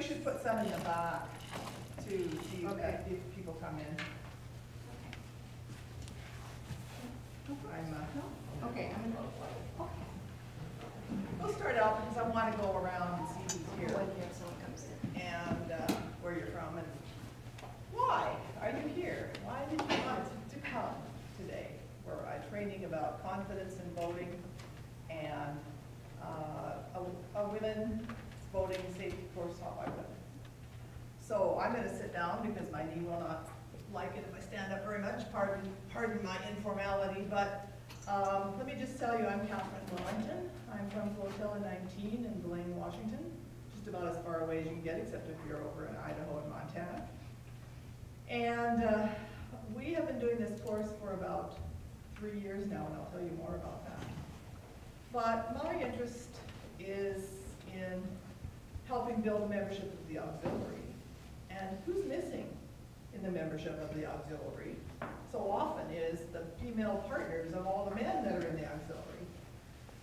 should put some in the back to see Okay. if people come in. Okay, I'm gonna, We'll start out because I want to go around and see who's here when you have someone comes in. and where you're from and why are you here? Why did you want to come today? We're training about confidence in voting and a women's voting safety course taught by women. So I'm going to sit down because my knee will not like it if I stand up very much. Pardon my informality, but let me just tell you, I'm Catherine Wellington. I'm from Flotilla 19 in Blaine, Washington, just about as far away as you can get, except if you're over in Idaho and Montana. And we have been doing this course for about 3 years now, and I'll tell you more about that. But my interest is in helping build a membership of the auxiliary. And who's missing in the membership of the auxiliary so often is the female partners of all the men that are in the auxiliary.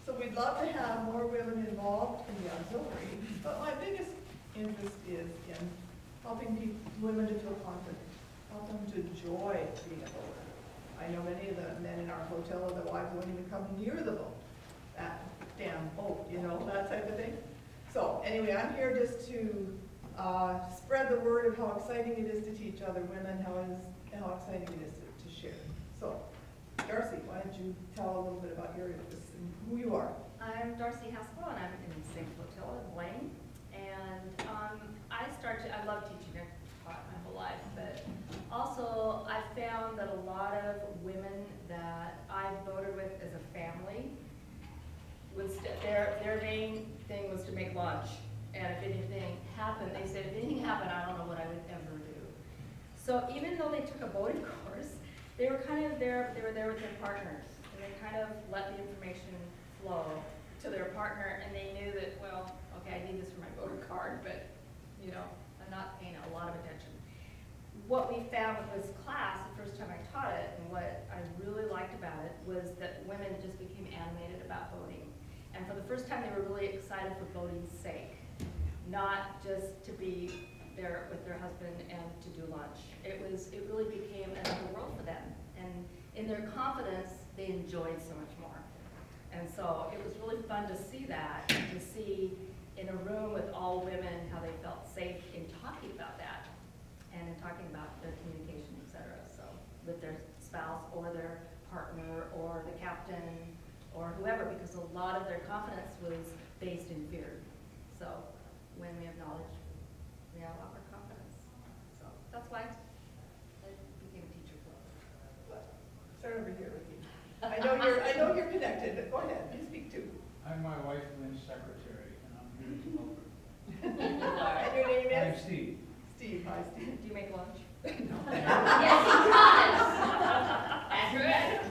So we'd love to have more women involved in the auxiliary, but my biggest interest is in helping women to feel confident, help them to enjoy being a voter. I know many of the men in our flotilla, the wives won't even come near the vote. That damn vote, you know, that type of thing. So anyway, I'm here just to spread the word of how exciting it is to teach other women, how exciting it is to share. So, Darcy, why don't you tell a little bit about your interest and who you are? I'm Darcy Haskell, and I'm in the same flotilla in Blaine. And I love teaching. I've taught my whole life, but also I found that a lot of women that I voted with as a family, their main thing was to make lunch. And if anything happened, they said, if anything happened, I don't know what I would ever do. So even though they took a voting course, they were kind of there, they were there with their partners. And they kind of let the information flow to their partner, and they knew that, well, okay, I need this for my voter card, but, you know, I'm not paying a lot of attention. What we found with this class, the first time I taught it, and what I really liked about it, was that women just became animated about voting. And for the first time, they were really excited for voting's sake, not just to be there with their husband and to do lunch. It really became another world for them. And in their confidence, they enjoyed so much more. And so it was really fun to see that, and to see in a room with all women how they felt safe in talking about that and in talking about their communication, et cetera. So with their spouse or their partner or the captain or whoever, because a lot of their confidence was based in fear. So when we have knowledge, we have a lot more confidence. So that's why I became a teacher club. Start over here, Ricky. I know you're connected, but go ahead, you speak too. I'm my wife Lynn's secretary, and I'm here to help her. And your name I'm is? Steve. Steve, hi Steve. Do you make lunch? Yes, he does. That's right.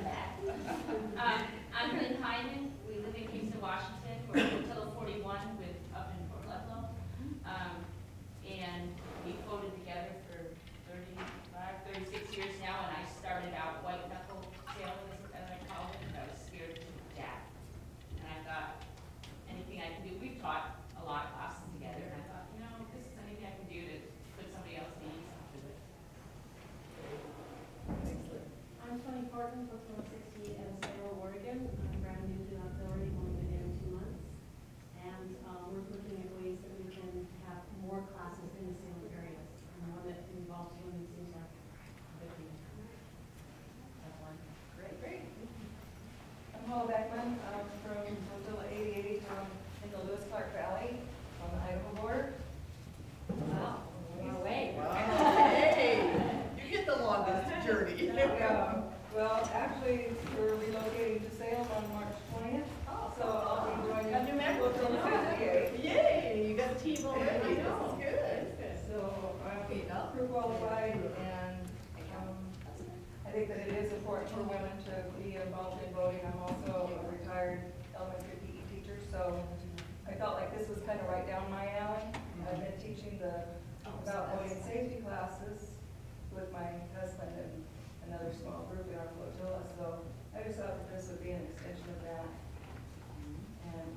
I'm Lynn Hyman. We live in Kingston, Washington. We're in Flotilla 41 up in Fort Ludlow. And we voted together for 36 years now, and I started out white knuckle sailing, as I call it, and I was scared to death. And I thought, anything I can do, we've taught a lot of classes together, and I thought, you know, if this is anything I can do to put somebody else's needs, I'll do it. I'm Tony Horton, Flotilla 60 in Salem, Oregon. I'm brand new to the auxiliary, only been here 2 months. And we're looking at ways that we can have more classes in the Salem area. And one that involves women seems like a good thing. That's one. Great. I'm Paula Beckman. I'm from Flotilla 88 in the Lewis-Clark Valley on the Idaho border. Wow. We're away. Wow. Hey, you get the longest journey. Well, actually, we're relocating to Salem on March 20th. Oh, So I'll be joining a new member. Flotilla 58. Yay, you got a team already. I know. This is good. So I'm crew qualified, and I think that it is important for women to be involved in voting. I'm also a retired elementary PE teacher, so I felt like this was kind of right down my alley. I've been teaching about voting safety classes with my husband and another small group in our flotilla, so I just thought that this would be an extension of that. And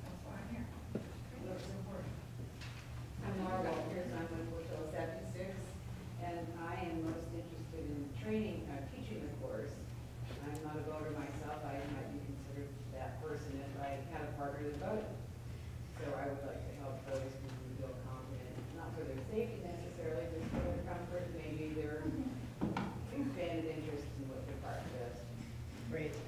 that's why I'm here. It looks important. voting. So I would like to help those who feel confident, not for their safety necessarily, just for their comfort, and maybe their expanded interest in what their park does. Great.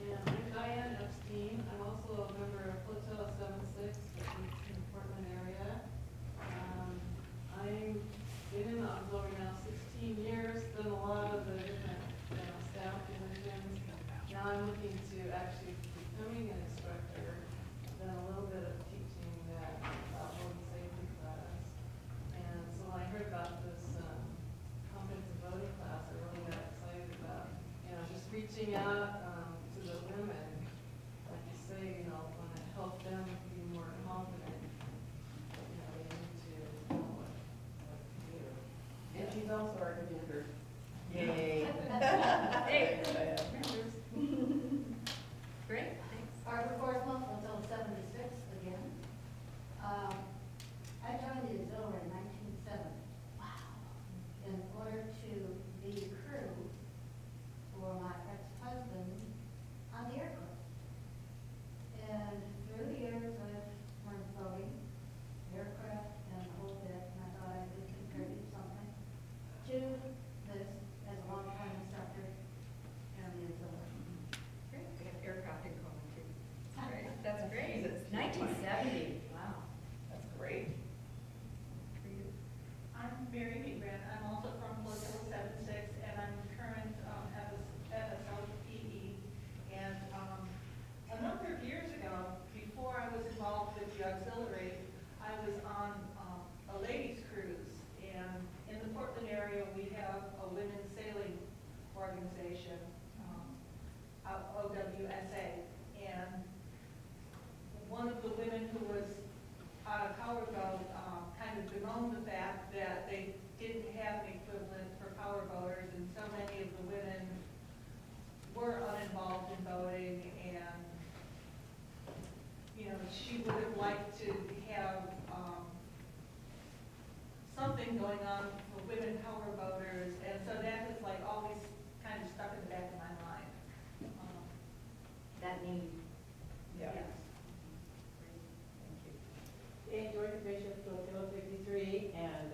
Yeah, I'm Diane Epstein. I'm also a member of Hotel 76, which is in the Portland area. I've been in the auxiliary now 16 years, done a lot of the different staff positions. Now I'm looking to actually becoming an instructor, done a little bit of teaching that road safety class. And so when I heard about this comprehensive voting class, I really got excited about, just reaching out to the women, like you say, want to help them be more confident. They need to know what to do. And she's also our commander. Yay. Hey. Great, thanks. Barbara Forsman, Hotel 76 again. I joined the auxiliary in 1970. Wow. In order to be crew for my ex-husband on the aircraft. And through the years, I've learned boating, aircraft, and the whole bit, and I thought I could contribute something to this as a long-time instructor in the auxiliary. Great, we have aircraft in common too. That's great. 1970, wow. That's great. For you. I'm Mary Meagran. I'm also from Flotilla 76, and I'm current FSL PE. And a number of years ago, before I was involved with the auxiliary, I was on a ladies' cruise. And in the Portland area, we have a women's sailing organization, OWSA. And one of the women who was on a powerboat kind of bemoaned the fact that they didn't have an equivalent for powerboaters, and so many of the women were uninvolved in boating, and she would have liked to have something going on for women powerboaters, and so that has like always kind of stuck in the back of my mind. That need. Yeah. Yes. And Georgia Bishop, Flotilla 53, and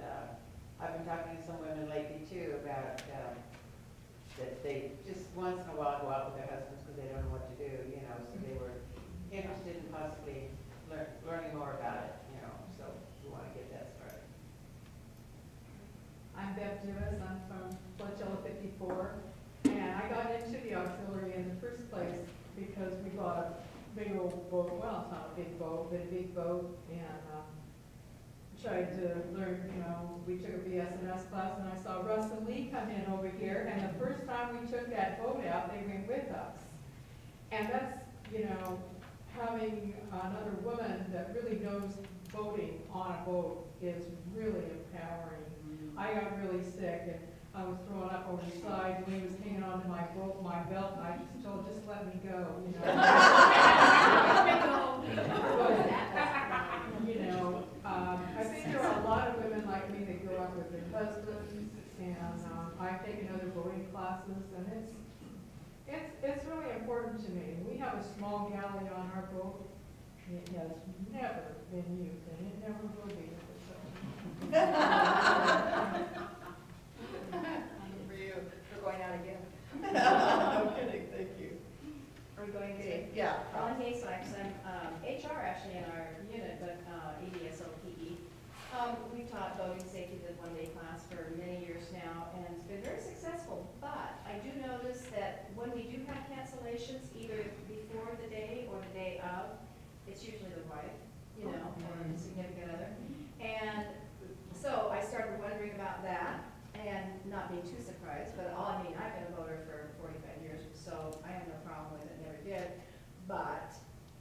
I've been talking to some women lately too about that they just once in a while go out with their husbands because they don't know what to do, so they were interested in possibly learning more about it, so we want to get that started. I'm Bev Dimas, I'm from Flotilla 54, and I got into the auxiliary in the first place because we bought a big old boat, well, it's not a big boat, but a big boat, and tried to learn, we took a BS&S class, and I saw Russ and Lee come in over here, and the first time we took that boat out, they went with us. And that's, having another woman that really knows boating on a boat is really empowering. I got really sick, and I was thrown up over the side, and he was hanging onto my boat, my belt, and I just told, just let me go, I think there are a lot of women like me that grow up with their husbands, and I've taken other boating classes, and it's really important to me. We have a small galley on our boat. It has never been used, and it never will be. For you. We're going out again. No kidding, thank you. Are we going to? Yeah. Ellen Hayes-Sykes, I'm HR actually in our unit, but EDSOPE. We've taught boating safety, the one-day class for many years now, and it's been very successful. But I do notice that when we do have cancellations, either before the day or the day of, it's usually the wife, or the significant other. And so I started wondering about that, and not being too surprised, but I've been a boater for 45 years, so I have no problem with it, never did. But,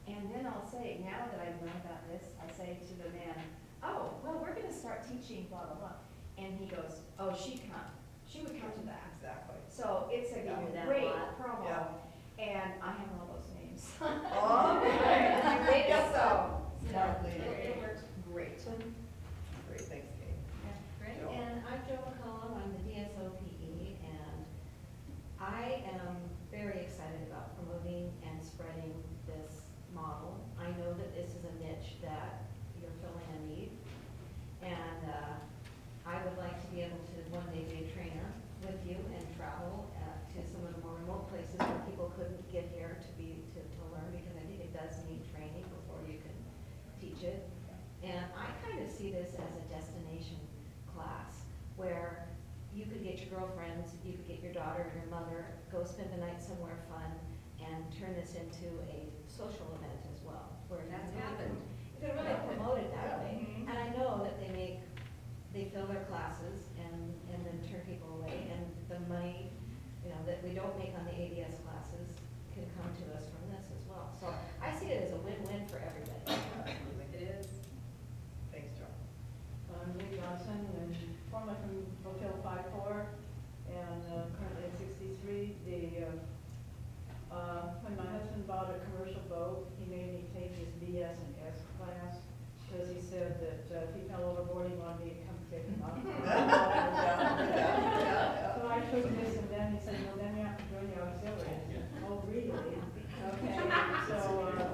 and then I'll say, now that I've learned about this, I say to the man, oh, well, we're gonna start teaching blah, blah, blah. And he goes, oh, she'd come. She would come to that. Exactly. So it's a Yeah, that great lot. promo, Yeah. and I have all those names. Oh, Great, so, Lovely. it works great. Great, thanks, Kate. Great. Joe. And I'm Joe McCollum, I'm the DSOPE, and I am very excited about promoting and spreading this this into a social event as well, where That's that's happened. happened. You could really promote it that way. Mhm. And I know that they fill their classes and then turn people away, and the money, that we don't make on the ADS classes can come to us from this as well. So I see it as a win-win for everybody. Absolutely. It is. Thanks, Joe. I'm Lee Johnson, and formerly from Hotel 5-4, and currently at 63. When my husband bought a commercial boat, he made me take his BS and S class, because he said that if he fell overboard, he wanted me to come pick him up. So I took this, and then he said, well, then you have to join the auxiliary. Oh, really? Okay, so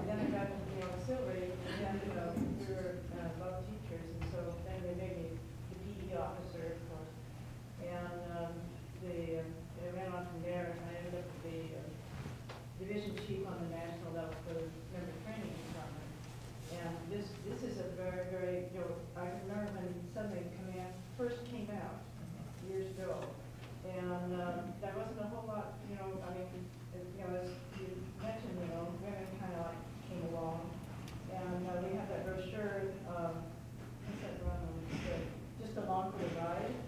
then I got into the auxiliary, and then we were above teachers, and so then they made me the PE officer, of course. And I ran on from there, and I ended up the division chief on the national level for the member training department. And this is a very, very, I remember when Suddenly Command first came out years ago, and there wasn't a whole lot, as you mentioned, women kind of like came along, and we have that brochure, what's that run on? Just Along for the Ride,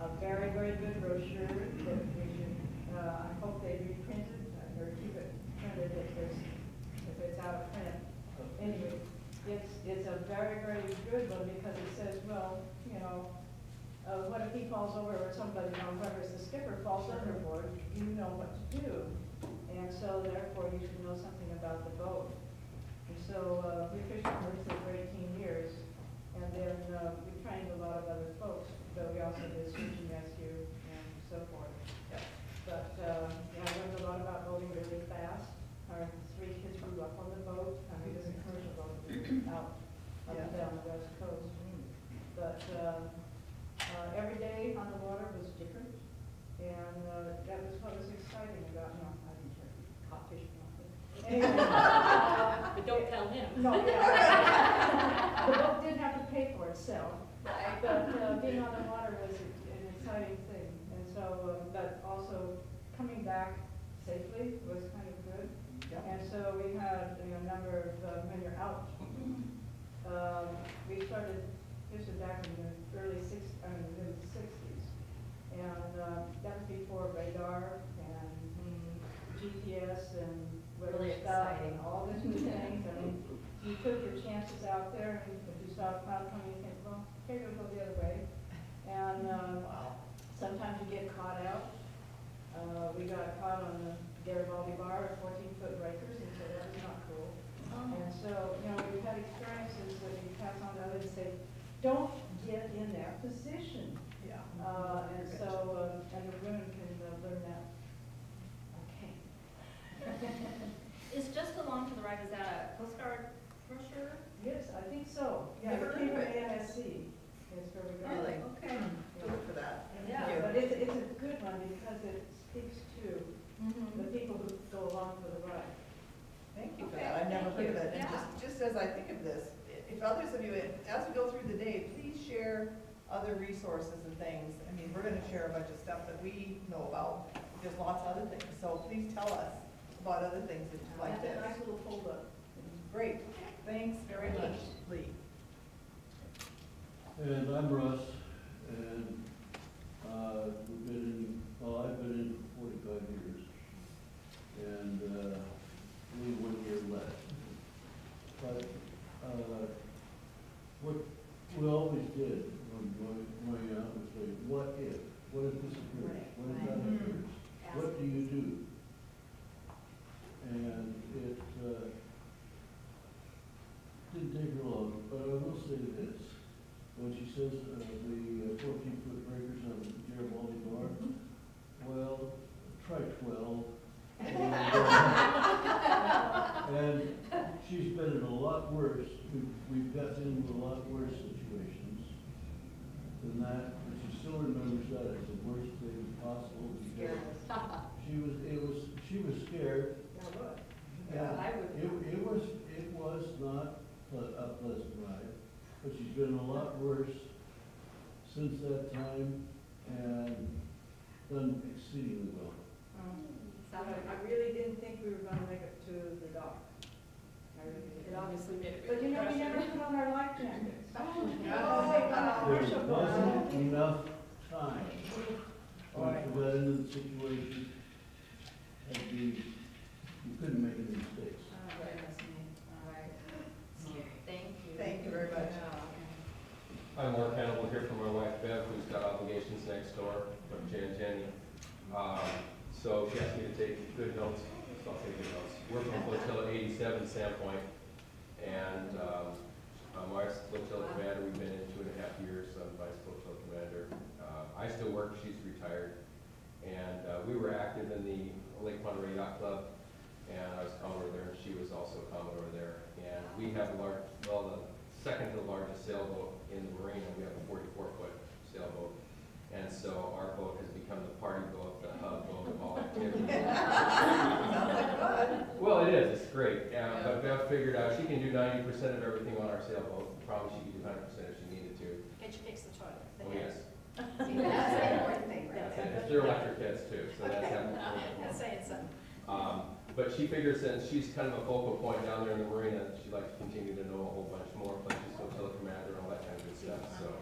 a very, very good brochure that we should, I hope they reprint it, or keep it printed if it's out of print. Anyway, it's a very, very good one, because it says, well, what if he falls over, or somebody, whoever's the skipper falls overboard, you know what to do. And so therefore you should know something about the boat. And so we officially worked there for 18 years, and then we trained a lot of other folks, but we also did search and rescue and so forth. Yep. But I learned a lot about boating really fast. Our 3 kids grew up on the boat. I mean, it was a commercial boat out up and down the west coast. But every day on the water was different, and that was what was exciting about. No, I didn't care. Caught fish. Anyway, But don't tell him. no, yeah. The boat didn't have to pay for itself, but being on the water was an exciting thing. And so, but also coming back safely was kind of good. And so we had a number of, when you're out, we started, this was back in the early mid 60s. And that was before radar and GPS and Really stuff exciting. and all these new things. I mean, you took your chances out there, and if you saw a cloud coming, you think, well, okay, we'll go the other way. And sometimes you get caught out. We got caught on the Garibaldi Bar at 14-foot breakers, and so that was not cool. And so, we've had experiences that you pass on to others and say, don't get in that position. Yeah. And so, and the women can learn that. Okay. Is Just Along for the Ride, is that a Coast Guard brochure? Yes, I think so. Yeah, Never it came heard from of it. ANSC. Is where we got Really? it. Okay. Good look for that. Yeah. Thank you. But it's a good one because it speaks to the people who go along for the ride. Thank you for Okay, that. I've never thank heard of you. it. And Yeah. just as I think of this, if others of you, as we go through the day, please share other resources and things. I mean, we're gonna share a bunch of stuff that we know about. There's lots of other things. So please tell us about other things that you like That's this. a nice little folder. Great. Thanks very much, Lee. And I'm Russ, and I've been in for 45 years, and only 1 year left. But what we always did when going out was say, what if? What if this occurs? What if that occurs? What do you do? And it didn't take her long, but I will say this. When she says the 14-foot breakers on the Garibaldi Bar, well, try 12. And she's been in a lot worse. We've gotten into a lot worse situations than that, but she still remembers that as the worst thing possible because she was scared. Yeah, I would. It was not a pleasant ride, but she's been a lot worse since that time and done exceedingly well. I really didn't think we were gonna make it to the dock. I really It didn't. obviously made a big But you know, we impression. never put on our life jackets. There wasn't enough time. Once we got into the situation, you couldn't make any mistakes. Thank you. Thank you very much. I'm Mark Hannibal here for my wife Bev, who's got obligations next door, from Jenny. So she asked me to take good notes, so I'll take good notes. We're from Flotilla 87 Sandpoint, and I'm vice flotilla commander. We've been in 2.5 years. I'm vice flotilla commander. I still work, she's retired. And we were active in the Lake Monterey Yacht Club, and I was Commodore there, and she was also Commodore there. And we have a large, well, the second to the largest sailboat in the marina. We have a 44-foot sailboat. And so our boat has become the party boat, the hub boat of all activities. Sounds like fun. Well, it is, it's great. But Bev figured out she can do 90% of everything on our sailboat. Promise she can do 100% if she needed to. Can you fix the toilet? Oh, yes. That's the important thing, right? That's it. They're electric heads too, so that's happening. That's saying something. But she figures since she's kind of a focal point down there in the marina, she'd like to continue to know a whole bunch more, like she's flotilla commander and all that kind of good stuff. So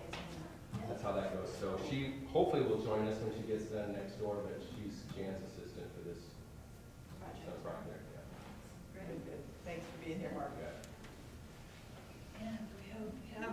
that's how that goes. So she hopefully will join us when she gets done next door, but she's Jan's assistant for this project. Yeah. Very good. Thanks for being here, Mark. Yeah. And we have,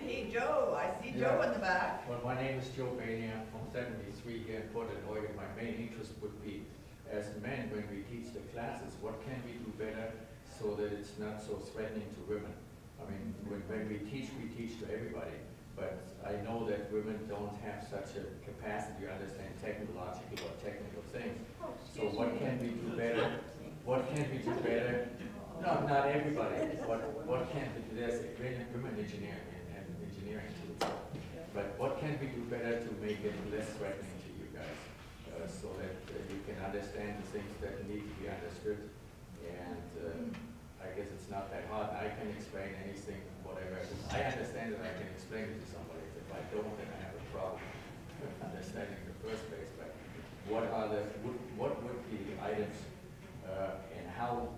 hey, Joe, I see Joe in the back. Well, my name is Joe Bailey. I'm from 73 here in Portland, Oregon. My main interest would be, as men, when we teach the classes, what can we do better so that it's not so threatening to women? I mean, when we teach to everybody, but I know that women don't have such a capacity to understand technological or technical things. So what can we do better? What can we do better? No, not everybody. What can we do? There's women engineering and engineering too. But what can we do better to make it less threatening to you guys, so that you can understand the things that need to be understood? And I guess it's not that hard. I can explain anything, whatever. I understand that I can explain it to somebody. If I don't, then I have a problem understanding in the first place. But what would be the items, and how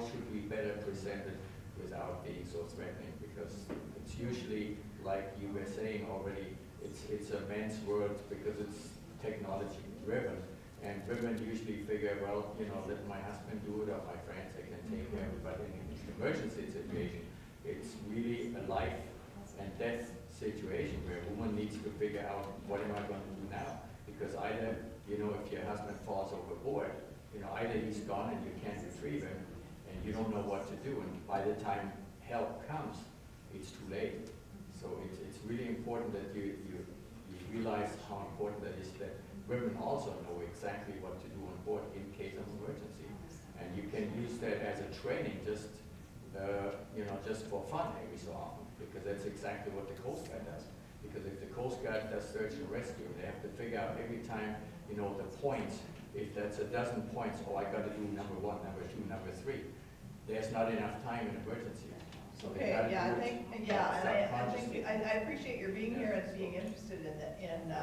should we better present it without being so threatening? Because it's usually, like you were saying already, it's a man's world because it's technology driven. And women usually figure, well, you know, let my husband do it or my friends, they can take care of it. But in an emergency situation, it's really a life and death situation where a woman needs to figure out, what am I going to do now? Because either, you know, if your husband falls overboard, you know, either he's gone and you can't retrieve him, and you don't know what to do. And by the time help comes, it's too late. So it's really important that you realize how important that is, that women also know exactly what to do on board in case of emergency. And you can use that as a training, just for fun every so often, because that's exactly what the Coast Guard does. Because if the Coast Guard does search and rescue, they have to figure out every time, you know, the points. If that's a dozen points, oh, I got to do number 1, number 2, number 3. There's not enough time in emergency. So Okay, yeah, I appreciate your being here and being interested in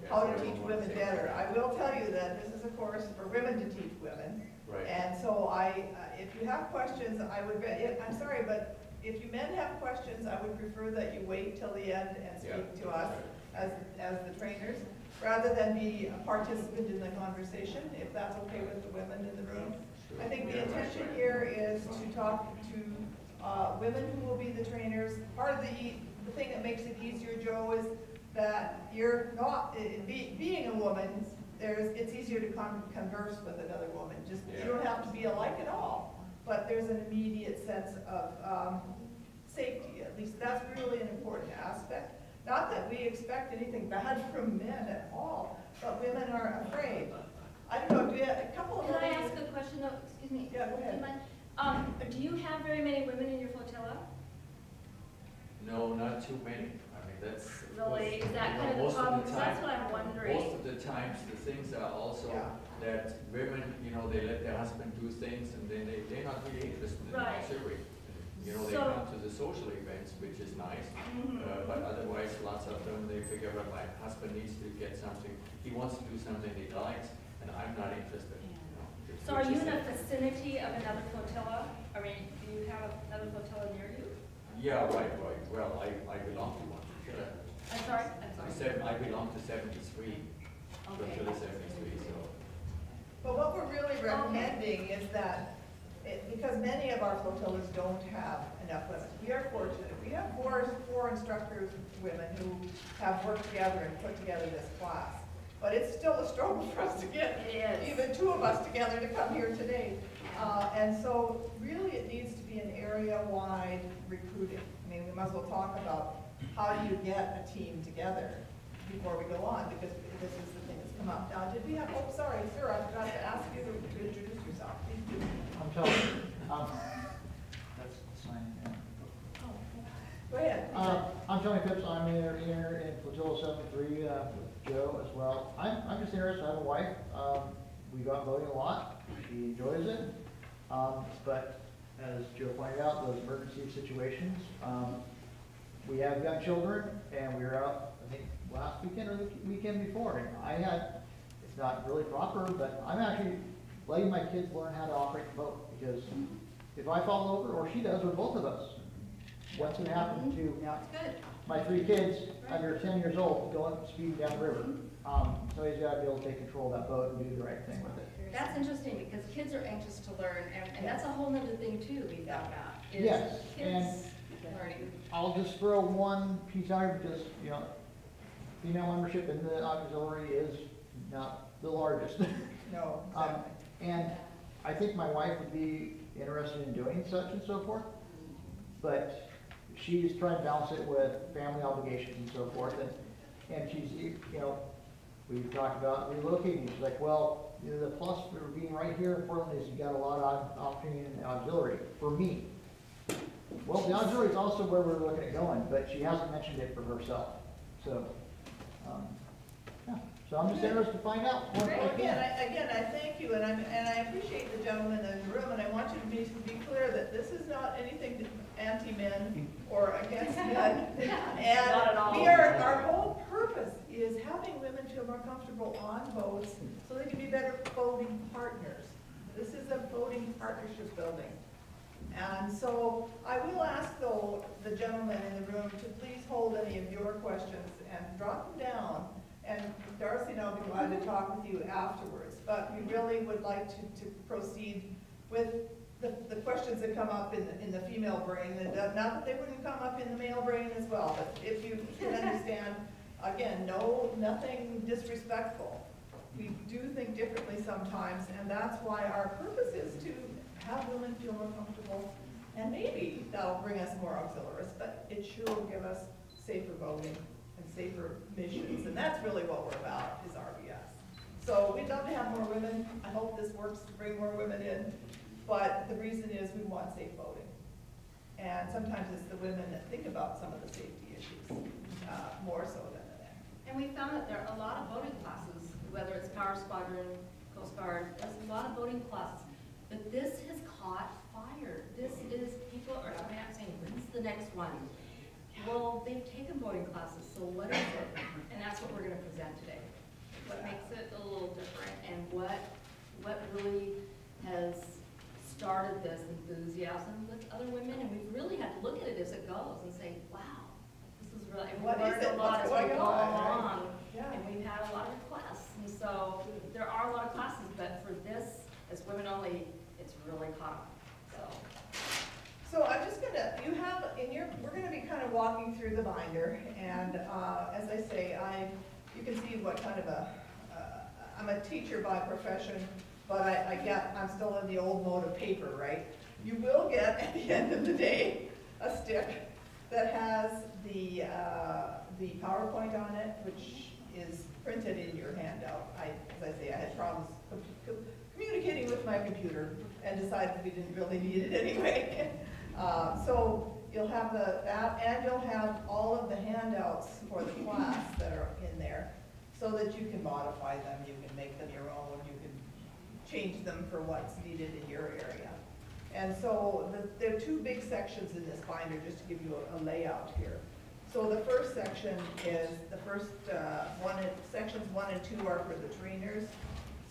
how to teach women better. I will tell you that this is a course for women to teach women. Right. And so if you have questions, I'm sorry, but if you men have questions, I would prefer that you wait till the end and speak to us as the trainers, rather than be a participant in the conversation, if that's okay with the women in the room. I think the intention here is to talk to women who will be the trainers. Part of the thing that makes it easier, Joe, is that you're not, being a woman, it's easier to converse with another woman. You don't have to be alike at all, but there's an immediate sense of safety. At least that's really an important aspect. Not that we expect anything bad from men at all, but women are afraid. I don't know, do you have a couple of Can I ladies- ask a question? No, excuse me. Yeah, go ahead. Do you mind? Do you have very many women in your flotilla? No, not too many. I mean, that's... Really? Is that you know, kind of the most problem? the Because that's what I'm wondering. Most of the times, the things are also that women, you know, they let their husband do things and then they're not really interested in Right. auxiliary. You know, they come to the social events, which is nice, but otherwise, lots of them, they figure, well, my husband needs to get something, he wants to do something he likes, and I'm not interested, you know. If So are you in a just- vicinity of another flotilla? I mean, do you have another flotilla near you? Yeah, right. Well, I belong to one. Sure. I'm sorry? I belong to 73, flotilla 73, so. But what we're really recommending is that, because many of our flotillas don't have enough women, we are fortunate. We have four instructors, women, who have worked together and put together this class. But it's still a struggle for us to get even two of us together to come here today. And so really it needs to be an area-wide recruiting. I mean, we might as well talk about how do you get a team together before we go on, because this is the thing that's come up. Now, did we have, oh, sorry, sir, I forgot to ask you to introduce yourself. Please do. I'm telling you, that's the sign, yeah. Go ahead. I'm Tony Phipps, I'm here in Flotilla 73 with Joe as well. I'm just interested, I have a wife, we go out voting a lot, she enjoys it. But as Joe pointed out, those emergency situations, we have young children, and we were out, I think, last weekend or the weekend before, and I had, it's not really proper, but I'm actually letting my kids learn how to operate the boat, because if I fall over, or she does, or both of us, what's gonna happen to my 3 kids under 10 years old going speeding down the river? Somebody's gotta be able to take control of that boat and do the right thing with it. That's interesting, because kids are anxious to learn, and that's a whole nother thing too, we found out. is Yes, Kids learning. I'll just throw one piece out here because, you know, female membership in the auxiliary is not the largest. No, exactly. And I think my wife would be interested in doing such and so forth, but she's trying to balance it with family obligations and so forth, and she's, you know, we've talked about relocating. She's like, well, you know, the plus for being right here in Portland is you got a lot of opportunity in the auxiliary for me. Well, the auxiliary is also where we're looking at going, but she hasn't mentioned it for herself. So, yeah. So I'm just interested to find out what I can. Again, I thank you, and I appreciate the gentleman in the room, and I want you to be clear that this is not anything anti-men or against men. And Not at all. our whole purpose is having women feel more comfortable on boats so they can be better boating partners. This is a boating partnership building. And so I will ask, though, the gentleman in the room to please hold any of your questions and drop them down. And Darcy and I will be glad to talk with you afterwards. But we really would like to proceed with the questions that come up in the female brain. And not that they wouldn't come up in the male brain as well, but if you can understand, again, nothing disrespectful. We do think differently sometimes, and that's why our purpose is to have women feel more comfortable, and maybe that'll bring us more auxiliaries, but it sure will give us safer boating and safer missions, and that's really what we're about, is RBS. So we'd love to have more women. I hope this works to bring more women in, but the reason is we want safe boating. And sometimes it's the women that think about some of the safety issues, more so than the men. And we found that there are a lot of boating classes, whether it's Power Squadron, Coast Guard, there's a lot of boating classes. But this has caught fire. This is, people are saying, when's the next one? Well, they've taken boating classes, so what is it? And that's what we're gonna present today. What makes it a little different, and what really has started this enthusiasm with other women, and we've really had to look at it as it goes and say, wow, this is really, and we've learned a lot as we go along, and we've had a lot of requests, and so there are a lot of classes, but for this, as women only, it's really caught on, So I'm just gonna, we're gonna be kind of walking through the binder, and as I say, you can see what kind of I'm a teacher by profession, but I'm still in the old mode of paper, right? You will get, at the end of the day, a stick that has the PowerPoint on it, which is printed in your handout. As I say, I had problems communicating with my computer and decided we didn't really need it anyway. So you'll have that, and you'll have all of the handouts for the class that are in there, so that you can modify them, you can make them your own, you can change them for what's needed in your area. And so there are 2 big sections in this binder, just to give you a layout here. So the first section is, sections 1 and 2 are for the trainers.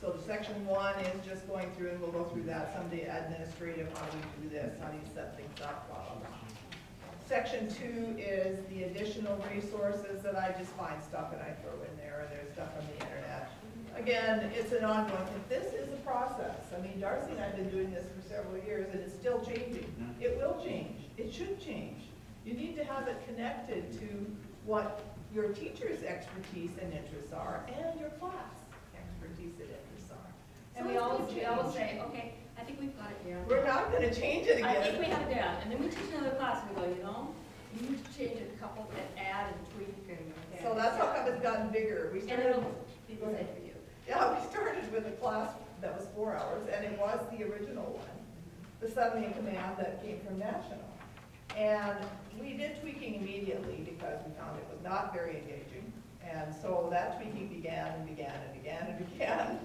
So the section 1 is just going through, and we'll go through that someday, administrative, how do we do this, how do you set things up, blah, blah, blah. Section 2 is the additional resources that I just find stuff and I throw in there, and there's stuff on the internet. Again, it's an ongoing thing. This is a process. I mean, Darcy and I have been doing this for several years, and it's still changing. It will change. It should change. You need to have it connected to what your teacher's expertise and interests are, and your class expertise and interests are. And So we it's always, gonna we always change. say, okay, I think we've got it down. We're not gonna change it I think again. we have it down, and then we teach another class, and we go, you know, you need to change a couple and add and tweak and. So that's how come it's gotten bigger. We And started, it'll be the same for you. yeah, we started with a class that was 4 hours, and it was the original one, the Suddenly in Command that came from National. And we did tweaking immediately because we found it was not very engaging. And so that tweaking began and began and began and began.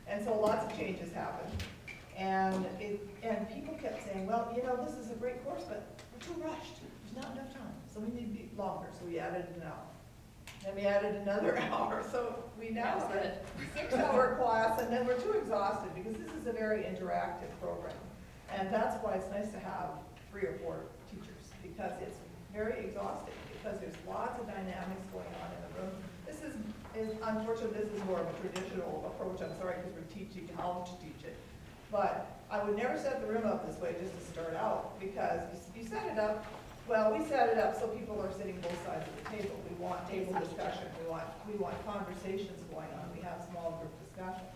And so lots of changes happened. And people kept saying, well, you know, this is a great course, but we're too rushed. There's not enough time. So we need to be longer. So we added an hour. Then we added another hour. So we now have a 6-hour class, and then we're too exhausted because this is a very interactive program. And that's why it's nice to have 3 or 4 teachers, because it's very exhausting, because there's lots of dynamics going on in the room. This is unfortunately, this is more of a traditional approach. I'm sorry, because we're teaching how to teach it. But I would never set the room up this way just to start out, because you set it up, well, we set it up so people are sitting both sides of the table. We want table discussion, we want conversations going on, we have small group discussions.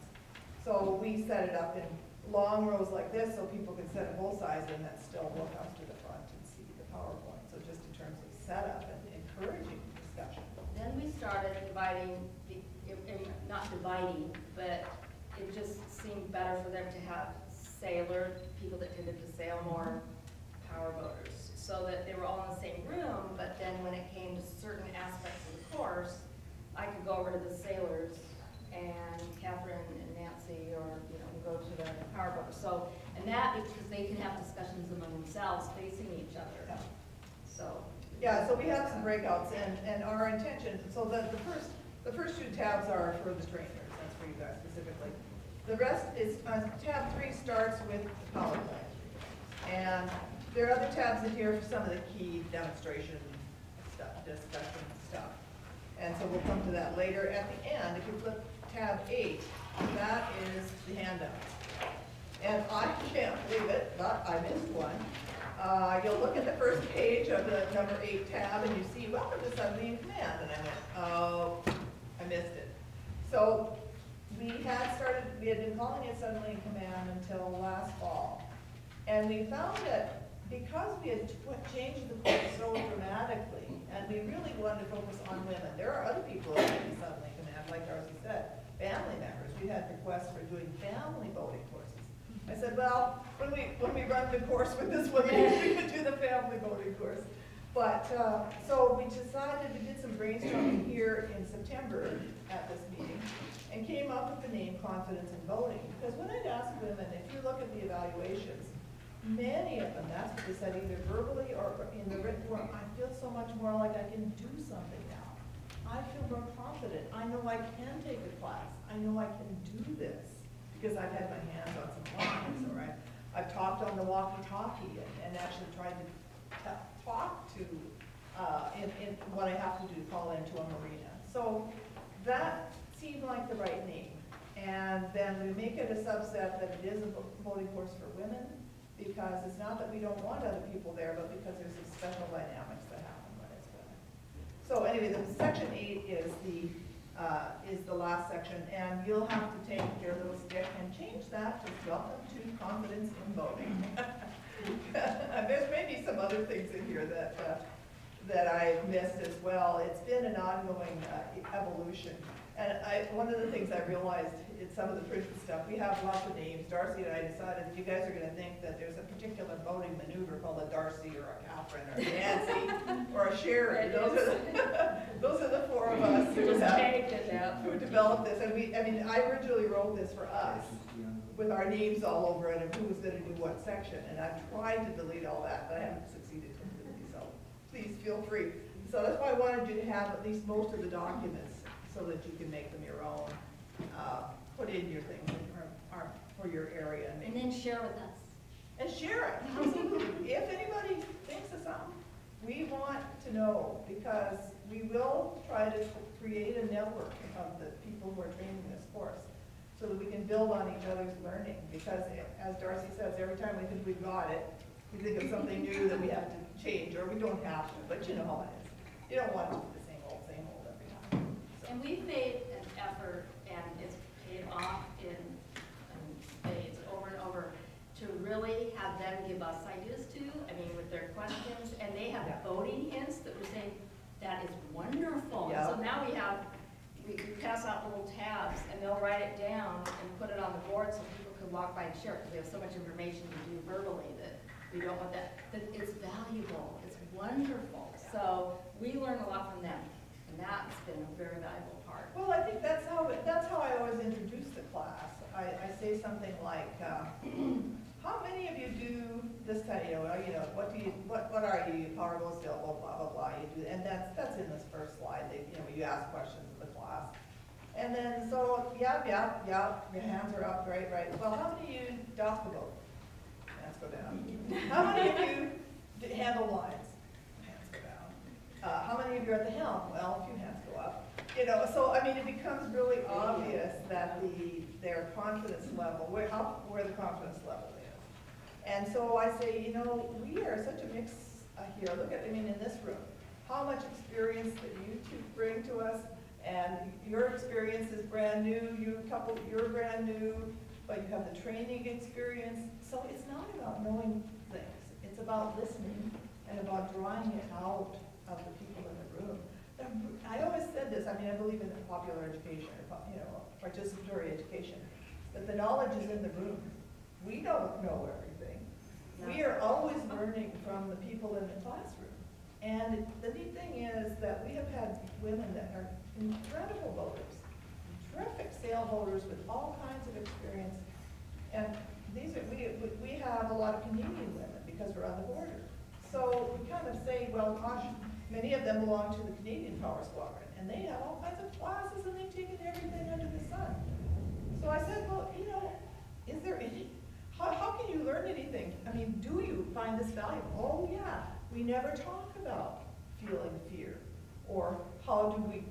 So we set it up in long rows like this so people can sit on both sides and then still look up to the front and see the PowerPoint. So just in terms of setup and encouraging discussion. Then we started dividing, not dividing, but it just seemed better for them to have sailor, people that tended to sail more, power boaters, so that they were all in the same room, but then when it came to certain aspects of the course, I could go over to the sailors and Catherine and Nancy, or, you know, go to the power boaters. So, and that because they can have discussions among themselves facing each other. Yeah. So. Yeah, so we have some breakouts, and our intention, so the first 2 tabs are for the trainers, that's for you guys specifically. The rest is, tab 3 starts with the PowerPoint. And there are other tabs in here for some of the key demonstration stuff, discussion stuff. And so we'll come to that later. At the end, if you flip tab 8, that is the handouts. And I can't believe it, but I missed one. You'll look at the first page of the number 8 tab and you see, welcome to Suddenly in Command. And I went, oh, I missed it. So we had been calling it Suddenly in Command until last fall. And we found that because we had changed the course so dramatically, and we really wanted to focus on women, there are other people who are in Suddenly in Command, like Darcy said, family members. We had requests for doing family voting courses. I said, well, when we run the course with this woman, we could do the family voting course. But, so we decided, we did some brainstorming here in September at this meeting, and came up with the name Confidence in Voting. Because when I'd ask women, if you look at the evaluations, many of them, that's what they said, either verbally or in the written form, I feel so much more like I can do something now. I feel more confident. I know I can take a class. I know I can do this because I've had my hands on some lines, all right? I've talked on the walkie-talkie and actually tried to talk to, in what I have to do, call into a marina. So that seemed like the right name. And then we make it a subset that it is a voting course for women, because it's not that we don't want other people there, but because there's some special dynamics that happen when it's women. So anyway, the section 8 is the last section, and you'll have to take your little stick and change that to welcome to confidence in voting. There's maybe some other things in here that I missed as well. It's been an ongoing evolution. And one of the things I realized in some of the printed stuff, we have lots of names. Darcy and I decided that you guys are going to think that there's a particular voting maneuver called a Darcy or a Catherine or a Nancy or a Sherry. Those are the 4 of us who developed this. And I originally wrote this for us with our names all over it and who was going to do what section. And I've tried to delete all that, but I haven't succeeded completely. So please feel free. So that's why I wanted you to have at least most of the documents, so that you can make them your own. put in your things for your area and And make, then share with us. and share it. Absolutely. If anybody thinks of something, we want to know, because we will try to create a network of the people who are training this course, so that we can build on each other's learning, because as Darcy says, every time we think we've got it, we think of something new that we have to change, or we don't have to, but you know how it is. You don't want to do the same old every time. So. And we've made an effort, and it's paid off in spades over and over, to really have them give us ideas too, I mean, with their questions, and they have voting hints that we're saying, that is wonderful. Yeah. So now we pass out little tabs, and they'll write it down and put it on the board so people can walk by and share, because we have so much information to do verbally that we don't want that, but it's valuable, it's wonderful. So we learn a lot from them, and that's been a very valuable part. Well, I think that's how I always introduce the class. I say something like, how many of you do this kind of, what are you, power goes still, blah, blah, blah, you do, and that's in this first slide, you ask questions of the class. And then, so, yeah, your hands are up, right, well, how many of you dock the boat? Hands go down. How many of you handle lines? Hands go down. How many of you are at the helm? Well, a few hands go up. So I mean, it becomes really obvious that their confidence level, where the confidence level is. And so I say, we are such a mix here. Look at, in this room, how much experience that you two bring to us, and your experience is brand new. You're brand new, but you have the training experience. So it's not about knowing things. It's about listening and about drawing it out of the people in the room. I always said this, I believe in popular education, participatory education, that the knowledge is in the room. We don't know everything. We are always learning from the people in the classroom. And the neat thing is that we have had women that are incredible voters, terrific sale voters with all kinds of experience. And we have a lot of Canadian women because we're on the border. So we kind of say, well, gosh, many of them belong to the Canadian Power Squadron, and they have all kinds of classes, and they've taken everything under the sun. So I said, well, is there any, how can you learn anything? Do you find this valuable? Oh, yeah. We never talk about feeling fear, or how do we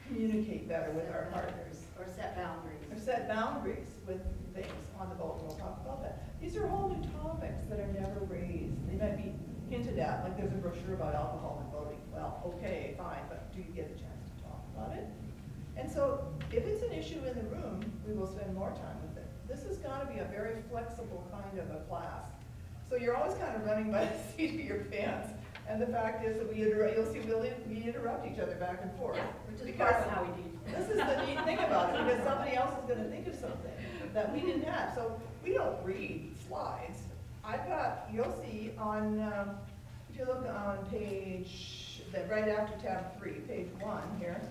communicate better with our partners. Or set boundaries. Or set boundaries with things on the boat, and we'll talk about that. These are whole new topics that are never raised. They might be hinted at, like there's a brochure about alcohol and voting. Well, okay, fine, but do you get a chance to talk about it? And so, if it's an issue in the room, we will spend more time with it. This is going to be a very flexible kind of a class. So you're always kind of running by the seat of your pants. And the fact is that you'll see we interrupt each other back and forth. Yeah, which is part of how we do. This is the neat thing about it, because somebody else is going to think of something that we didn't have. So we don't read slides. You'll see on, if you look on page, right after tab 3, page 1 here,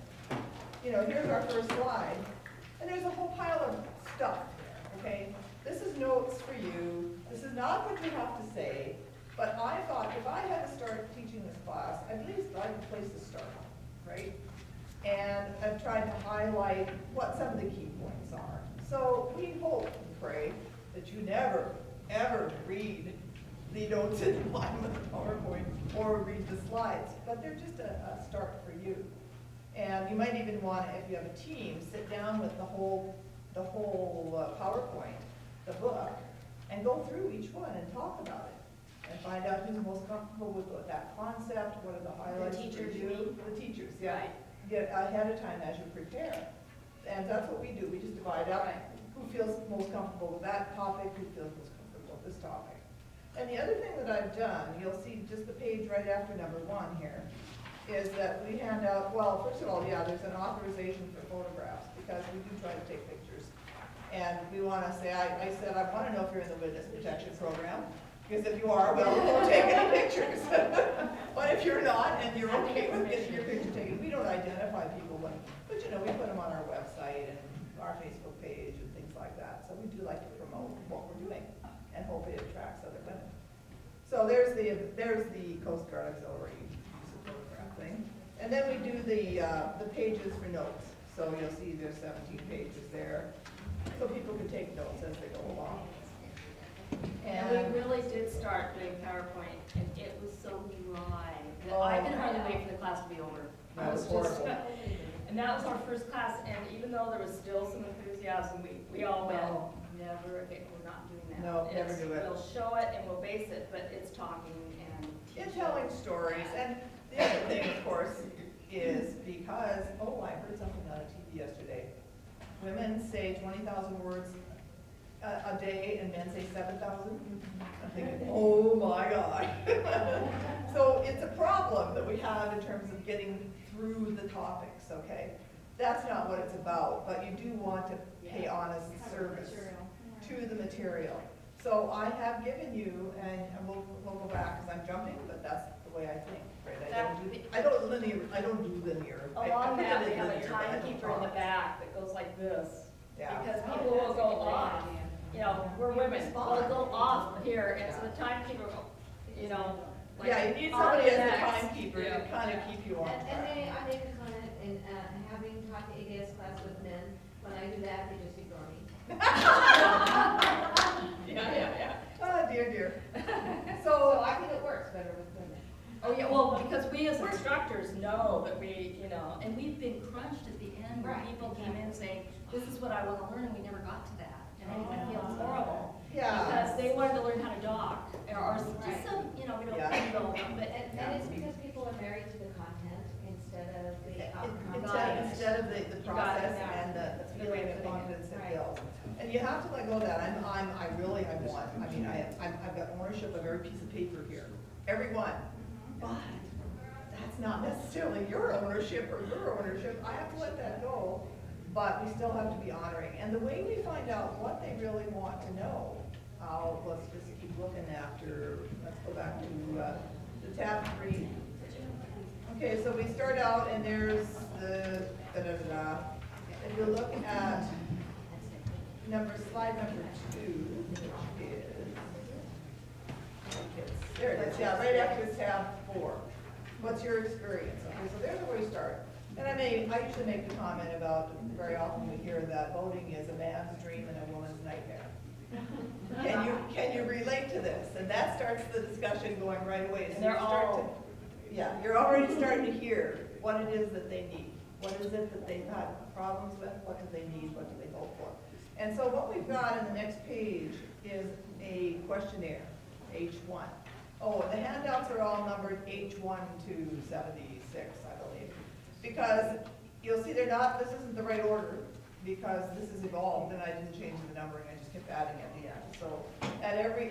here's our first slide. And there's a whole pile of stuff there, okay? This is notes for you. This is not what you have to say. But I thought if I had to start teaching this class, at least I'd have a place to start, right? And I've tried to highlight what some of the key points are. So we hope and pray that you never, ever read the notes in line with the PowerPoint or read the slides, but they're just a start for you. And you might even want, if you have a team, sit down with the whole PowerPoint, the book, and go through each one and talk about it. And find out who's most comfortable with that concept, what are the highlights for you. The teachers, yeah. Right. Get ahead of time as you prepare. And that's what we do. We just divide up who feels most comfortable with that topic, who feels most comfortable with this topic. And the other thing that I've done, you'll see just the page right after number 1 here, is that we hand out, well, first of all, yeah, there's an authorization for photographs, because we do try to take pictures. And we want to say, I said, I want to know if you're in the witness protection program. Because if you are, well, we won't take any pictures. But if you're not, and you're okay with getting your picture taken, we don't identify people, but we put them on our website and our Facebook page and things like that. So we do like to promote what we're doing, and hope it attracts other women. So there's the Coast Guard Auxiliary use of photograph thing. And then we do the pages for notes. So you'll see there's 17 pages there. so people could take notes as they go along. And we really did start doing PowerPoint, and it was so dry that I could hardly wait for the class to be over. That was just- horrible. And that was our first class, and even though there was still some enthusiasm, we all went, never, again, we're not doing that. No, never do it. We'll show it and we'll base it, but it's talking and In teaching. telling stories, and the other thing, of course, is because, oh, I heard something on TV yesterday. Women say 20,000 words a day, and men say 7,000. I'm thinking, oh my God. So it's a problem that we have in terms of getting through the topics, okay? That's not what it's about, but you do want to pay honest service to the material. So I have given you, and we'll go back, because I'm jumping, but that's the way I think, right? I don't do linear. Along that, we I have a linear, but I don't timekeeper in the talk. back that goes like this. Yeah. Because people will go off, you know, we're women, we'll go off here, and so the timekeeper will, you know, like. Yeah, you need on somebody as the next. timekeeper to kind of keep you on And track. may I make a comment, in, having taught the ADS class with men, when I do that, they just ignore me. Yeah. Oh, dear. So I think it works better with women. Oh, yeah, well, because we as instructors know that we, you know, and we've been crunched at the end where Right. people came in saying, this is what I want to learn, and we never got to that. And everyone feels horrible. Yeah. Because they wanted to learn how to dock, or just some, you know, we don't Yeah. know them, but. And it's because people are married to the content instead of the outcome. Instead of the You got it, process yeah. and the That's a good way feeling of of putting it. confidence it Right. builds. And you have to let go of that. I've got ownership of every piece of paper here, every one. But that's not necessarily your ownership or your ownership. I have to let that go, but we still have to be honoring. And the way we find out what they really want to know, let's just keep looking after, let's go back to the tab 3. Okay, so we start out and there's the da-da-da-da. If you look at slide number 2, which is, there it is, yeah, right after tab 4. What's your experience? Okay, so there's where we start. And I usually make the comment about, very often we hear that voting is a man's dream and a woman's nightmare. Can you relate to this? And that starts the discussion going right away. So And they're you start all. to, yeah, you're already starting to hear what it is that they need. What is it that they've had problems with? What do they need? What do they hope for? And so what we've got in the next page is a questionnaire, H1. Oh, and the handouts are all numbered H1 to 76, I believe. Because you'll see this isn't the right order, because this has evolved and I didn't change the numbering, I just kept adding at the end. So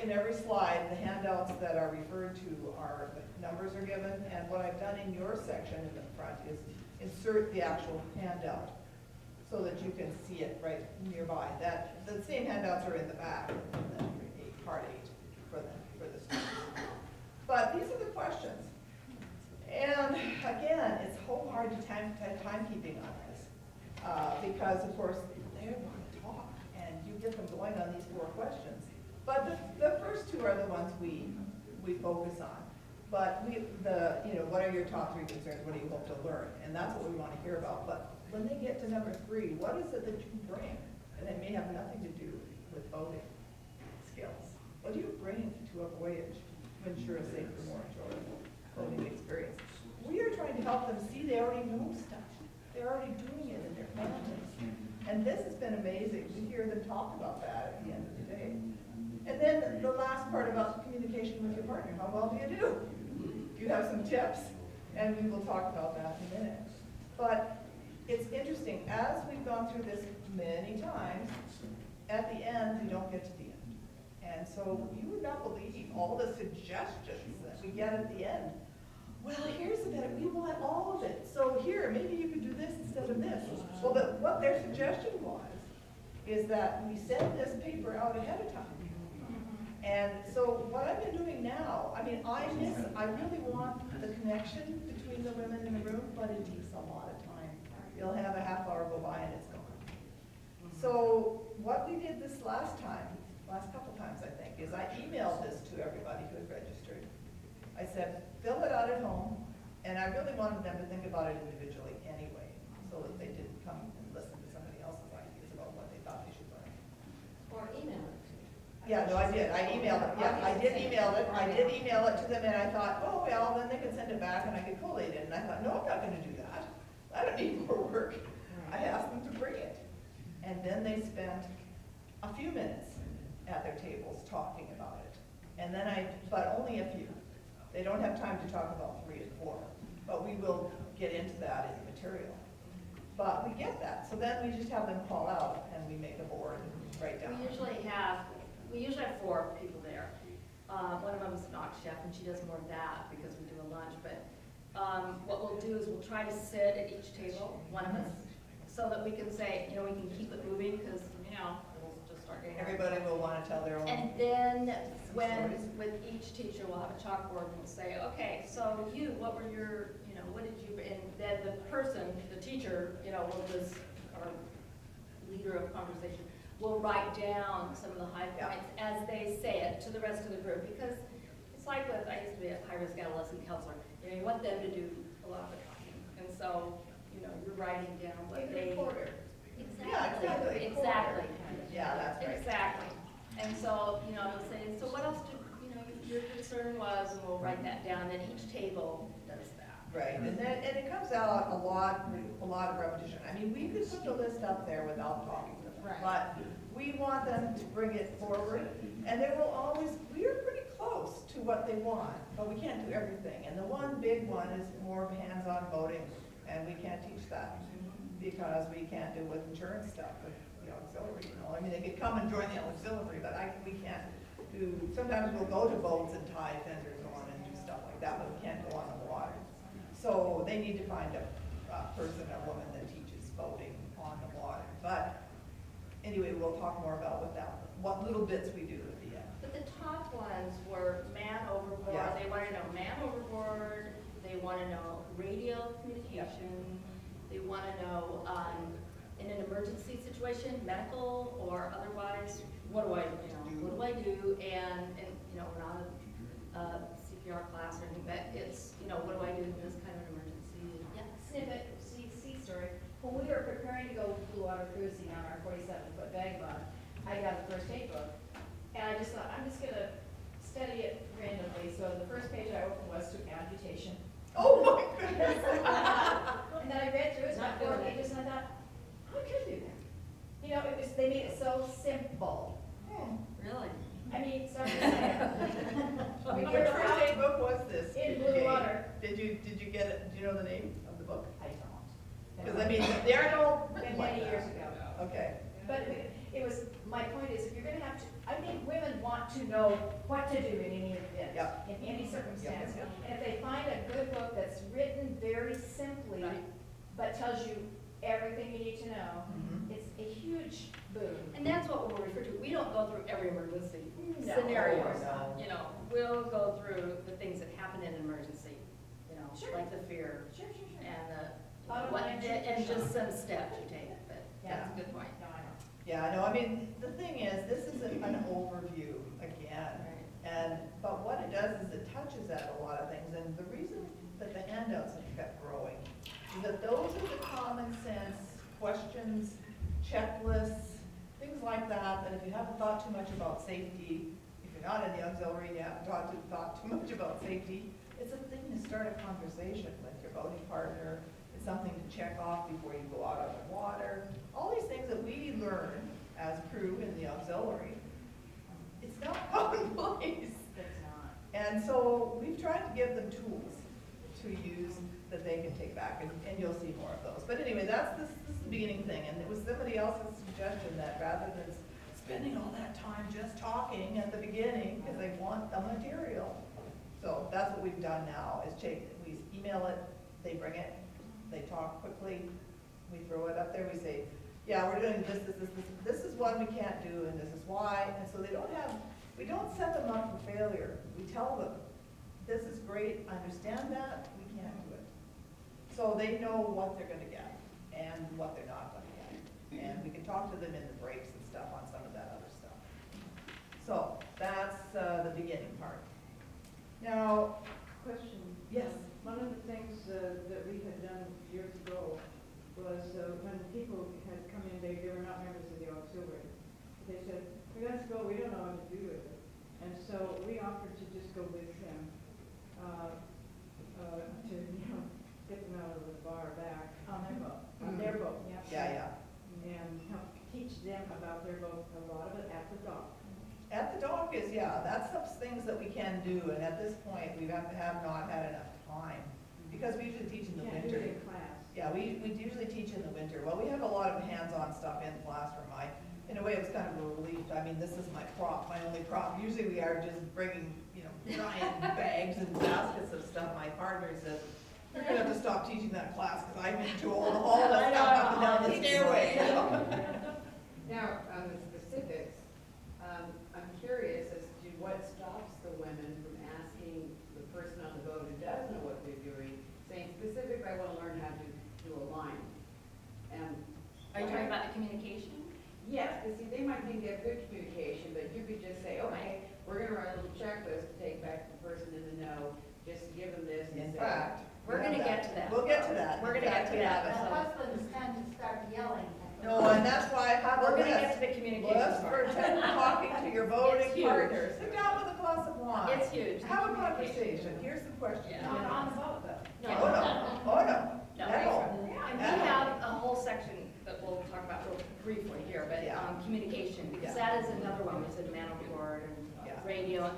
in every slide, the handouts that are referred to are, the numbers are given, and what I've done in your section in the front is insert the actual handout so that you can see it right nearby. The same handouts are in the back, in the part 8 for the students. But these are the questions. And again, it's so hard to timekeeping on this because, of course, they want to talk, and you get them going on these 4 questions. But the first 2 are the ones we focus on. But what are your top 3 concerns? What do you hope to learn? And that's what we want to hear about. But when they get to number 3, what is it that you bring? And it may have nothing to do with voting skills. What do you bring to a voyage to ensure a safer, more enjoyable voting experience? We are trying to help them see they already know stuff. They're already doing it in their families. And this has been amazing to hear them talk about that at the end of the day. And then the last part about communication with your partner. How well do you do? Do you have some tips? And we will talk about that in a minute. But it's interesting, as we've gone through this many times, at the end, we don't get to the end. And so you would not believe all the suggestions that we get at the end. Well, here's the bit, we want all of it. So here, maybe you could do this instead of this. Well, but what their suggestion was, is that we send this paper out ahead of time. And so what I've been doing now, I really want the connection between the women in the room, but it takes a lot of time. You'll have a half hour go by and it's gone. So what we did this last couple times I think, is I emailed this to everybody who had registered. I said, fill it out at home, and I really wanted them to think about it individually anyway, so that they didn't come and listen to somebody else's ideas about what they thought they should learn. Or email it to me. Yeah, no, I did, I emailed it, yeah, I did email it to them, and I thought, oh, well, then they could send it back and I could collate it, and I thought, no, I'm not gonna do that. I don't need more work. I asked them to bring it. And then they spent a few minutes at their tables talking about it. And then but only a few. They don't have time to talk about 3 and 4, but we will get into that in the material. But we get that, so then we just have them call out and we make a board and write down. We usually have 4 people there. One of them is an aux chef, and she does more of that because we do a lunch, but what we'll do is we'll try to sit at each table, one of us, so that we can say, you know, we can keep it moving, because, you know, we'll just start getting. Everybody will want to tell their own. And then stories. with each teacher, we'll have a chalkboard and we'll say, okay, so what were your, you know, what did you, and then the person, the teacher, you know, will just, or leader of conversation, will write down some of the high points as they say it to the rest of the group, because it's like with, I used to be a high-risk adolescent counselor, you know, you want them to do a lot of the talking, and so, you know, you're writing down what they. Exactly. Exactly. Yeah, that's right. Exactly. And so, you know, they'll say, so what else did, you know, your concern was, and we'll write that down, then each table does that. Right, and it comes out a lot of repetition. I mean, we could put the list up there without talking to them, but we want them to bring it forward, and there will always, we are pretty close to what they want, but we can't do everything. And the one big one is more hands-on voting, and we can't teach that because we can't do with insurance stuff, with the auxiliary, you know. I mean, they could come and join the auxiliary, but we can't do, sometimes we'll go to boats and tie fenders on and do stuff like that, but we can't go on the water. So they need to find a person, a woman that teaches boating on the water. But anyway, we'll talk more about what little bits we do at the end. But the top ones were man overboard. Yeah. They want to know man overboard. They want to know radio communication. They want to know in an emergency situation, medical or otherwise, what do I do? And you know, we're not a CPR class or anything, but it's, you know, what do I do in this kind of emergency? Yeah, snippet, sea story. When we were preparing to go blue water cruising on our 47-foot vagabond, I got a first aid book, and I just thought, I'm just gonna study it randomly. So the first page I opened was to amputation. Oh my goodness! And then I read through it, not 4 pages, and I thought, I could do that. You know, they made it so simple. Really? I mean, so I'm just saying. What first aid book was this? In blue water. Did you get it? Do you know the name of the book? I don't. Because I mean, they aren't all written like Many that. years ago. Okay. But it was, my point is, if you're gonna have to, I think women want to know what to do in any event, Yep. in any circumstance. Yep. And if they find a good book that's written very simply, but tells you everything you need to know, it's a huge boon. And that's what we'll refer to. We don't go through every emergency No. scenarios. No. You know, we'll go through the things that happen in an emergency. You know, Sure. like the fear Sure. and and just some steps you take. But that's a good point. No, I know. Yeah, I know. I mean, the thing is, this is an overview again. But what it does is it touches at a lot of things. And the reason that the handouts have kept growing is that those are the common sense questions, checklists, things like that, that if you haven't thought too much about safety, if you're not in the auxiliary and you haven't thought too much about safety, it's a thing to start a conversation with your boating partner. It's something to check off before you go out on the water. All these things that we learn as crew in the auxiliary, it's not commonplace. It's not. And so we've tried to give them tools to use that they can take back, and you'll see more of those. But anyway, this is the beginning thing, and it was somebody else's suggestion that rather than spending all that time just talking at the beginning, because they want the material. So that's what we've done now, is we email it, they bring it, they talk quickly, we throw it up there, we say, yeah, we're doing this is one we can't do, and this is why, and so we don't set them up for failure. We tell them, this is great, understand that, we can't do it. So they know what they're gonna get and what they're not gonna get. And we can talk to them in the breaks and stuff on some of that other stuff. So that's the beginning part. Now, Question. yes. One of the things that we had done years ago was when people had come in, they were not members of the auxiliary. they said, we got to go, we don't know what to do with it. And so we offered to just go with them, to, you know, get them out of the bar back. On their boat. On their boat, yeah. Yeah, yeah. And help teach them about their boat, a lot of it at the dock. At the dock is, yeah, that's some things that we can do, and at this point, we have not had enough time, because we usually teach in the Can't do winter. it in class. Yeah, we usually teach in the winter. Well, we have a lot of hands-on stuff in the classroom. In a way, it was kind of a relief. I mean, this is my prop, my only prop. Usually we are just bringing, you know, giant bags and baskets of stuff. My partner says, you're gonna have to stop teaching that class, because I'm into all the stuff up and down the stairway. Now, on the specifics, I'm curious as to what stops the women from asking the person on the boat who does know what they're doing, saying specifically, I want to learn how to do a line. Are you talking about the communication? Yes, because see, they might think they have good communication, but you could just say, okay, we're gonna write a little checklist to take back to the person in the know, just give them this and In say. fact, We're gonna get to that. We'll get to that. We're gonna get to In that. fact, The we have it. husbands tend to start yelling. No, and that's why I have a We're gonna list. get to the communication List part. for talking to your voting It's huge. partners. Sit down with a glass of wine. It's huge. Have a conversation. Here's the question. Yeah. Not on the boat, though. No. Oh, no, oh, no. No, At all. and we have a whole section that we'll talk about real briefly here, but Yeah. Communication, because Yeah. that is another one. We said man overboard and Yeah. radio, how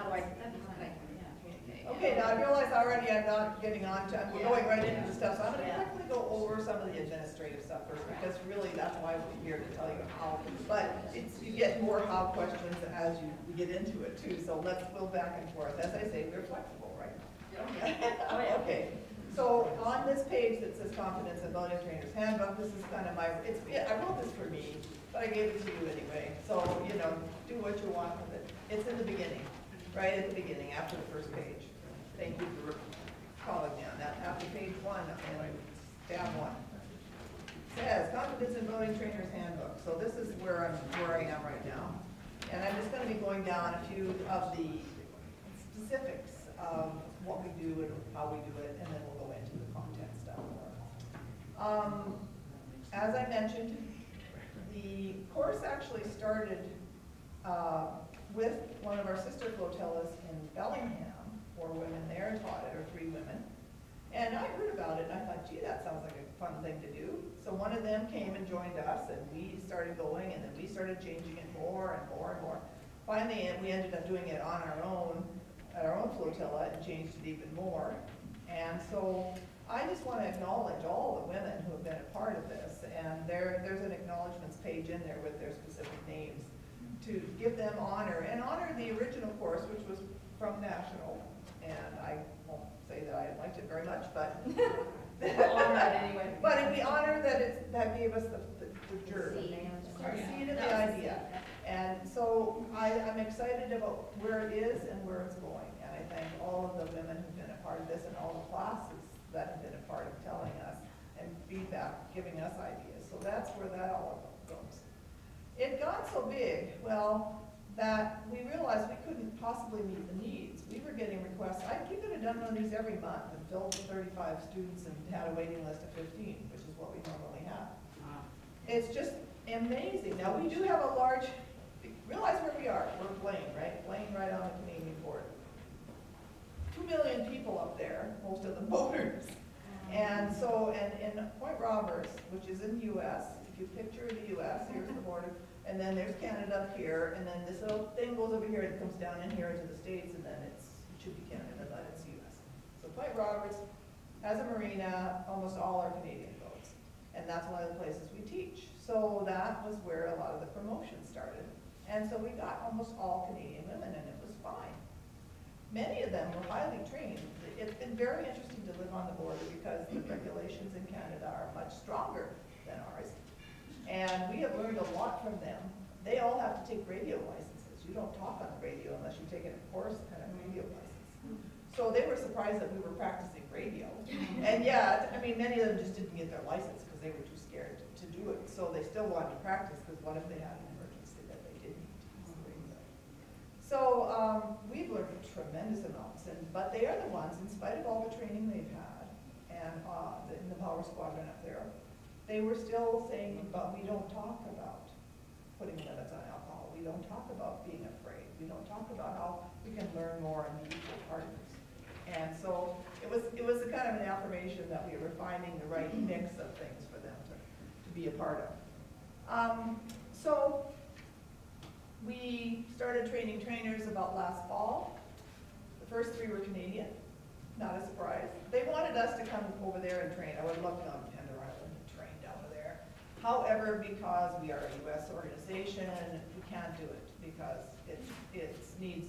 do I communicate? Okay, now I realize already I'm not getting on to, we're going right into the stuff, so I'm gonna quickly go over some of the administrative stuff first, because really that's why we're here to tell you how. But it's, you get more how questions as you get into it too, so let's go back and forth. As I say, we're flexible, right? Oh, yeah. Okay, so on this page that says Confidence and Voting Trainers Handbook, this is kind of my, I wrote this for me, but I gave it to you anyway. So, you know, do what you want with it. It's in the beginning, right at the beginning, after the first page. Thank you for calling me on that. After page 1, and tab 1. It says Confidence and Voting Trainers Handbook. So this is where I am right now. And I'm just going to be going down a few of the specifics of what we do and how we do it, and then we'll go into the content stuff more. As I mentioned, the course actually started with one of our sister flotillas in Bellingham. 4 women there taught it, or 3 women. And I heard about it, and I thought, gee, that sounds like a fun thing to do. So one of them came and joined us, and we started going, and then we started changing it more and more and more. Finally, we ended up doing it on our own flotilla, and changed it even more. And so I just want to acknowledge all the women who have been a part of this, and there's an acknowledgements page in there with their specific names to give them honor, and honor the original course, which was from National, and I won't say that I liked it very much, but Honor it anyway. But we honor that that gave us the germ, the seed of the idea. And so I'm excited about where it is and where it's going. And I thank all of the women who've been a part of this and all the classes that have been a part of telling us and feedback, giving us ideas. So that's where that all goes. It got so big, well, that we realized we couldn't possibly meet the needs. We were getting requests. We could have done one of these every month and filled with 35 students and had a waiting list of 15, which is what we normally have. It's just amazing. Now, we do have a large, realize where we are. We're Blaine, right? Blaine right on the Canadian border. 2 million people up there, most of them voters. And so, and in Point Roberts, which is in the U.S., if you picture the U.S., here's the border, and then there's Canada up here, and then this little thing goes over here, it comes down in here into the States, and then it should be Canada, but it's U.S. So Point Roberts has a marina, almost all are Canadian boats, and that's one of the places we teach. So that was where a lot of the promotion started. And so we got almost all Canadian women, and it was fine. Many of them were highly trained. It's been very interesting to live on the border because the regulations in Canada are much stronger than ours. And we have learned a lot from them. They all have to take radio licenses. You don't talk on the radio unless you've taken a course and a radio license. So they were surprised that we were practicing radio. And yeah, I mean, many of them just didn't get their license because they were too scared to do it. So they still wanted to practice because what if they had an emergency that they didn't need to use the radio? So we've learned tremendous amounts, but they are the ones, in spite of all the training they've had, and in the Power Squadron up there, they were still saying, but we don't talk about putting limits on alcohol. We don't talk about being afraid. We don't talk about how we can learn more and be equal partners. And so it was a kind of an affirmation that we were finding the right mix of things for them to be a part of. So we started training trainers about last fall. The first 3 were Canadian, not a surprise. They wanted us to come over there and train. I would love to go to Pender Island and train down there. However, because we are a U.S. organization, we can't do it because it needs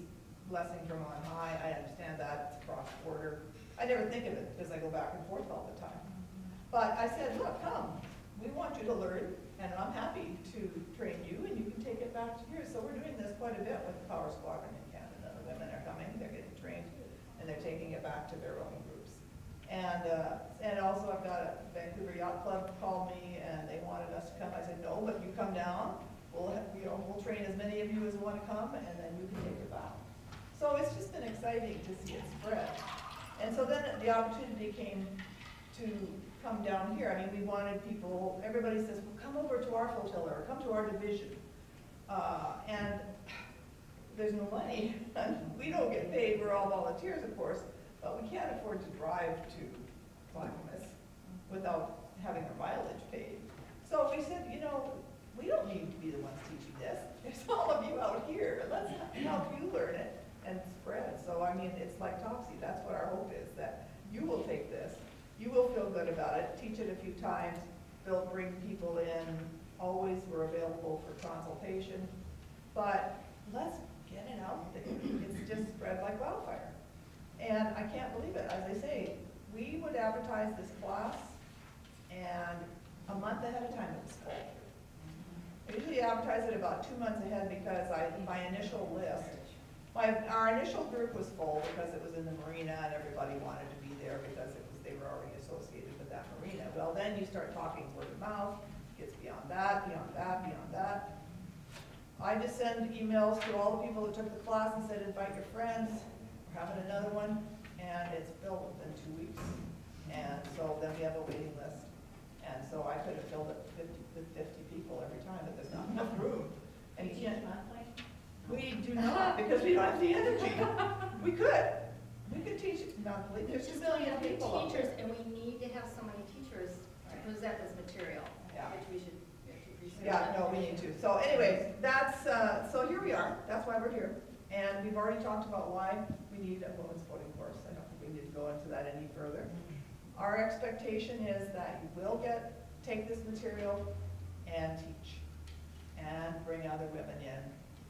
blessing from on high. I understand that, it's cross-border. I never think of it because I go back and forth all the time. But I said, look, come. We want you to learn, and I'm happy to train you, and you can take it back to here. So we're doing this quite a bit with the Power Squadron in Canada. The women are coming, they're getting trained, and they're taking it back to their own groups. And also I've got a Vancouver Yacht Club called me, and they wanted us to come. I said, no, but you come down. We'll train as many of you as want to come, and then you can take it back. So it's just been exciting to see it spread. And so then the opportunity came to come down here. I mean, we wanted people, everybody says, well, come over to our flotilla or come to our division. And there's no money. We don't get paid. We're all volunteers, of course, but we can't afford to drive to Clackamas without having our mileage paid. So we said, you know, we don't need to be the ones teaching this. There's all of you out here. Let's help you learn it and spread. So, I mean, it's like Topsy. That's what our hope is, that you will take this. You will feel good about it. Teach it a few times. They'll bring people in. Always we're available for consultation. But let's get it out there. It's just spread like wildfire. And I can't believe it. As I say, we would advertise this class, and a month ahead of time it was full. I usually advertise it about 2 months ahead because my initial list, our initial group was full because it was in the marina and everybody wanted to be there because they were already associated with that marina. Well, then you start talking word of mouth, gets beyond that, beyond that, beyond that. I just send emails to all the people that took the class and said, invite your friends, we're having another one, and it's filled within 2 weeks. And so then we have a waiting list. And so I could have filled it with 50 people every time, but there's not enough room. And you can't. We do not, because we don't have the energy. We could teach it monthly. There's 2 million people out teachers, there. and we need to have so many teachers to present this material, Yeah. which we should. Yeah, no, we need to. So anyways, that's, so here we are. That's why we're here. And we've already talked about why we need a women's voting course. I don't think we need to go into that any further. Our expectation is that you will take this material and teach and bring other women in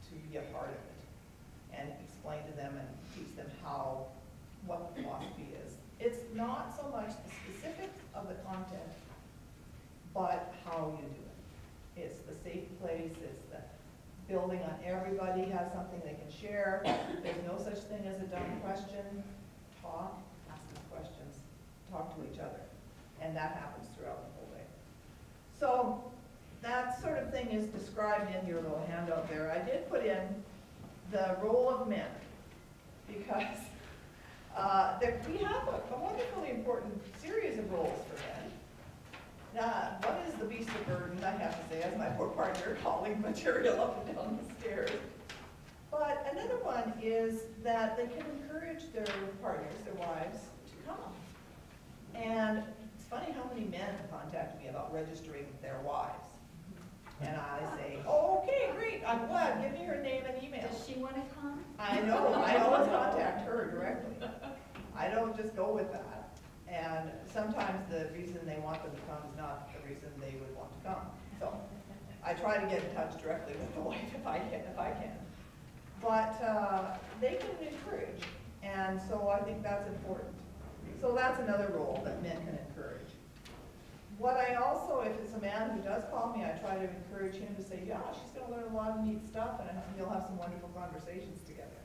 to be a part of it and explain to them and teach them what the philosophy is. It's not so much the specifics of the content, but how you do it. It's the safe place, it's the building on everybody has something they can share. There's no such thing as a dumb question. Talk, ask them questions, talk to each other. And that happens throughout the whole day. So that sort of thing is described in your little handout there. I did put in the role of men because we have a wonderfully important series of roles for men. One is the beast of burden, I have to say, as my poor partner hauling material up and down the stairs. But another one is that they can encourage their partners, their wives, to come. And it's funny how many men contact me about registering their wives. And I say, oh, okay, great, I'm glad, give me her name and email. Does she want to come? I know, I always contact her directly. I don't just go with that. And sometimes the reason they want them to come is not the reason they would want to come. So I try to get in touch directly with the wife if I can. But they can encourage, and so I think that's important. So that's another role that men can encourage. What I also, if it's a man who does call me, I try to encourage him to say, yeah, she's going to learn a lot of neat stuff, and you'll have some wonderful conversations together.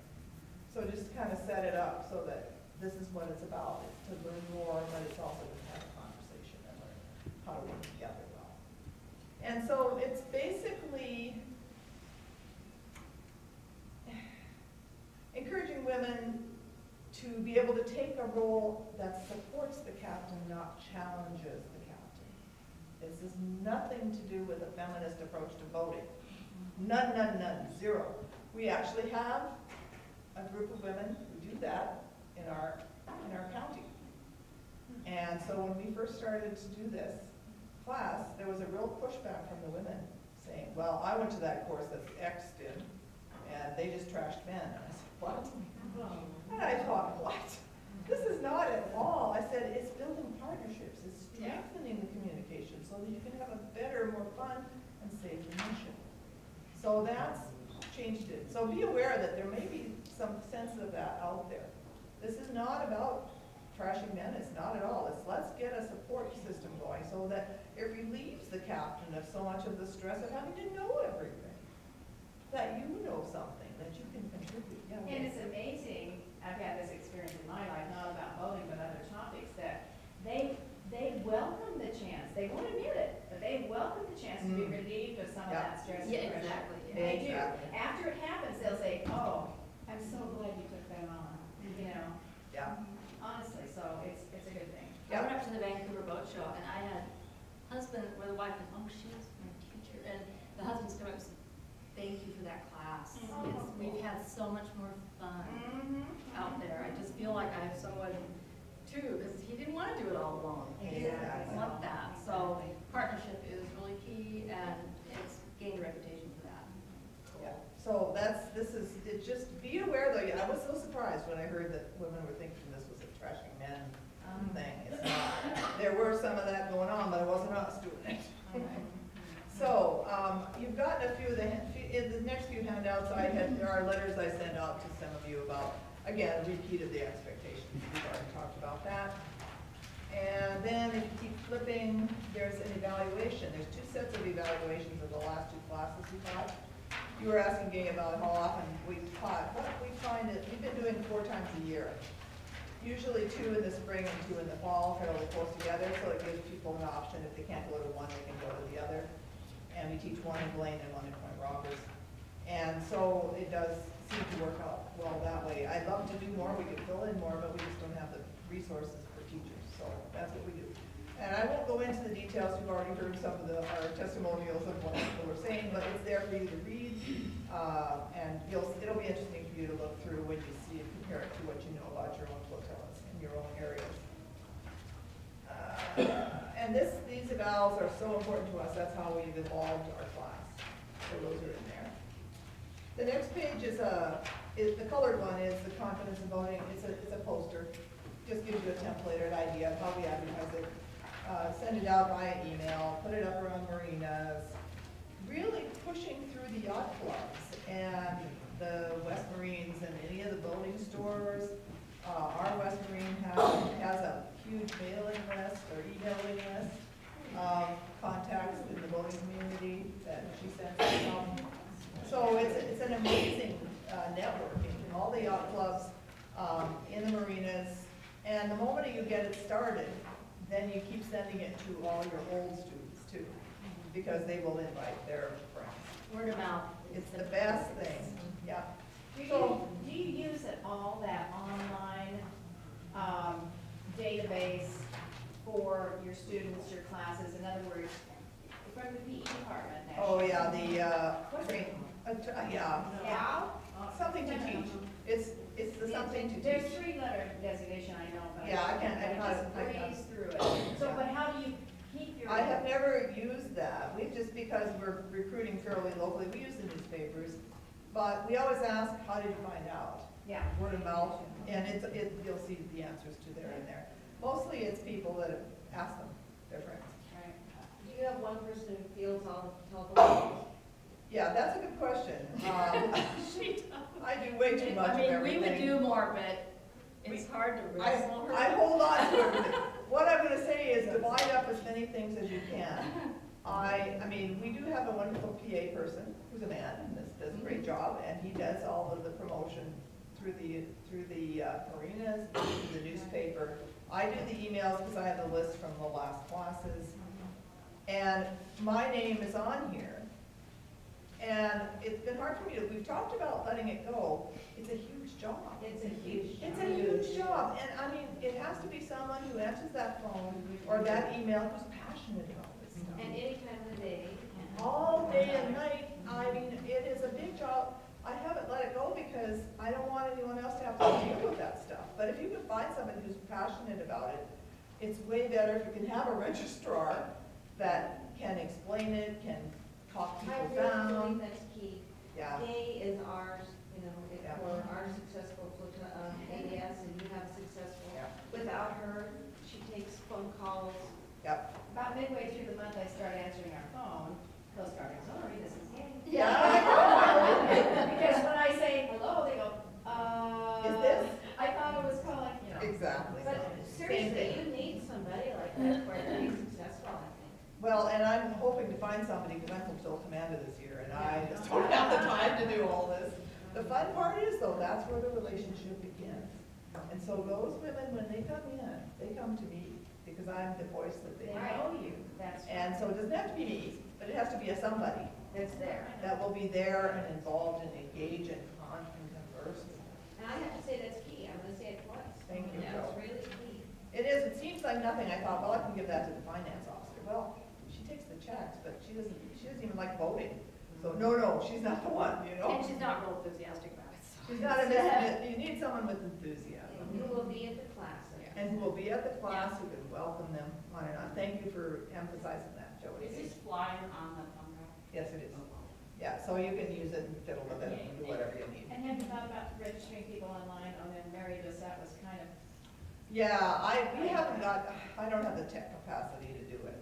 So just kind of set it up so that this is what it's about. It's to learn more, but it's also to have a conversation and learn how to work together well. And so it's basically encouraging women to be able to take a role that supports the captain, not challenges the captain. This has nothing to do with a feminist approach to voting. None, none, none, zero. We actually have a group of women who do that in our county. And so when we first started to do this class, there was a real pushback from the women saying, well, I went to that course that X did, and they just trashed men. And I said, what? And I thought, what? This is not at all. I said, it's building partnerships. It's strengthening the communication so that you can have a better, more fun, and safer mission. So that's changed it. So be aware that there may be some sense of that out there. This is not about trashing men. It's not at all. It's let's get a support system going so that it relieves the captain of so much of the stress of having to know everything. That you know something, that you can contribute. Yeah, And it's amazing, I've had this experience in my life, not about voting, but other topics, that they welcome the chance. They won't admit it, but they welcome the chance to be relieved of some of that stress and Yeah, pressure. exactly. They do. Exactly. After it happens, they'll say, oh, I'm so glad you took that on, you know? Yeah. Honestly, so it's a good thing. I went up to the Vancouver Boat Show, and I had husband, where the wife was, oh, she's my teacher, and the husband's come up and said, thank you for that class. We've had so much more fun out there. I just feel like I have someone too, because he didn't want to do it all alone. He didn't want that. So partnership is really key, and it's gained a reputation for that. Yeah. So it's just be aware though. I was so surprised when I heard that women were thinking this was a trashing men thing. It's not. There were some of that going on, but it wasn't us doing it. So, you've gotten a few of in the next few handouts there are letters I send out to some of you about, again, a repeat of the expectations. We've already talked about that. And then if you keep flipping, there's an evaluation. There's two sets of evaluations of the last two classes we taught. You were asking Gay about how often we taught. What we find is we've been doing 4 times a year. Usually 2 in the spring and 2 in the fall, fairly close together, so it gives people an option. If they can't go to one, they can go to the other. And we teach one in Blaine and one in Point Roberts. And so it does seem to work out well that way. I'd love to do more, we could fill in more, but we just don't have the resources for teachers, so that's what we do. And I won't go into the details, you've already heard some of our testimonials of what people were saying, but it's there for you to read, and it'll be interesting for you to look through when you see it, compare it to what you know about your own flotillas in your own areas. And these evals are so important to us, that's how we've evolved our class. So those are in there. The next page is the colored one is the confidence in voting. It's a poster. Just gives you a template or an idea of how we advertise it. Send it out via email, put it up around marinas. Really pushing through the yacht clubs and the West Marines and any of the boating stores. Our West Marine has a huge mailing list or emailing list of contacts in the boating community that she sends out. So it's an amazing networking in all the yacht clubs, in the marinas, and the moment you get it started, then you keep sending it to all your old students too, because they will invite their friends. Word of mouth. It's the best thing, yeah. Do you use at all that online database for your students, your classes? In other words, from the PE department. Oh yeah, What's it yeah, something to teach. It's the something to teach. There's 3-letter designation, I know, but Yeah, I can't just breeze through it. So, but how do you keep your? I have never used that. We've just, because we're recruiting fairly locally, we use the newspapers. But we always ask, how did you find out? Yeah. Word of mouth, and you'll see the answers to there and there. Mostly it's people that have asked them, their friends. Right. Do you have one person who fields all the telephone? Yeah, that's a good question. I do way too much of everything. I mean, we would do more, but it's hard to wrestle her. I hold on to everything. What I'm gonna say is divide up as many things as you can. I mean, we do have a wonderful PA person who's a man and does a great job, and he does all of the promotion through the marinas, through the newspaper. I do the emails because I have the list from the last classes, and my name is on here. And it's been hard for me we've talked about letting it go. It's a huge job. It's a huge job. It's a huge job. And I mean, it has to be someone who answers that phone or that email who's passionate about this stuff. And any time of the day. All day and night, I mean, it is a big job. I haven't let it go because I don't want anyone else to have to deal with that stuff. But if you can find somebody who's passionate about it, it's way better if you can have a registrar that can explain it, can talk I people really down. believe that's key. Yeah. A is ours, you know, if Yeah. for our successful ADS and you have successful. Yeah. Without her, she takes phone calls. Yep. About midway through the month, I start answering our phone, Coast Guard Auxiliary, this is Annie. Yeah, I know. Because when I say hello, they go, Is this? I thought it was calling, you know. Exactly. But Same seriously, thing. you need somebody like that for it to be successful, I think. Well, and I'm hoping to find somebody, because I'm fulfill commander this year, and I just don't have the time to do all this. The fun part is, though, that's where the relationship begins. And so those women, when they come in, they come to me, because I'm the voice that they They know. know you, that's. And so it doesn't have to be me, but it has to be a somebody It's there. that will be there and involved and engaged and converse. And I have to say that's key, I'm gonna say it twice. Thank you, That's Joe. really key. It is, it seems like nothing. I thought, well, I can give that to the finance officer. Well, she takes the checks, but she doesn't even like voting. So, no, she's not the one, you know? And she's not real enthusiastic about it, so. She's not you need someone with enthusiasm. Who will be at the class. And who will be at the class, who can welcome them on and on. Thank you for emphasizing that, Jody. Is this flyer on the thumb drive? Yes, it is. Yeah, so you can use it and fiddle with it and do whatever you need. And have you thought about registering people online, and then Mary does that was kind of. Yeah, we haven't got, I don't have the tech capacity to do it.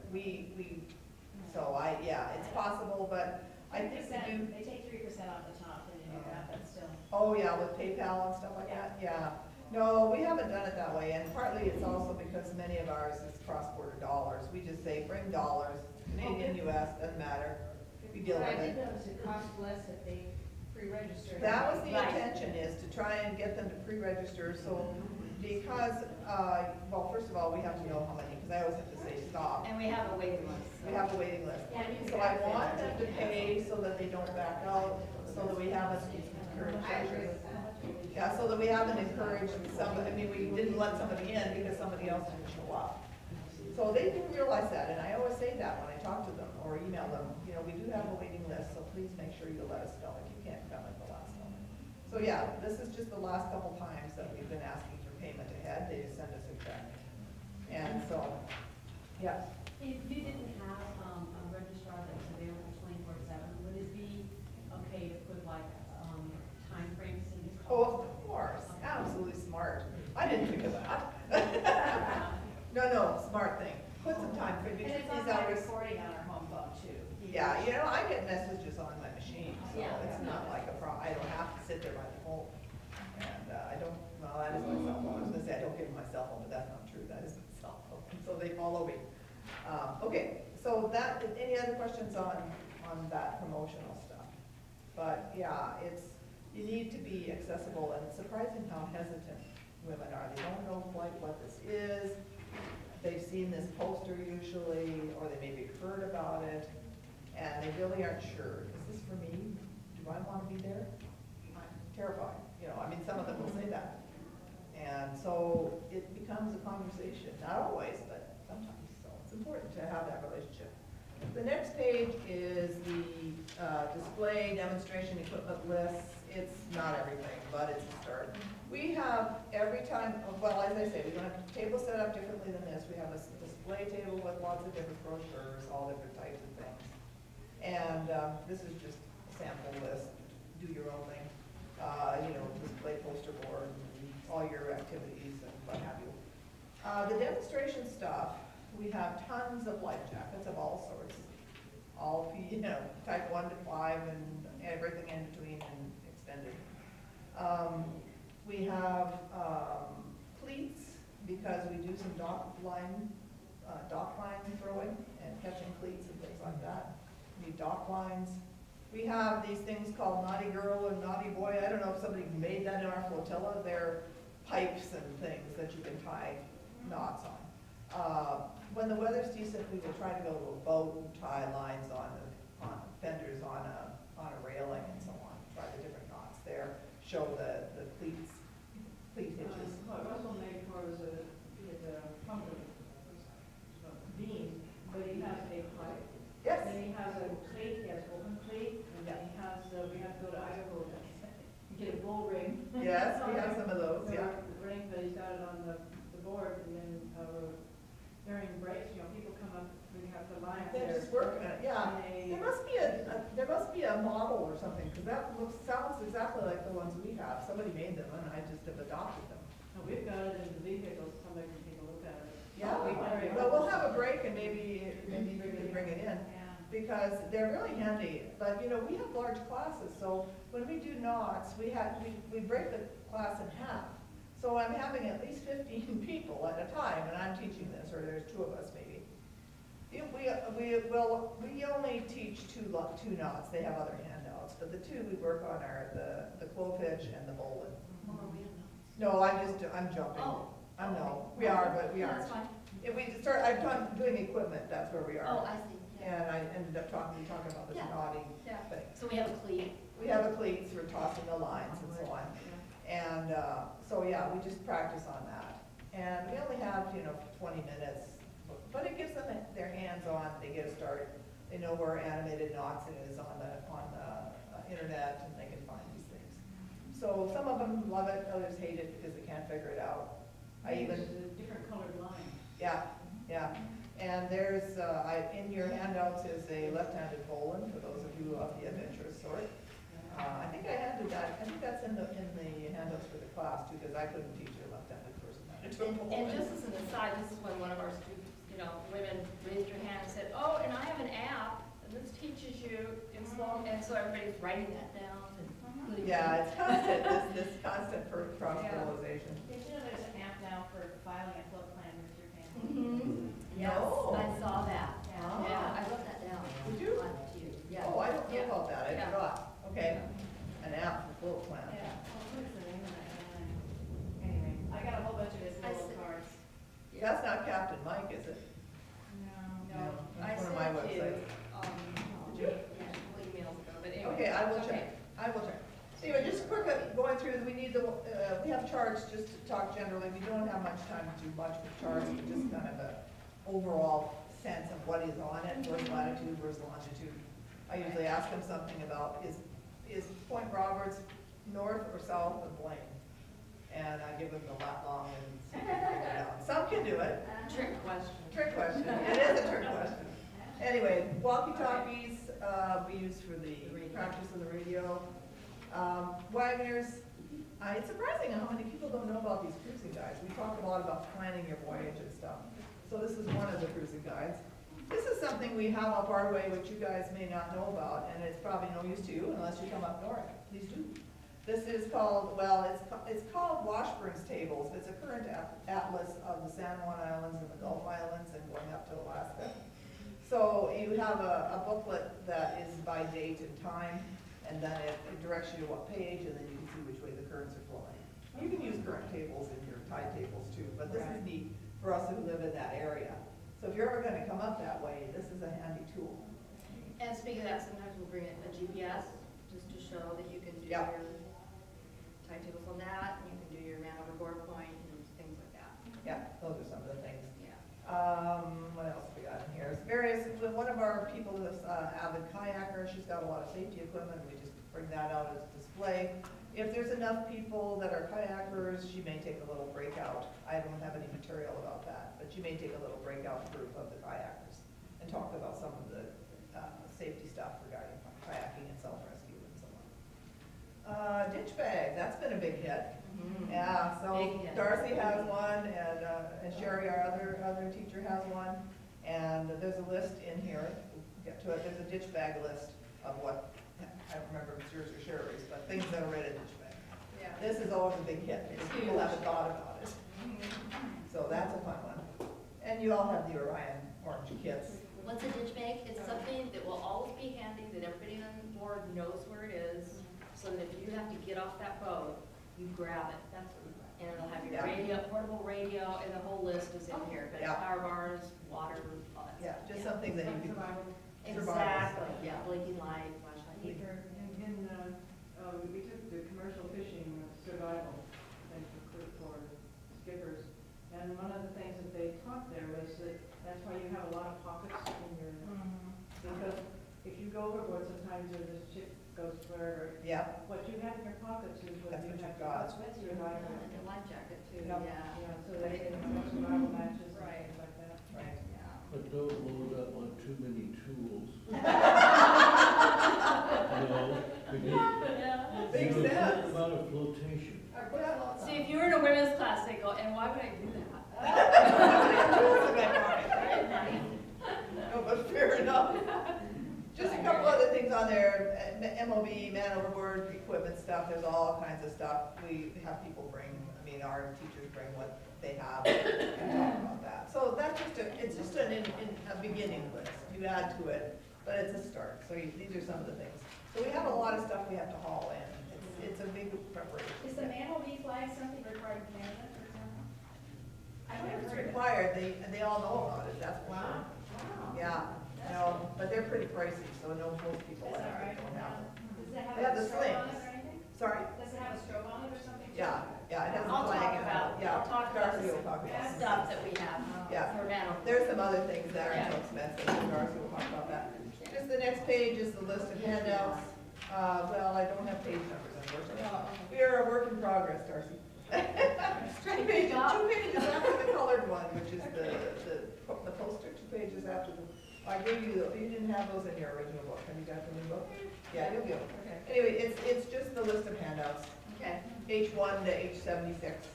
Yeah, it's possible, but I think we do. They take 3% off the top when you do that, but still. Oh, yeah, with PayPal and stuff like that, yeah. No, we haven't done it that way, and partly it's also because many of ours is cross-border dollars. We just say, bring dollars, Canadian, US, doesn't matter, we deal with I did it. notice it costs less if they pre-register. That was the Right. intention, is to try and get them to pre-register, so, because, well, first of all, we have to know how many, because I always have to say stop. And we have a waiting list. We have a waiting list. Yeah, you So I want them to pay so that they don't back out, so that we haven't encouraged. I agree with that. Yeah, so that we haven't encouraged somebody, I mean, we didn't let somebody in because somebody else didn't show up. So they do realize that, and I always say that when I talk to them or email them, you know, we do have a waiting list, so please make sure you let us know if you can't come at the last moment. So yeah, this is just the last couple times that we've been asking for payment ahead, they just send us a check. And so, yeah. If you didn't have a registrar that's available 24/7, would it be okay to put like timeframes in his Oh, calls? of course, absolutely smart. I didn't think of that. No, smart thing. Put some time for And because it's on these my hours. recording on our home phone too. Yeah, you know, I get messages on my machine, so Yeah. it's not like a problem. I don't have to sit there by the phone. And I don't, well, that is my cell phone. I was gonna say, I don't give them my cell phone, but that's not true. That is my cell phone. So they follow me. Okay, so that, any other questions on that promotional stuff? But yeah, you need to be accessible, and it's surprising how hesitant women are. They don't know quite what this is. They've seen this poster usually, or they maybe heard about it, and they really aren't sure. Is this for me? Do I want to be there? I'm terrified. You know, I mean, some of them will say that. And so it becomes a conversation, not always, but sometimes. So it's important to have that relationship. The next page is the display demonstration equipment lists. It's not everything, but it's a start. We have every time, well, as I say, we're going to have a table set up differently than this. We have a display table with lots of different brochures, all different types of things. And this is just a sample list. Do your own thing. You know, display poster board, all your activities and what have you. The demonstration stuff, we have tons of life jackets of all sorts. All, you know, type 1 to 5 and everything in between and extended. We have cleats, because we do some dock line throwing and catching cleats and things like that. We need dock lines. We have these things called Naughty Girl and Naughty Boy. I don't know if somebody made that in our flotilla. They're pipes and things that you can tie knots on. When the weather's decent, we will try to go to a boat and tie lines on fenders on a railing and so on. Try the different knots there. Show the cleat hitches. What Russell made for was a pumpkin beam, but he has a pipe. Yes. Then he has a cleat, he has open cleat, and and then, during breaks, people come up, we have the line. They're just working it, yeah. There must be a model or something, because that sounds exactly like the ones we have. Somebody made them and I just have adopted them. We've got it in the vehicles, somebody can take a look at it. Yeah, well, we'll have a break and maybe you can bring it in, because they're really handy. But, we have large classes, so when we do knots, we break the class in half. So I'm having at least 15 people at a time, and I'm teaching this, or there's 2 of us maybe. We only teach two knots. They have other handouts, but the 2 we work on are the clove hitch and the bowline. No, I'm jumping. Oh. We are, but we aren't. That's fine. If we start, I'm doing equipment, that's where we are. Oh, I see. Yeah. And I ended up talking about this knotting thing. So we have a cleat. We have a cleats for tossing the lines and so on. And, so yeah, we just practice on that. And we only have, 20 minutes, but it gives them their hands on, they get a start. They know where animated knots is on the internet, and they can find these things. So some of them love it, others hate it because they can't figure it out. Different colored line. Yeah. And there's, in your handouts is a left-handed bowline, for those of you of the adventurous sort. I think I handed that, I think that's in the handouts for the class too, because I couldn't teach a left-handed person how to do a bowline. And just as an aside, this is when one of our students, women raised her hand and said, oh, and I have an app, and this teaches you in slow, and so everybody's writing that down. And yeah, it's constant, this constant cross-fertilization. Did you know there's an app now for filing a float plan with your family? Yes, No. I saw that. Ah. Yeah, I wrote that down. Did you? Yeah. Oh, I don't know about that, I Yeah. forgot. Okay, an app for float plan. Yeah. What is the name of that one? Anyway, I got a whole bunch of this I little see. cards. That's not Captain Mike, is it? No, I That's one of sent my you, websites. Did you? Yeah, a couple emails ago, but anyway. Okay, I will Okay. check. Anyway, just quick, going through, we have charts, just to talk generally, we don't have much time to do much with charts, but just kind of a overall sense of what is on it, where's latitude, where's longitude. I usually ask them something about, is Point Roberts north or south of Blaine? And I give them the lat long and see if they can figure it out. Some can do it. Trick question. Trick question, it is a trick question. Anyway, walkie-talkies, we use for the practice of the radio. Wagoners, it's surprising how many people don't know about these cruising guides. We talk a lot about planning your voyage and stuff. So this is one of the cruising guides. This is something we have up our way, which you guys may not know about, and it's probably no use to you unless you come up north. Please do. This is called, it's called Washburn's Tables. It's a current atlas of the San Juan Islands and the Gulf Islands and going up to Alaska. So you have a booklet that is by date and time, and then it directs you to what page, and then you can see which way the currents are flowing. You can use current tables in your tide tables too, but this is neat for us who live in that area. So if you're ever going to come up that way, this is a handy tool. And speaking of that, sometimes we'll bring in a GPS, just to show that you can do Yeah. your timetables on that, and you can do your man overboard point and things like that. Yeah, those are some of the things. Yeah. What else have we got in here? One of our people is avid kayaker. She's got a lot of safety equipment. We just bring that out as a display. If there's enough people that are kayakers, she may take a little breakout. I don't have any material about that, but she may take a little breakout group of the kayakers and talk about some of the safety stuff regarding kayaking and self-rescue and so on. Ditch bag, that's been a big hit. Yeah, so Big hit. Darcy has one, and Sherry, our other teacher, has one. And there's a list in here, we'll get to it, there's a ditch bag list of what, I don't remember if it's yours or Sherry's, but things that are in a ditch bag. Yeah. This is always a big hit, because people haven't thought about it. So that's a fun one. And you all have the Orion orange kits. What's a ditch bag? It's something that will always be handy, that everybody on board knows where it is, so that if you have to get off that boat, you grab it. That's what you grab. And it'll have your radio, portable radio, and the whole list is in here. But power bars, water, all that Yeah, stuff. just something that you can. Exactly, yeah, blinking light, flashlight. We took the commercial fishing survival thing for skippers, and one of the things that they taught there was that that's why you have a lot of pockets in your, because if you go overboard, sometimes the ship goes wherever. Yeah. What you have in your pockets is what That's you what have you've got. to survive. And a life jacket too, Yeah. yeah. So they survival go, and why would I do that? No, but fair enough. Just a couple other things on there, MOB, man overboard, equipment stuff, there's all kinds of stuff. We have people bring, I mean, our teachers bring what they have and talk about that. So that's just it's just a beginning list. You add to it, but it's a start. So these are some of the things. So we have a lot of stuff we have to haul in. It's a big preparation. Is the MOB flag something required in Canada, for example? I've never It's heard of it. required, they all know about it, that's for sure. Wow. Yeah, no, but they're pretty pricey, so no, most people That's all right. don't have them. Does it have They have a the strobe on it slings. or anything? Sorry? Does it have a strobe on it or something? Yeah, yeah, it has a I'll flag talk and about, yeah, I'll talk about Darcy will talk the about it. stuff that we have Yeah. for man. There's some other things that aren't so Yeah. expensive, and Darcy will talk about that. Just the next page is the list of handouts. Well, I don't have page numbers, unfortunately. We are a work in progress, Darcy. Two pages after the colored one, which is the poster, 2 pages after the, I gave you, you didn't have those in your original book. Have you got the new book? Yeah, you'll get them. Okay. Anyway, it's just the list of handouts. Okay. H1 to H76.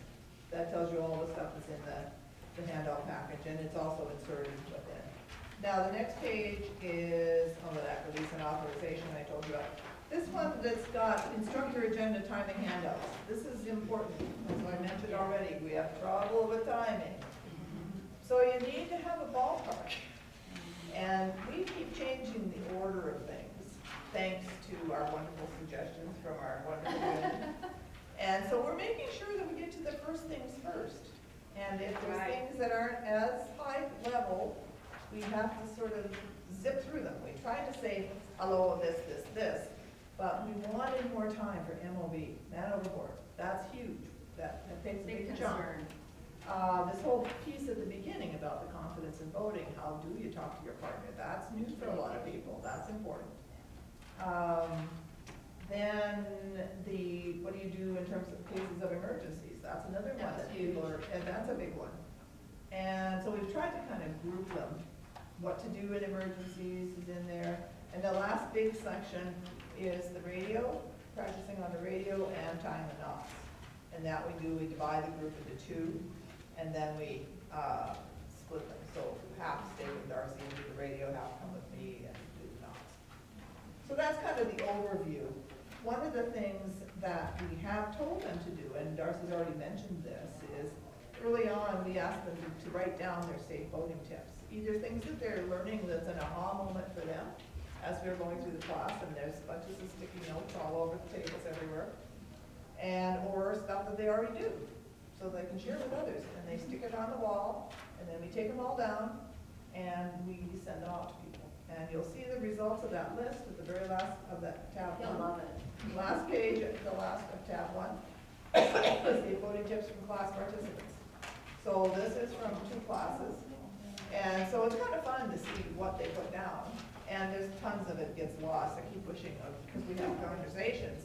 That tells you all the stuff that's in the handout package, and it's also inserted within. Now, the next page is, that release and authorization I told you about. This one that's got instructor agenda timing handouts. This is important, as I mentioned already, we have trouble with timing. So you need to have a ballpark. And we keep changing the order of things, thanks to our wonderful suggestions from our wonderful women. And so we're making sure that we get to the first things first. And if there's things that aren't as high level, we have to sort of zip through them. We try to say, hello, this, but we wanted more time for MOB, man overboard. That's huge. That takes a big chunk. This whole piece at the beginning about the confidence in voting, how do you talk to your partner? That's news for a lot of people. That's important. Then what do you do in terms of cases of emergencies? That's another one that people are, and that's a big one. And so we've tried to kind of group them. What to do in emergencies is in there. And the last big section is the radio, practicing on the radio and tying the knots. And that we divide the group into 2, and then we split them. So half stay with Darcy and do the radio, half come with me and do the knots. So that's kind of the overview. One of the things that we have told them to do, and Darcy's already mentioned this, is early on we asked them to write down their safe voting tips. Either things that they're learning that's an aha moment for them as we're going through the class, and there's bunches of sticky notes all over the tables everywhere, or stuff that they already do, so they can share with others. And they stick it on the wall, and then we take them all down, and we send them out to people. And you'll see the results of that list at the very last of that tab 1. You'll love it. Last page, the last of tab 1, is the voting tips from class participants. So this is from 2 classes. And so it's kind of fun to see what they put down. And there's tons of it gets lost. I keep wishing, because we have conversations,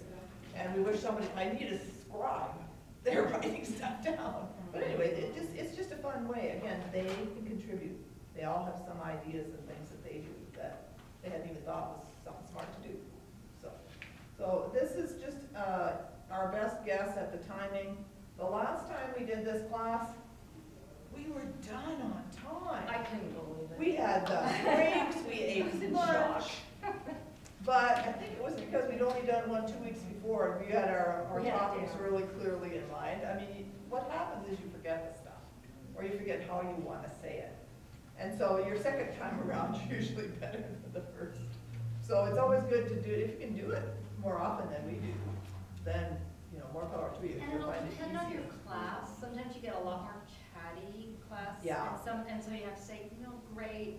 and we wish somebody, I need a scribe. They're writing stuff down. But anyway, it's just a fun way. Again, they can contribute. They all have some ideas and things that they do that they hadn't even thought was something smart to do. So this is just our best guess at the timing. The last time we did this class, we were done on time. I couldn't believe it. We had breaks, we ate lunch. But I think it was because we'd only done one 2 weeks before, and we had our topics really clearly in mind. I mean, what happens is you forget the stuff, or you forget how you want to say it. And so your second time around is usually better than the first. So it's always good to do it. If you can do it more often than we do, then, more power to you. And it'll depend on your class. Sometimes you get a lot more chatty class. Yeah. And so you have to say, great,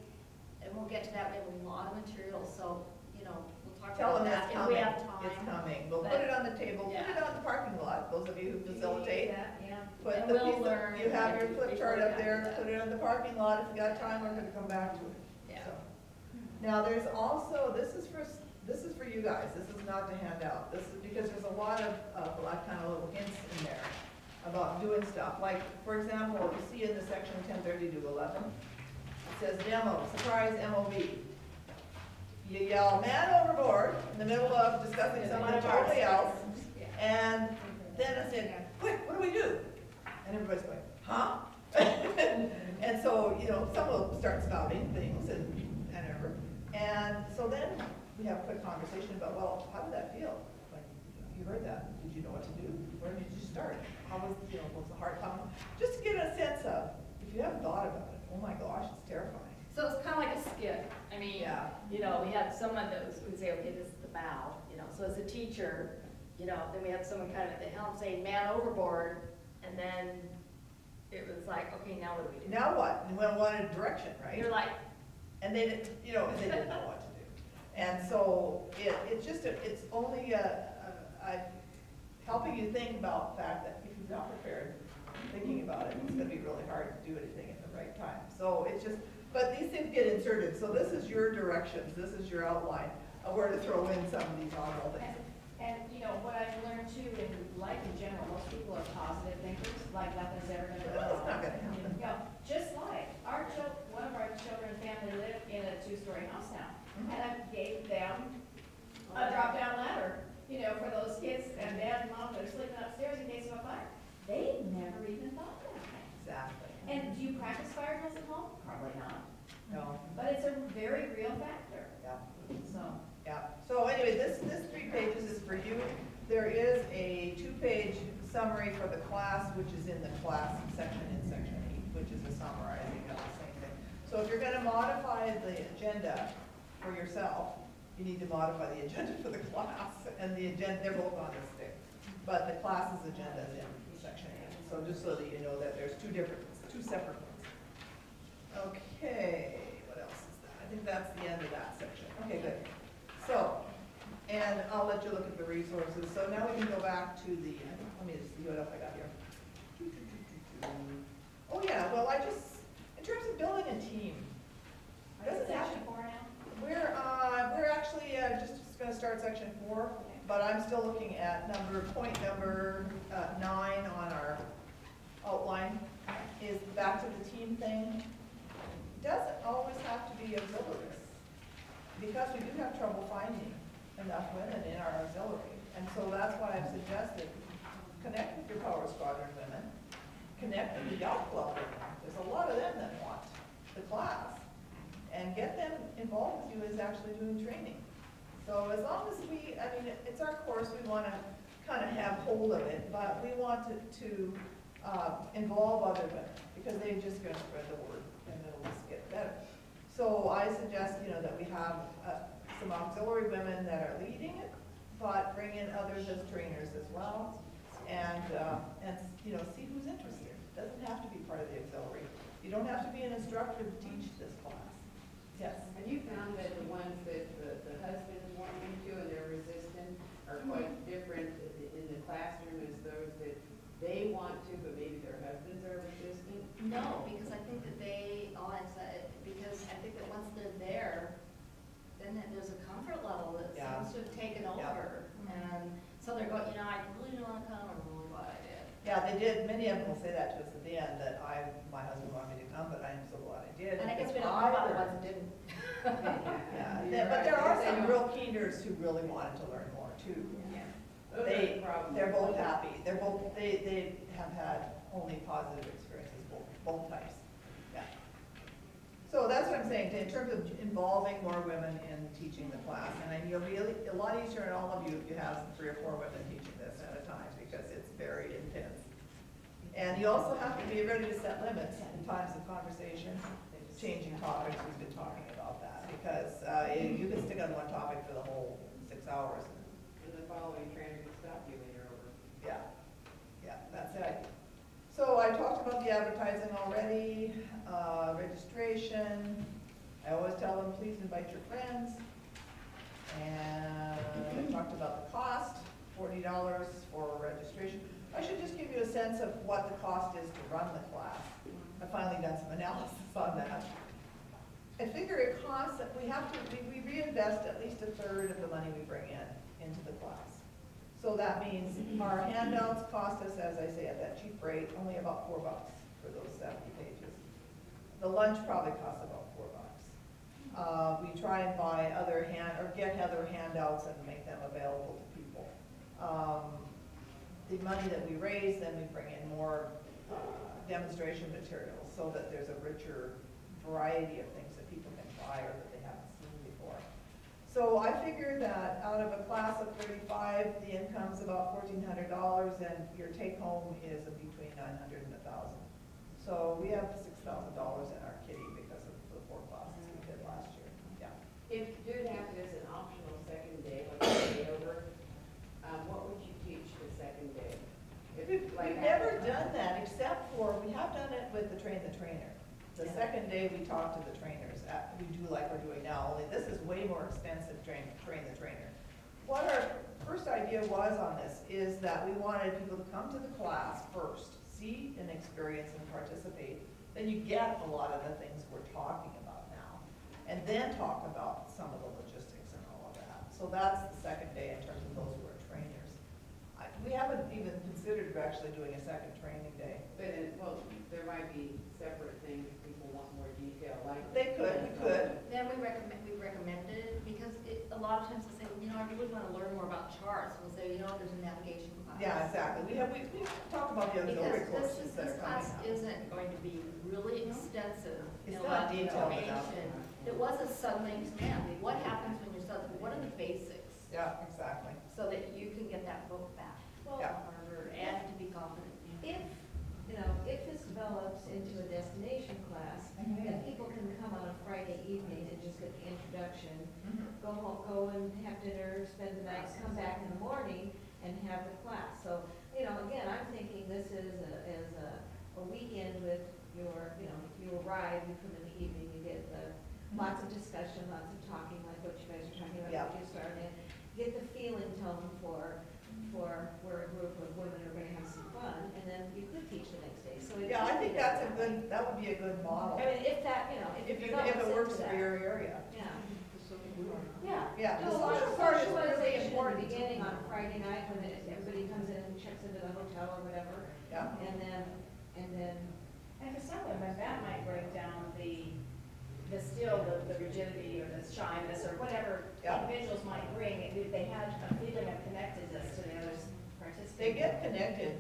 and we'll get to that. We have a lot of material, so, we'll talk Tell about them that it's if coming. we have time. It's coming. We'll But- put it on the table, Yeah. put it on the parking lot, those of you who facilitate. Yeah. Put And the we'll piece of, learn you have your flip before chart we up have to there, do that. put it on the parking lot. If you got time, we're gonna come back to it. Yeah. So. Now, there's also, this is for you guys. This is not to hand out. This is because there's a lot of kind of little hints in there about doing stuff. Like, for example, you see in the section 10:30 to 11, it says demo, surprise MOB. You yell man overboard in the middle of discussing something totally else, and then I said, quick, what do we do? And everybody's going, huh? And so, you know, some will start spouting things and whatever. And so then we have a quick conversation about, well, how did that feel? When you heard that, did you know what to do? Where did you start? How was, you know, was the heart pounding? Just to get a sense of, if you haven't thought about it, oh my gosh, it's terrifying. So it's kind of like a skit. I mean, Yeah. you know, we have someone that would say, okay, this is the bow, you know. So as a teacher, you know, then we have someone kind of at the helm saying, man overboard, and then it was like, okay, now what do we do? Now what? And we wanted direction, right? You're like, And they didn't, you know, they didn't know what to do. And so it's just, it's only helping you think about the fact that if you're not prepared, thinking about it, it's gonna be really hard to do anything at the right time. So it's just, but these things get inserted. So this is your directions, this is your outline of where to throw in some of these oddball things. And, you know, what I've learned too, in life in general, most people are positive thinkers, like nothing's ever gonna go wrong. It's not gonna happen. You know, just like one of our children and family live in a two-story house now. And I gave them a drop-down ladder, you know, for those kids, and dad and mom, they're sleeping upstairs in case of a fire. They never even thought of that. Exactly. And do you practice fire drills at home? Probably not. No. But it's a very real factor. Yeah. So. Yeah, so anyway, this 3 pages is for you. There is a 2-page summary for the class, which is in the class section in section 8, which is a summarizing of the same thing. So if you're gonna modify the agenda for yourself, you need to modify the agenda for the class, and the agenda, they're both on the stick. But the class's agenda is in section 8, so just so that you know that there's 2 separate ones. Okay, what else is that? I think that's the end of that section. Okay, good. So, and I'll let you look at the resources. So now we can go back to the, let me just see what else I got here. Oh yeah, well in terms of building a team. Doesn't have to, Section 4 now? we're actually just gonna start section 4, but I'm still looking at point number 9 on our outline, is back to the team thing. It doesn't always have to be auxiliaries, because we do have trouble finding enough women in our auxiliary. And so that's why I've suggested connect with your Power Squadron women, connect with the Yacht Club women. There's a lot of them that want the class, and get them involved with you as actually doing training. So as long as I mean, it's our course, we want to kind of have hold of it, but we want to involve other women, because they're just going to spread the word, and it'll just get better. So I suggest, you know, that we have some auxiliary women that are leading it, but bring in others as trainers as well, and you know, see who's interested. It doesn't have to be part of the auxiliary. You don't have to be an instructor to teach this class. Yes? Have you found that the ones that the husbands want into and they're resistant are quite different in the classroom as those that they want to, but maybe their husbands are resistant? no, because I think that because I think that once they're there, then there's a comfort level that Yeah. seems to have taken Yeah. over. And so they're going, you know, I really don't want to come, or really what I did. Yeah, they did. Many of them will say that to us at the end, that my husband wanted me to come, but I'm so glad I did. And I guess we Because don't know about the I ones that didn't. Yeah, but there are some real keeners who really wanted to learn more too. They're both happy. They have had only positive experiences, both types. Yeah. So that's what I'm saying, in terms of involving more women in teaching the class. And then you'll be a lot easier in all of you if you have 3 or 4 women teaching this at a time, because it's very intense. And you also have to be ready to set limits in times of conversation, changing topics. We've been talking about that, because you can stick on one topic for the whole 6 hours. And the following trainer can stop you when you're over. Yeah, that's it. So I talked about the advertising already, registration. I always tell them, please invite your friends. And I talked about the cost, $40 for registration. I should just give you a sense of what the cost is to run the class. I've finally done some analysis on that. I figure it costs, we reinvest at least 1/3 of the money we bring into the class. So that means our handouts cost us, as I say, at that cheap rate, only about $4 for those 70 pages. The lunch probably costs about $4. We try and buy get other handouts and make them available to people. The money that we raise, then we bring in more demonstration materials so that there's a richer variety of things that people can try or that they haven't seen before. So I figure that out of a class of 35, the income's about $1,400 and your take home is between $900 and $1,000. So we have $6,000 in our kitty because of the 4 classes we did last year. Yeah. If you did have this an optional second day, like a day over, what would you teach the second day? We've never done that except for, we have done it with the train the trainer. The second day we talk to the trainers. We do like we're doing now, only this is way more expensive, train the trainer. What our first idea was on this is that we wanted people to come to the class first, see and experience and participate. Then you get a lot of the things we're talking about now. And then talk about some of the logistics and all of that. So that's the second day in terms of those who are trainers. We haven't even considered actually doing a second training day. But, well, there might be separate things if people want more detail, like. We could. Then we recommended it because a lot of times they say, you know, I really want to learn more about charts. We'll say, you know, there's a navigation class. Yeah, exactly. We talked about the auxiliary courses that This are class coming up. isn't going to be really extensive. It's in a not lot of detailed enough. information. It was a suddenly exam. What happens when you're suddenly, what are the basics? Yeah, exactly. So that you can get that book back. Yeah. And to be confident. If this develops into a destination class, then people can come on a Friday evening and just get the introduction, go and have dinner, spend the night, come back in the morning and have the class. So, again, I'm thinking this is a weekend with you arrive, you come in the evening, you get lots of discussion, lots of talking, like what you guys are talking about, what you started, get the feeling tone for we're a group of women who are going to have some fun, and then you could teach the next day. So Yeah, I think that would be a good model. I mean, if that, If it works for your area. Yeah. Yeah. Yeah, The do a lot of social part is really socialization in the important. beginning on a Friday night when everybody comes in and checks into the hotel or whatever. Yeah. And then, And for some women, that might break down the rigidity or the shyness or whatever individuals might bring. If they had a feeling of connectedness to the other participants. They get connected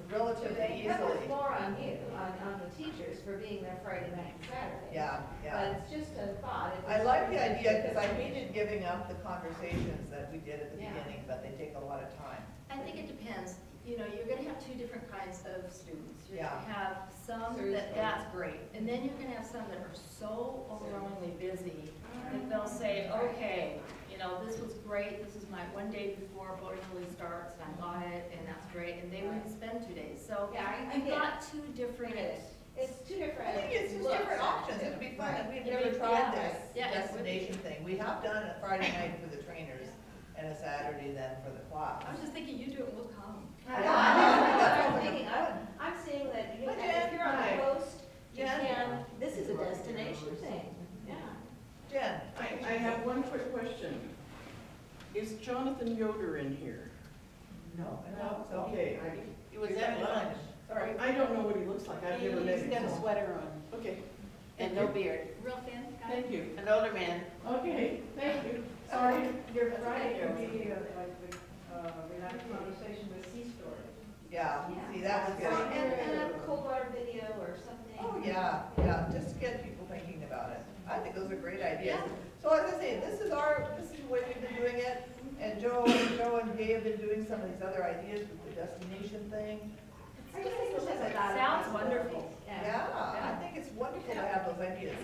relatively That was easily. more on you, on the teachers for being there Friday night and Saturday. Yeah, yeah. But it's just a thought. I like the idea because I hated giving up the conversations that we did at the beginning, but they take a lot of time. I think it depends. You're going to have 2 different kinds of students. You're going to Yeah. have some that's great. And then you're going to have some that are so overwhelmingly busy that they'll say, okay, this was great. This is my one day before voting really starts and I got it and that's great. And they wouldn't spend 2 days. So you've got 2 different. It's 2 different. I think it's just different options. It would be fun. We've never tried this destination thing. We have done a Friday night for the trainers and a Saturday then for the class. I was just thinking, you do it, we'll come. I'm saying that if you're on the coast, this is a destination thing. Yeah. Jen? I have one quick question. Is Jonathan Yoder in here? No. Okay. He was at lunch. Sorry. I don't know what he looks like. I've never met him. He's got a sweater on. Okay. And no beard. Real thin guy? Thank you. An older man. Okay, thank you. Sorry, your Friday could be like the relaxed conversation with Sea Story. Yeah, see, that was good. And a cold water video or something. Oh, yeah, just to get people thinking about it. I think those are great ideas. So as I say, this is the way we've been doing it, and Joe and Gay have been doing some of these other ideas with the destination thing. I just think it sounds wonderful. Yeah, I think it's wonderful to have those ideas.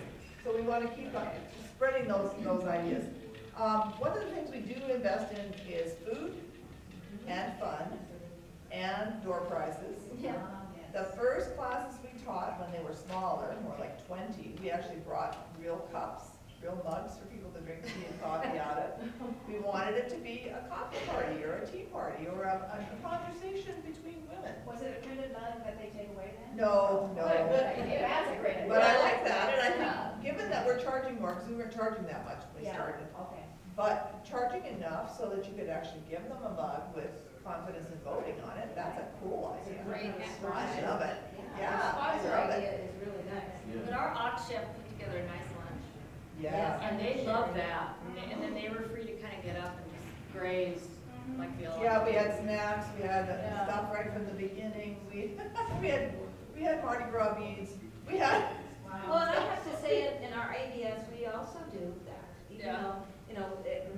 So we want to keep spreading those ideas. One of the things we do invest in is food and fun and door prizes. Yeah. The first classes we taught when they were smaller, more like 20, we actually brought real cups, real mugs for people to drink tea and coffee out of. We wanted it to be a coffee party or a tea party or a conversation between women. Was it a printed mug that they take away then? No. That's a great idea. But I like that, and I think, given that we're charging more, because we weren't charging that much when we started. Okay. But charging enough so that you could actually give them a mug with confidence in voting on it, that's a cool idea. Great I love it. Yeah, The I sponsor love idea it. is really nice. But our aux chef put together a nice lunch. Yeah. And they love that. And then they were free to kind of get up and just graze like the Yeah, we had snacks, we had stuff right from the beginning. We had we had Mardi Gras beads, we had. Well, and I have to say, in our ABS, we also do that, even Yeah. though,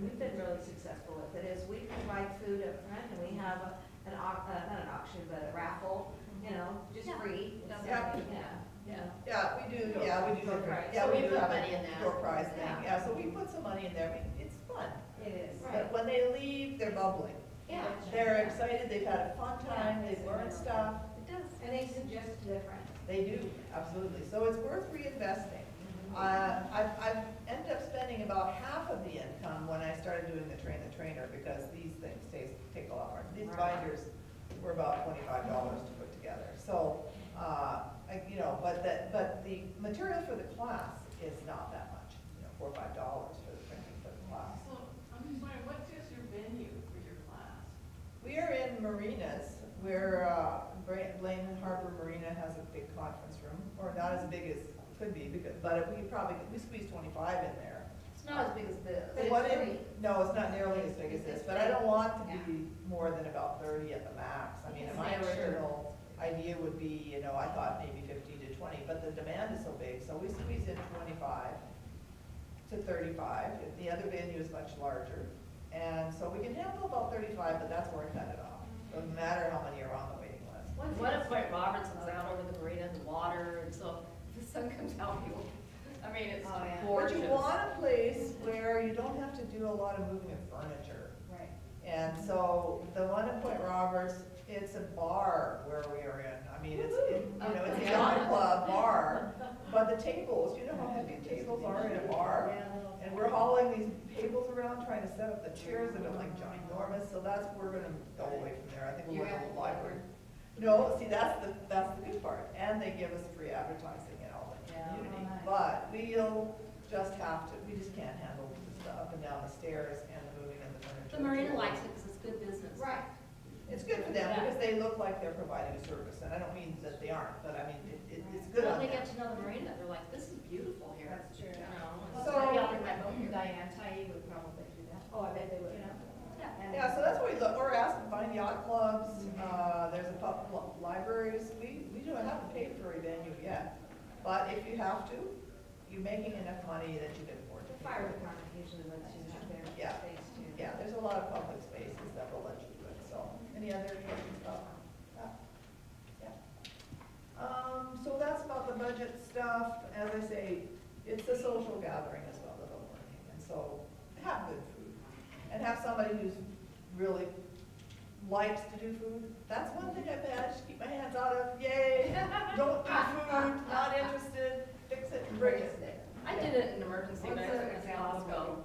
we've been really successful with it, is we provide food up front, and we have not an auction, but a raffle, just free. Yeah. Yeah. Yeah, we do, Door prize. yeah, So we we do put have money in a that. door prize thing, Yeah. yeah, so we put some money in there, it's fun. It is. But when they leave, they're bubbling. Yeah. They're excited, they've had a fun time, they've learned stuff. It does, and they suggest to their friends. They do, absolutely. So it's worth reinvesting. I've ended up spending about half of the income when I started doing the train the trainer, because these things take a lot more. These binders were about $25 to put together. So, but the material for the class is not that much, $4 or $5 for the printing for the class. So, I'm just wondering, what is your venue for your class? We are in marinas, where Blaine Harbor Marina has a big conference room, or not as big as it could be, but we squeeze 25 in there. It's not as big as this. No, it's not nearly as big as this, but I don't want to be more than about 30 at the max. I mean, my original idea would be, I thought maybe 15 to 20, but the demand is so big, so we squeeze in 25 to 35. The other venue is much larger, and so we can handle about 35, but that's where I cut it off. Doesn't matter how many are on the waiting list. What if Point Robertson's out over the marina in the water, and so the sun comes out, it's gorgeous. But you want a place where you don't have to do a lot of moving of furniture. Right. And so the one in Point Roberts, it's a bar where we are in. I mean, it's a yacht club bar, but the tables, you know how heavy tables are in a bar? And we're hauling these tables around trying to set up the chairs that are like ginormous, so we're gonna go away from there. I think we'll go to the library. No, see, that's the good part. And they give us free advertising and all the community. nice. But we just can't handle the up and down the stairs and the moving of the furniture. The marina likes it because it's good business. Right. It's good for them because they look like they're providing a service, and I don't mean that they aren't, but I mean, it's good When on they them. get to know the marina, they're like, this is beautiful here. That's true. So- Maybe I'll bring my boat here. Diane Tyee would probably do that. Oh, I bet they would. Yeah, so that's what we look, we're asking to find yacht clubs, there's a couple libraries, we haven't paid for a venue yet. But if you have to, you're making enough money that you can afford to. The fire department usually lets you have their Yeah. space too. Yeah, there's a lot of public spaces that will let you do it, so, any other questions about that? Yeah. So that's about the budget stuff, as I say, it's a social gathering as well that I'm learning, and so, have good food. And have somebody who's really likes to do food. That's one thing I've managed to keep my hands out of, yay, don't do food, not interested, fix it and bring it. I did it in emergency What's medicine an at example of Costco.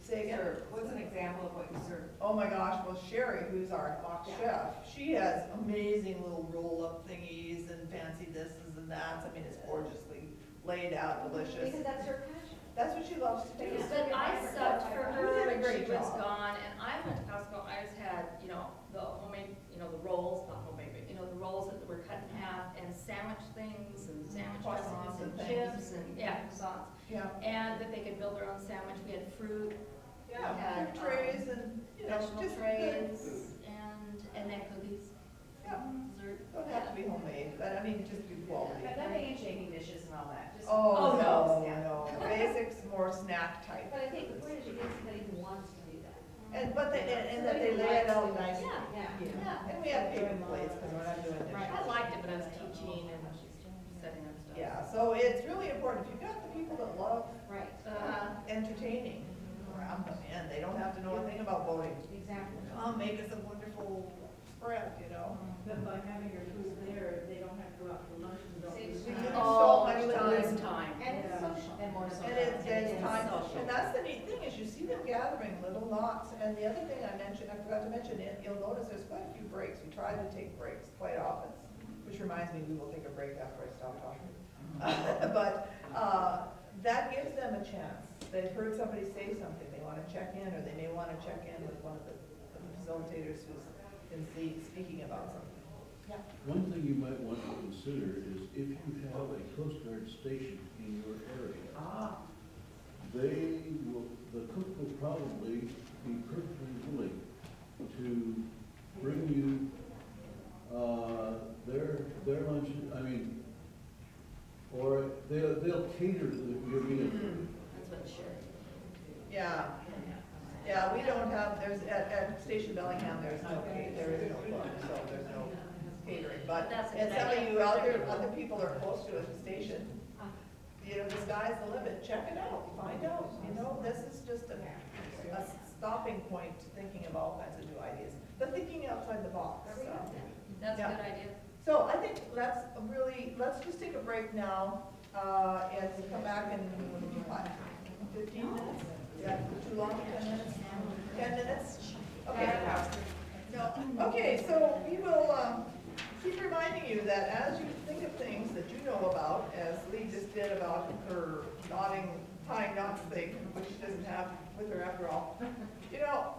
Say again? What's an example of what you serve? Oh my gosh, well Sherry, who's our box chef, she has amazing little roll-up thingies and fancy thises and that's. I mean, it's gorgeously laid out, delicious. Because that's her passion. That's what she loves to do. But I subbed for You her did a when great she was job. gone, and I went to Costco, I just had, the homemade, the rolls, not homemade, but, the rolls that were cut in half, and sandwich things, and sandwich Croissants dressings, and and things. chips, and, croissants. Yeah. And that they could build their own sandwich, we had fruit. Yeah, we had, food trays and, vegetable just good trays, food. and then cookies, Yeah, dessert. don't have to be homemade, but I mean, just good quality. But nothing in shaking dishes and all that, just. Oh, no, Yeah. no, basics, more snack type. But I think the point is you get somebody who wants to do that. And that they lay it out nicely. Yeah. And we have paper plates, because we're not doing dishes. I liked it, but I was teaching and setting up stuff. Yeah, so it's really important, if you've got the people that love Right. entertaining around them, and they don't have to know a thing about voting. Exactly. Come make us a wonderful spread, But by having your food there, they don't have to go out for lunch and don't. Saves We time. use Oh, so much you would time. lose time. And it's social. And more social. And it's time, social. and that's the neat thing, is you see them gathering little knots, and the other thing I forgot to mention, you'll notice there's quite a few breaks, we try to take breaks quite often, which reminds me, we will take a break after I stop talking. But, that gives them a chance, they've heard somebody say something, they wanna check in, or they may wanna check in with one of the facilitators who's been speaking about something. Yeah. One thing you might want to consider is if you have a Coast Guard station in your area, the cook will probably be perfectly willing to bring you, their lunch, or they'll cater to your meeting. That's what Sherry. Yeah. Yeah, we don't have, at Station Bellingham, there is no club, so there's no catering. But, That's a and good some of idea. you out there, other people are close to the station, you know, the sky's the limit, check it out, find out, you know, this is just a stopping point to thinking of all kinds of new ideas, but thinking outside the box, so. That's a Yeah. good idea. So I think let's just take a break now, and come back in, what, 15 minutes? Is that too long, 10 minutes? 10 minutes? Okay. No, okay, so we will, keep reminding you that as you think of things that you know about, as Lee just did about her tying knots thing, which she doesn't have with her after all, you know,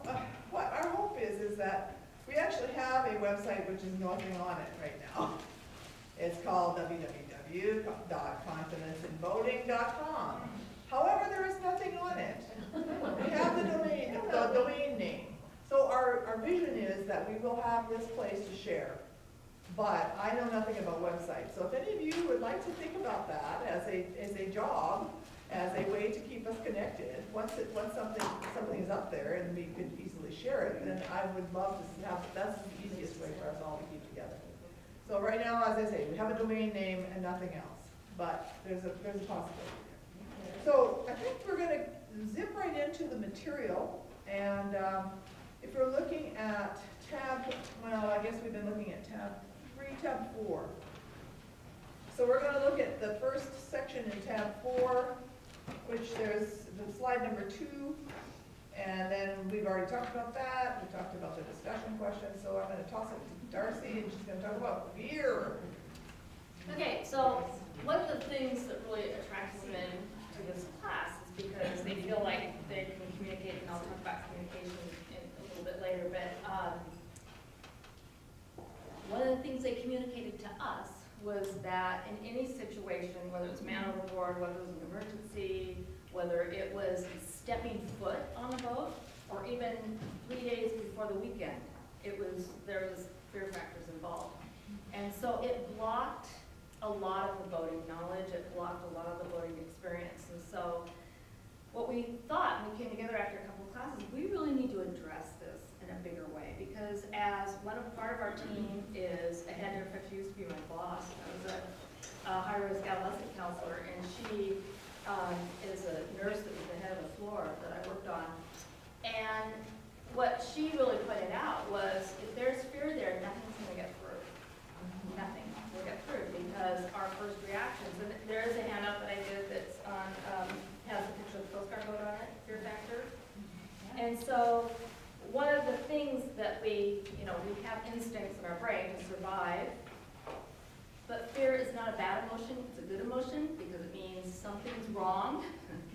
what our hope is that we actually have a website which is nothing on it right now. It's called www.confidenceinvoting.com. However, there is nothing on it. We have the domain name. So our vision is that we will have this place to share. But I know nothing about websites. So if any of you would like to think about that as a job, as a way to keep us connected, once something is up there and we could easily share it, then I would love to have, that's the easiest way for us all to keep together. So right now, as I say, we have a domain name and nothing else, but there's a possibility there. So I think we're going to zip right into the material, and if we're looking at tab, well, I guess we've been looking at tab 3, tab 4. So we're going to look at the first section in tab 4, which there's the slide number 2, and then we've already talked about that. We talked about the discussion questions, so I'm going to toss it to Darcy, and she's going to talk about fear. Okay, so one of the things that really attracts women to this class is because they feel like they can communicate, and I'll talk about communication a little bit later, but one of the things they communicated to us was that in any situation, whether it was man overboard, whether it was an emergency, whether it was stepping foot on a boat, or even 3 days before the weekend, there was fear factors involved. And so it blocked a lot of the boating knowledge, it blocked a lot of the boating experience. And so what we thought when we came together after a couple of classes, we really need to address this in a bigger way, because as part of our team is a head nurse, she used to be my boss. I was a high-risk adolescent counselor, and she is a nurse that was the head of the floor that I worked on. And what she really pointed out was, if there's fear there, nothing's going to get through. Nothing will get through, because our first reactions, and there is a handout that I did that's on, has a picture of the Coast Guard boat on it, fear factor. And so one of the things that we have instincts in our brain to survive, but fear is not a bad emotion, it's a good emotion, because it means something's wrong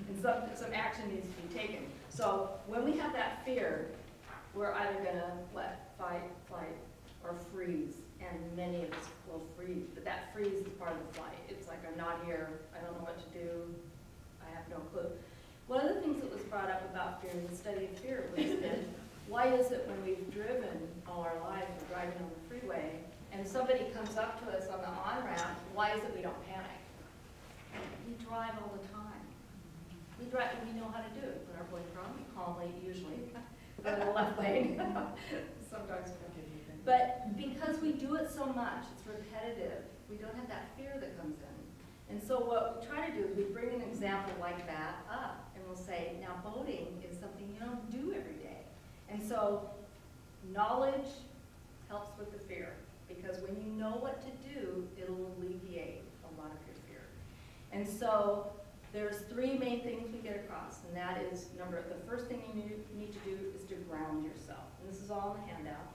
and some action needs to be taken. So when we have that fear, we're either gonna fight, flight, or freeze, and many of us will freeze, but that freeze is part of the flight. It's like, I'm not here, I don't know what to do, I have no clue. One of the things that was brought up about fear in the study of fear was that why is it when we've driven all our lives, we're driving on the freeway, and somebody comes up to us on the on-ramp, why is it we don't panic? We drive all the time. We drive and we know how to do it. Put our foot in front, calmly, usually, go to the left lane. Sometimes we don't do anything. But because we do it so much, it's repetitive, we don't have that fear that comes in. And so what we try to do is we bring an example like that up, and we'll say, now boating is something you don't do every day. And so knowledge helps with the fear, because when you know what to do, it'll alleviate a lot of your fear. And so there's 3 main things we get across, and that is, the first thing you need to do is to ground yourself. And this is all in the handout.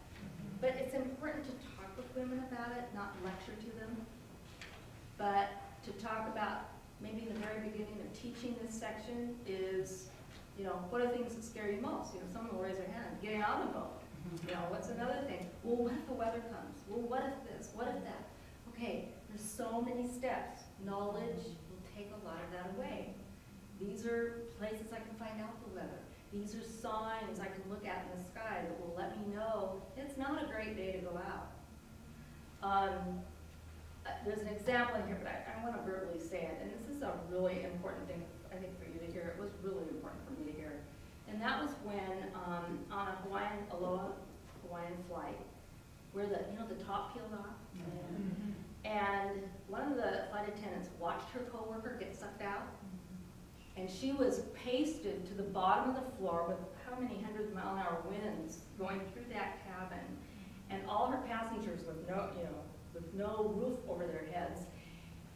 But it's important to talk with women about it, not lecture to them, but to talk about, maybe in the very beginning of teaching this section is, what are things that scare you most? Someone will raise their hand, getting on the boat. What's another thing? Well, what if the weather comes? Well, what if this? What if that? Okay, there's so many steps. Knowledge will take a lot of that away. These are places I can find out the weather. These are signs I can look at in the sky that will let me know it's not a great day to go out. there's an example in here, but I want to verbally say it, and this is a really important thing, I think, for you to hear. It was really important for me to hear. And that was when, on a Aloha Hawaiian flight, where the, you know, the top peeled off. And one of the flight attendants watched her coworker get sucked out, and she was pasted to the bottom of the floor with how many hundred-mile-an-hour winds going through that cabin, and all her passengers with no, you know, with no roof over their heads.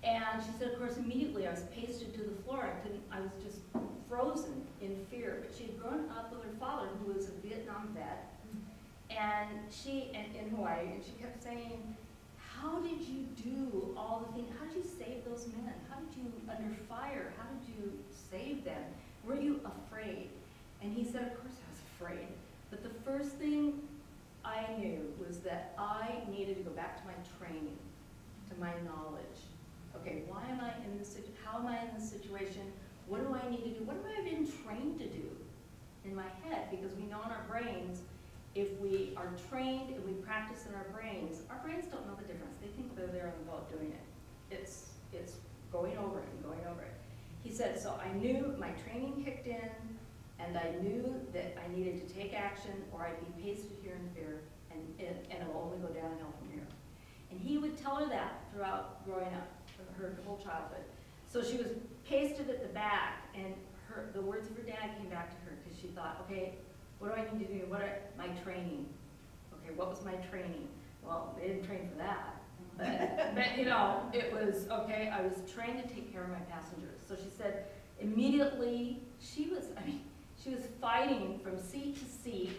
And she said, of course, immediately I was pasted to the floor. I was just frozen in fear. But she had grown up with her father, who was a Vietnam vet, and in Hawaii, and she kept saying, how did you do all the things? How did you save those men? How did you, under fire, how did you save them? Were you afraid? And he said, of course I was afraid. But the first thing I knew was that I needed to go back to my training, to my knowledge. Okay, why am I in this, how am I in this situation? What do I need to do? What have I been trained to do in my head? Because we know in our brains, if we are trained and we practice in our brains don't know the difference. They think they're there on the boat doing it. It's going over it and going over it. He said, so I knew my training kicked in, and I knew that I needed to take action or I'd be pasted here in fear, and it'll only go downhill from here. And he would tell her that throughout growing up, her whole childhood. So she was pasted at the back, and the words of her dad came back to her because she thought, okay, what do I need to do? My training? Okay, what was my training? Well, they didn't train for that. But you know, it was, okay, I was trained to take care of my passengers. So she said, immediately, she was fighting from seat to seat.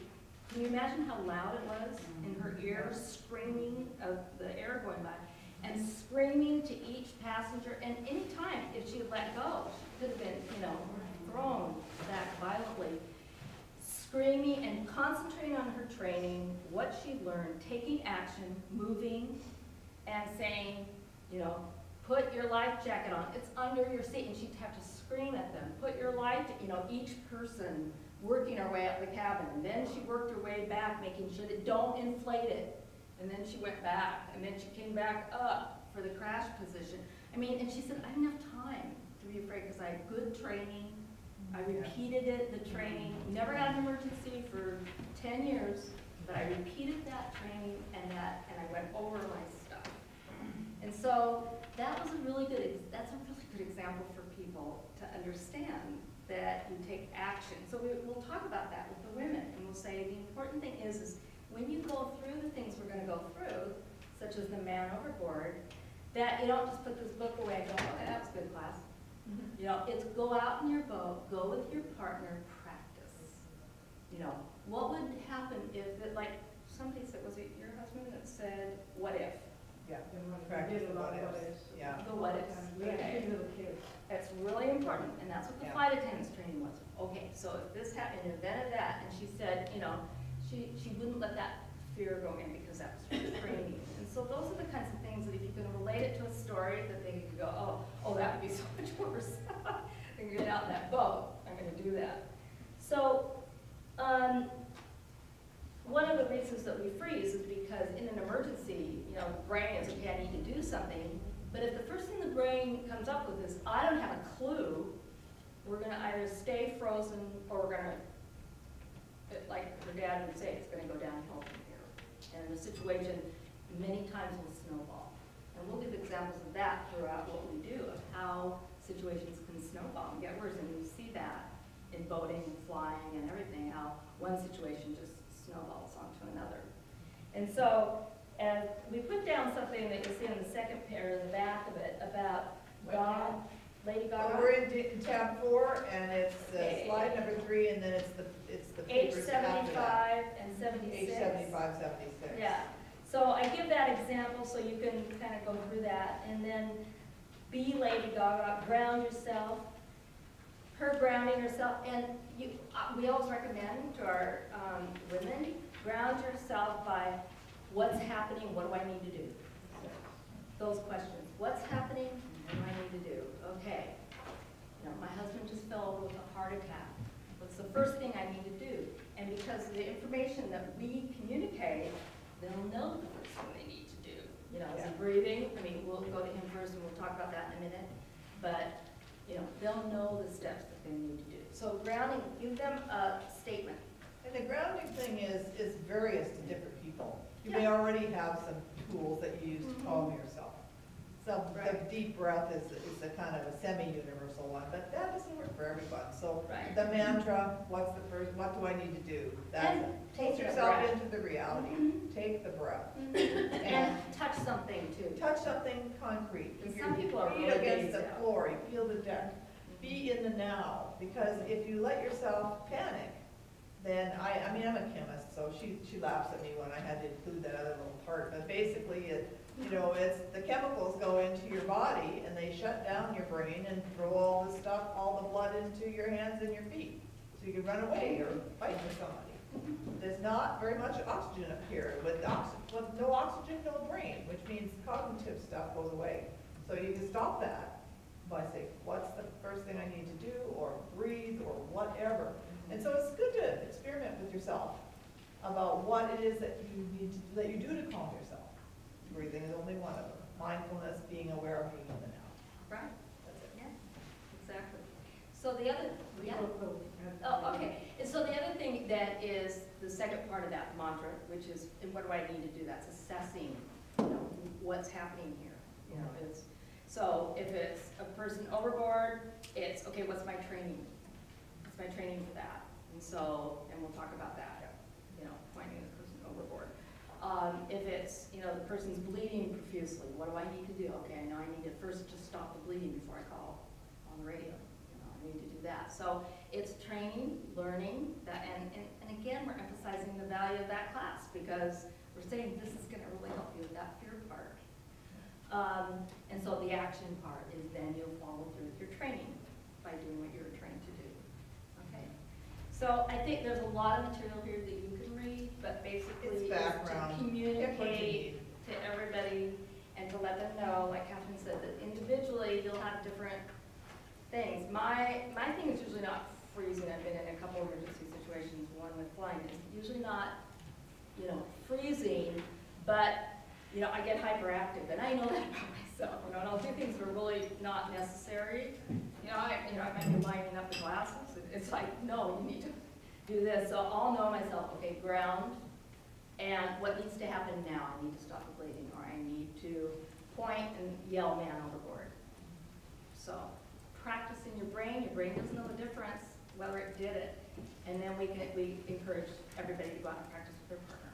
Can you imagine how loud it was in her ear, screaming of the air going by, and screaming to each passenger, and any time, if she had let go, she could have been, you know, thrown back violently. Screaming and concentrating on her training, what she learned, taking action, moving, and saying, you know, put your life jacket on. It's under your seat, and she'd have to scream at them. Put your life, you know, each person working her way up the cabin. And then she worked her way back, making sure that don't inflate it. And then she went back, and then she came back up for the crash position. I mean, and she said, I didn't have time to be afraid because I had good training. I repeated it, the training. Never had an emergency for 10 years, but I repeated that training and I went over my stuff. And so that's a really good example for people to understand that you take action. So we'll talk about that with the women, and we'll say the important thing is when you go through the things we're going to go through, such as the man overboard, that you don't just put this book away and go, okay, that was good class. You know, it's go out in your boat, go with your partner, practice. You know, what would happen if it, like somebody said, was it your husband that said, what if? Yeah, practice the what ifs. Yeah. The what ifs. Okay. That's really important, and that's what the flight attendant's training was. Okay, so if this happened, in the event of that, and she said, you know, she wouldn't let that fear go in because that was her training. And so those are the kinds of things that if you can relate it to a story that they could go, oh, that would be so much worse. I'm going to get out in that boat. I'm going to do that. So one of the reasons that we freeze is because in an emergency, you know, the brain is, okay, I need to do something. But if the first thing the brain comes up with is, I don't have a clue, we're going to either stay frozen or we're going to, like her dad would say, it's going to go downhill from here. And the situation many times will snowball. And we'll give examples of that throughout what we do, of how situations can snowball and get worse. And you see that in boating and flying and everything, how one situation just snowballs onto another. And so, and we put down something that you see in the second pair in the back of it about Lady Gaga. We're in tab 4, and it's slide number 3, and then it's the Age papers after 75 that. and 76. Age 75, 76. Yeah. So I give that example so you can kind of go through that. And then be Lady Gaga, ground yourself. Her grounding herself. And we always recommend to our women, ground yourself by what's happening, what do I need to do? Those questions. What's happening? What do I need to do? Okay. You know, my husband just fell over with a heart attack. What's the first thing I need to do? And because of the information that we communicate, they'll know the first thing they need to do. You You know, is he Yeah. breathing? I mean, we'll go to him first and we'll talk about that in a minute. But, you know, they'll know the steps that they need to do. So grounding, give them a statement. And the grounding thing is various to different people. You may already have some tools that you use to calm yourself. So the deep breath is a kind of a semi-universal one, but that doesn't work for everyone. So the mantra, what do I need to do? That's it. Take yourself into the reality. Take the breath. And touch something too. Touch something concrete. If Some your people are feet really against the dazed out. floor, you feel the deck. Be in the now, because if you let yourself panic, then I mean, I'm a chemist, so she laughs at me when I had to include that other little part, but basically it's the chemicals go into your body and they shut down your brain and throw all the stuff, all the blood into your hands and your feet. So you can run away or fight with somebody. There's not very much oxygen up here. With no oxygen, no brain, which means cognitive stuff goes away. So you can stop that by saying, what's the first thing I need to do, or breathe, or whatever. And so it's good to experiment with yourself about what it is that you do to calm yourself. Breathing is only one of them. Mindfulness, being aware of being in the now. Right? That's it. Yeah, exactly. So the other, oh, okay. And so the other thing that is the second part of that mantra, which is, and what do I need to do? That's assessing, you know, what's happening here. You know, it's, so if it's a person overboard, it's, okay, what's my training? What's my training for that? And so, and we'll talk about that, you know, finding the person overboard. If it's, you know, the person's bleeding profusely, what do I need to do? Okay, I know I need to first just stop the bleeding before I call on the radio. You know, I need to do that. So it's training, learning, that, and again, we're emphasizing the value of that class because we're saying this is going to really help you with that fear part. And so the action part is then you'll follow through with your training by doing what you're trained to do. Okay. So I think there's a lot of material here that you can read, but basically It's is background. to communicate to everybody and to let them know, like Catherine said, that individually you'll have different things. My thing is usually not freezing. I've been in a couple of emergency situations, one with flying. It's usually not, you know, freezing, but you know, I get hyperactive, and I know that about myself. You know, and I'll do things that are really not necessary. You know, I might be lining up the glasses. It's like, no, you need to do this. So I'll know myself. Okay, ground, and what needs to happen now? I need to stop the bleeding, or I need to point and yell man overboard. So practice in your brain. Your brain doesn't know the difference whether it did it, and then we encourage everybody to go out and practice with their partner.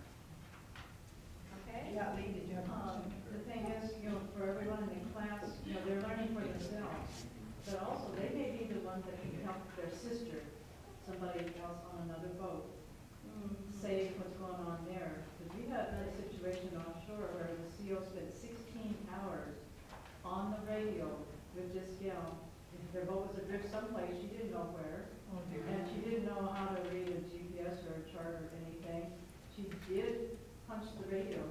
Okay? Yeah, Lee, did you have a question? The thing is, you know, for everyone in the class, you know, they're learning for themselves, but also they may be the ones that can help their sister, somebody else on another boat, say what's going on there. Because we had another situation offshore where the CO spent 16 hours on the radio with this gal. Their boat was adrift someplace, she didn't know where, and she didn't know how to read a GPS or a chart or anything. She did punch the radio.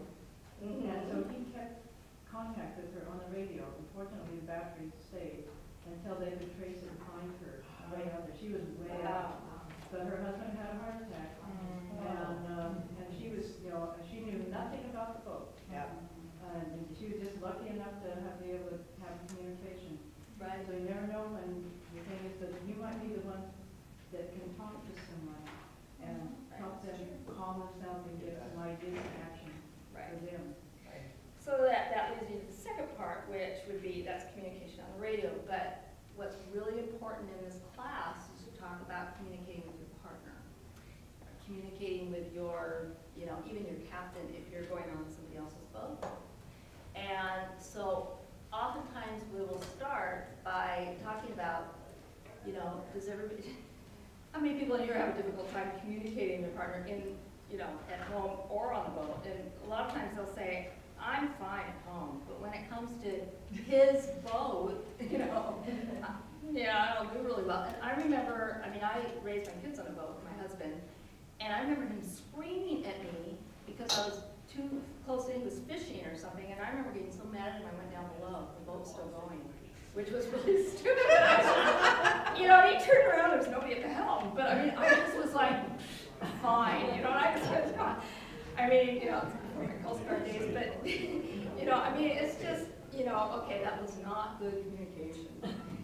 And so he kept contact with her on the radio. Unfortunately, the battery stayed until they could trace it and find her way out there. She was way out. But her husband had a heart attack. And she was, you know, she knew nothing about the boat. Yeah. And she was just lucky enough to be able to have communication. Right. So you never know when the thing is that you might be the one that can talk to someone and help them calm themselves and get some ideas and action for them. So that leads me to the second part, which would be, that's communication on the radio. But what's really important in this class is to talk about communicating with your partner. Communicating with your, you know, even your captain if you're going on somebody else's boat. And so oftentimes we will start by talking about, you know, does everybody, how many people in here have a difficult time communicating with their partner in, you know, at home or on the boat? And a lot of times they'll say, I'm fine at home, but when it comes to his boat, you know, yeah, I don't do really well. And I remember, I mean, I raised my kids on a boat with my husband, and I remember him screaming at me because I was too close in, he was fishing or something, and I remember getting so mad at him I went down below. The boat was still going, which was really stupid. You know, and he turned around, there was nobody at the helm. But I mean, I just was like, fine, you know, and I just kept on. I mean, you know, it's before my Coast Guard days, but, you You know, I mean, it's just, you know, okay, that was not good communication.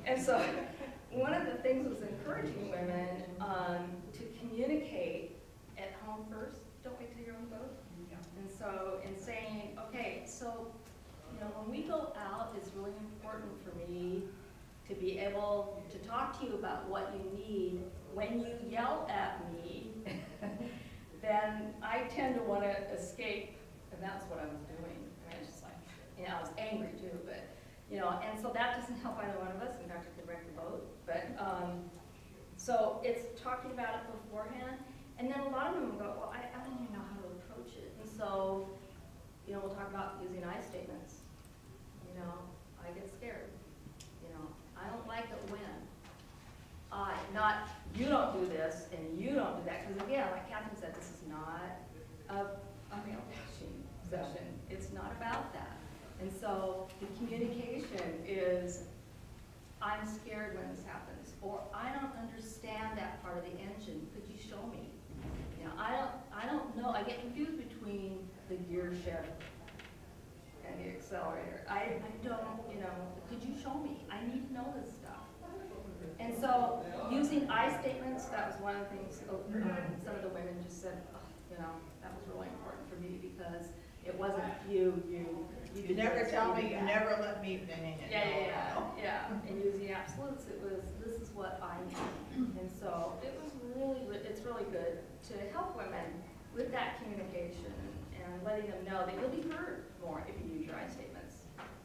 And so, one of the things was encouraging women to communicate at home first. Don't wait till you're on the boat. And so, in saying, okay, so, you know, when we go out, it's really important for me to be able to talk to you about what you need. When you yell at me, then I tend to want to escape, and that's what I was doing. I mean, it's just like, you know, I was angry too, but, you know, and so that doesn't help either one of us. In fact, it could wreck the boat. But, so it's talking about it beforehand, and then a lot of them go, well, I don't even know how to approach it. And so, you know, we'll talk about using I statements. You know, I get scared. You know, I don't like it when. Not, you don't do this and you don't do that. Because again, like Catherine said, this is not a male bashing session. It's not about that. And so the communication is, I'm scared when this happens, or I don't understand that part of the engine. Could you show me? You know, I don't know. I get confused between the gear shift and the accelerator. I don't, you know, could you show me? I need to know this stuff. And so using I statements, that was one of the things some of the women just said, oh, you know, that was really important for me because it wasn't you never tell me, you never let me, yeah. And using absolutes, it was, this is what I need. And so it was it's really good to help women with that communication and letting them know that you'll be heard more if you use your I statements.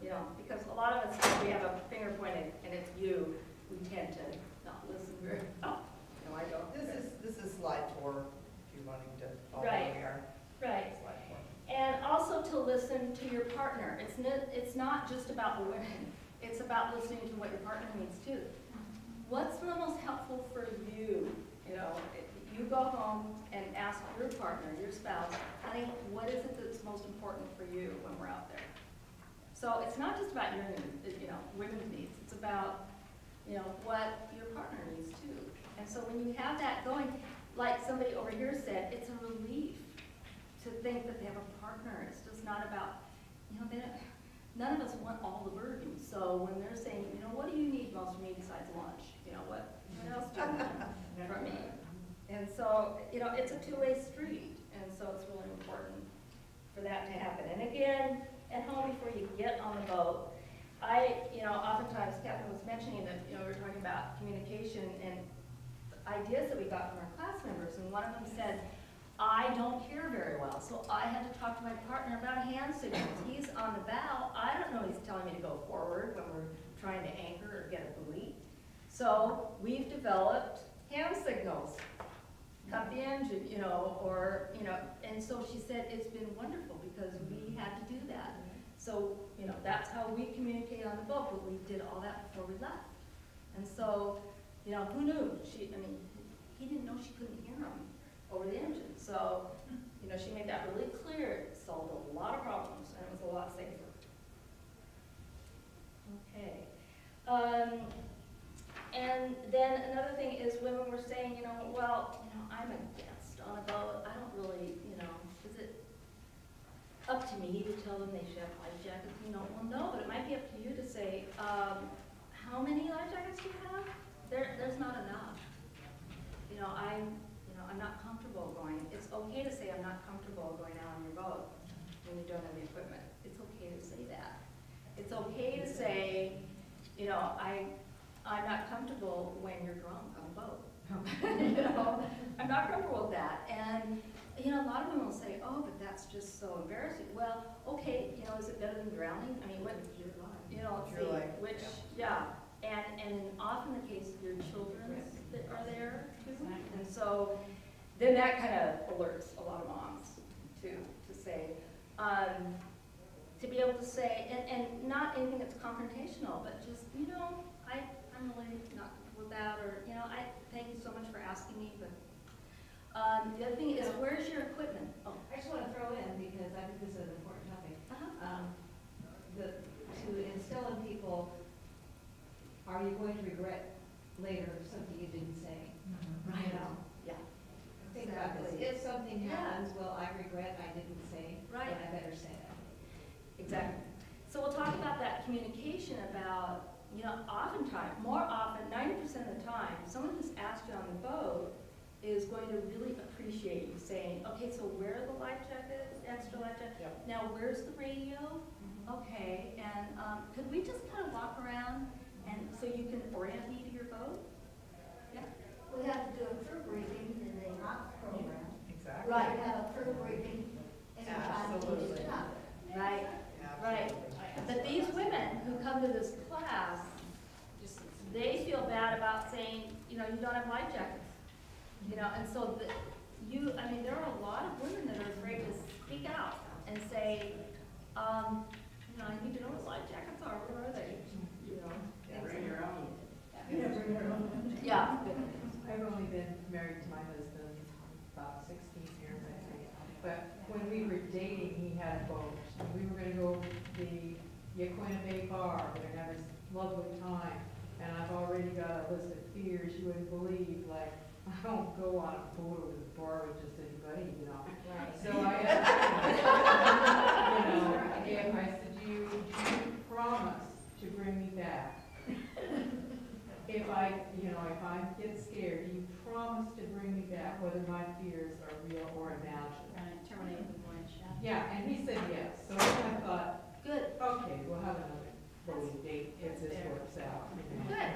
You know, because a lot of us, we have a finger pointed and it's you, we tend to not listen very well. No, I don't. This is slide 4, if you're wanting to follow Right. where we are. Right. Slide 4. And also to listen to your partner. It's not just about the women. It's about listening to what your partner needs too. What's the most helpful for you? You know, if you go home and ask your partner, your spouse, honey, what is it that's most important for you when we're out there? So it's not just about your needs, you know, women's needs. It's about, you know, what your partner needs too. And so when you have that going, like somebody over here said, it's a relief to think that they have a partner. It's just not about, you know, none of us want all the burden. So when they're saying, you know, what do you need most from me besides lunch? You know, what else do you want from me? And so, you know, it's a two-way street. And so it's really important for that to happen. And again, at home before you get on the boat, you know, oftentimes Catherine was mentioning that, you know, we were talking about communication and ideas that we got from our class members. And one of them said, I don't hear very well, so I had to talk to my partner about hand signals. He's on the bow. I don't know he's telling me to go forward when we're trying to anchor or get a buoy. So we've developed hand signals. Cut the engine, you know, or, you know, and so she said it's been wonderful because we had to do that. So, you know, that's how we communicate on the boat, but we did all that before we left. And so, you know, who knew? I mean, he didn't know she couldn't hear him over the engine. So, you know, she made that really clear. It solved a lot of problems, and it was a lot safer. Okay. And then another thing is women were saying, you know, well, you know, I'm a guest on a boat. I don't really, you know, is it up to me to tell them they should have life jackets? You know, well, no, but it might be up to you to say, how many life jackets do you have? There's not enough. You know, I'm not comfortable going. It's okay to say I'm not comfortable going out on your boat when you don't have the equipment. It's okay to say that. It's okay to say, you know, I'm not comfortable when you're drunk on a boat. You know, I'm not comfortable with that. And, you know, a lot of them will say, oh, but that's just so embarrassing. Well, okay, you know, is it better than drowning? I mean, what, you know, let's see, which, yeah. And often the case, your children that are there too. And so then that kind of alerts a lot of moms too, to say, to be able to say, and not anything that's confrontational, but just, you know, I'm really not comfortable with that, or, you know, I thank you so much for asking me, but the other thing is, where's your equipment? Oh. I just want to throw in, because I think this is an important topic, to instill in people, are you going to regret later something you didn't say? Right. You know? Yeah. Think about this. If something happens, well, I regret I didn't say, right. then I better say that. Exactly. time, someone who's asked you on the boat is going to really appreciate you saying, okay, so where are the life jackets, extra life jackets? Yep. Now, where's the radio? Okay, and could we just kind of walk around and so you can orient me to your boat? Yeah. We have to do a crew briefing in the HOP program. Exactly. Right, have a crew briefing anytime we Absolutely. use stuff. Right, right. But these women who come to this class, they feel bad about saying, you know, you don't have life jackets. You know, and so I mean, there are a lot of women that are afraid to speak out and say, you know, I need to know what life jackets are, where are they? You know. Bring your own. Yeah, bring your own. Yeah. I've only been married to my husband about 16 years, I think. But when we were dating, he had a boat. And we were gonna go to the Yaquina Bay Bar. We're gonna have this lovely time. And I've already got a list of fears you wouldn't believe, like, I don't go on a boat over the bar with just anybody, you know. Right. So I, you know, if I said, do you promise to bring me back? If I get scared, do you promise to bring me back, whether my fears are real or imagined? Right, terminate the voyage, yeah. Yeah, and he said yes. So I thought, Good. okay, we'll have another voting date if this works out. you know. Good.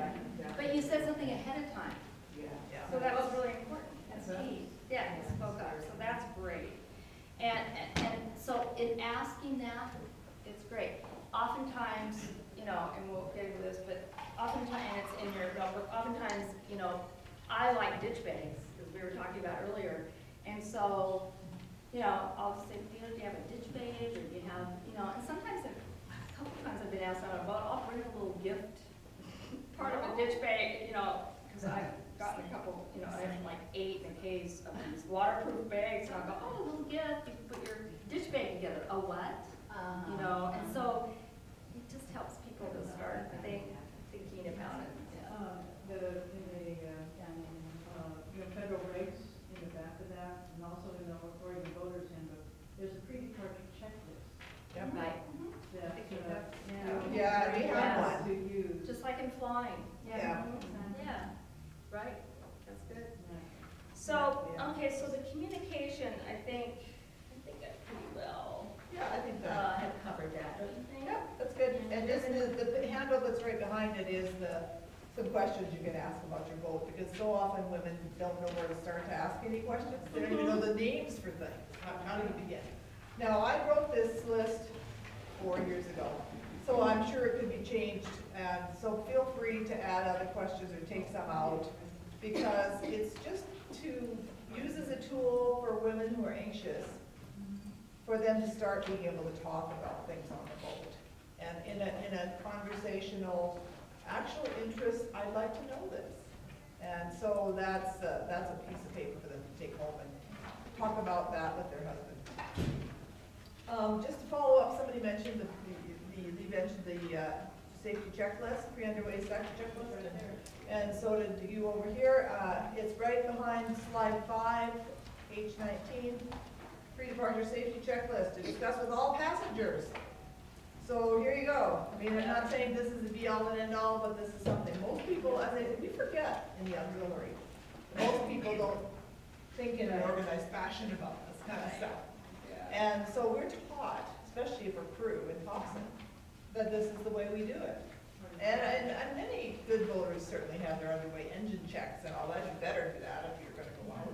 But you said something ahead of time. Yeah. So that was really important. That's key. Yeah, you spoke up, so that's great. And so in asking that, it's great. Oftentimes, you know, and we'll get into this, but oftentimes, and it's in your notebook, oftentimes, you know, I like ditch bags, as we were talking about earlier. And so, you know, I'll just say, you know, do you have a ditch bag, or do you have, you know, and sometimes, a couple of times I've been asked on a boat, I'll bring a little gift, part of a ditch bag, you know, because I've gotten a couple, you know, I have like 8 in a case of these waterproof bags, and I'll go, oh, a little gift, you can put your ditch bag together. A what? You know, and so it just helps people to start thinking about it. The federal regs in the back of that, and also in the Oregon Voters Handbook, there's a pre-departure checklist. Yep. Right. That, Yeah, we have one. to use. Just like in flying. Yeah. Yeah, right, that's good. So, okay, so the communication, I think that pretty well, Yeah, I think that. have covered that, don't you think? Yeah, that's good. And just the handle that's right behind it is some questions you can ask about your boat, because so often women don't know where to start to ask any questions. They don't even know the names for things. How do you begin? Now, I wrote this list 4 years ago, so I'm sure it could be changed. And so feel free to add other questions or take some out, because it's just to use as a tool for women who are anxious, for them to start being able to talk about things on the boat. And in a conversational, actual interest, I'd like to know this. And so that's a piece of paper for them to take home and talk about that with their husband. Just to follow up, somebody mentioned the safety checklist, pre-underway safety checklist, and so did you over here. It's right behind slide 5, H19, pre-departure safety checklist to discuss with all passengers. So here you go. I mean, I'm not saying this is the be-all and end-all, but this is something most people, we forget in the auxiliary. Most people don't think in an organized fashion about this kind of stuff. And so we're taught, especially for crew in Thompson, that this is the way we do it. And many good boaters certainly have their underway engine checks and all that. You better do that if you're going to go out.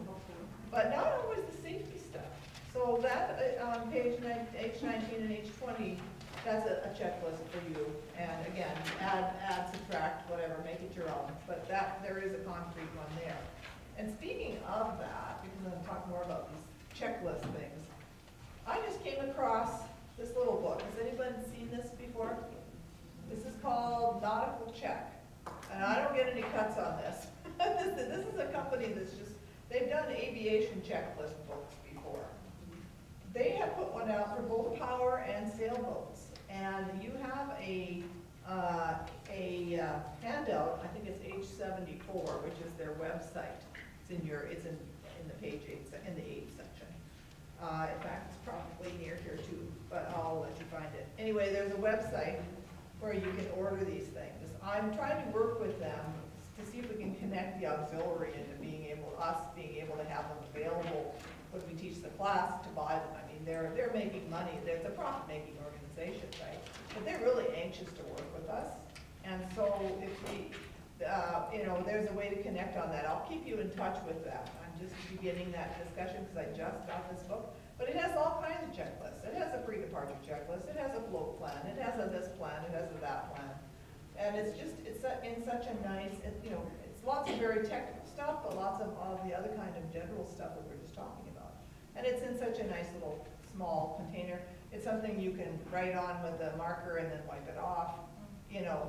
But not always the safety stuff. So that on page H19 and H20, that's a checklist for you. And again, add, subtract, whatever, make it your own. But there is a concrete one there. And speaking of that, because I'm going to talk more about these checklist things, I just came across this little book. Has anyone seen this before? This is called Nautical Check. And I don't get any cuts on this. This is a company they've done aviation checklist books before. They have put one out for boat power and sailboats. And you have a handout, I think it's H74, which is their website. It's in the page 8, in the 8 section. In fact, it's probably near here too, but I'll let you find it. Anyway, there's a website where you can order these things. I'm trying to work with them to see see if we can connect the auxiliary into being able to have them available when we teach the class to buy them. I mean, they're making money, it's a profit-making organization, right? But they're really anxious to work with us. And so if we, there's a way to connect on that. I'll keep you in touch with that. I'm just beginning that discussion because I just got this book. But it has all kinds of checklists. It has a pre-departure checklist. It has a float plan. It has a this plan. It has a that plan. And it's in such a nice, it's lots of very technical stuff, but lots of all the other kind of general stuff that we're just talking about. And it's in such a nice little small container. It's something you can write on with a marker and then wipe it off,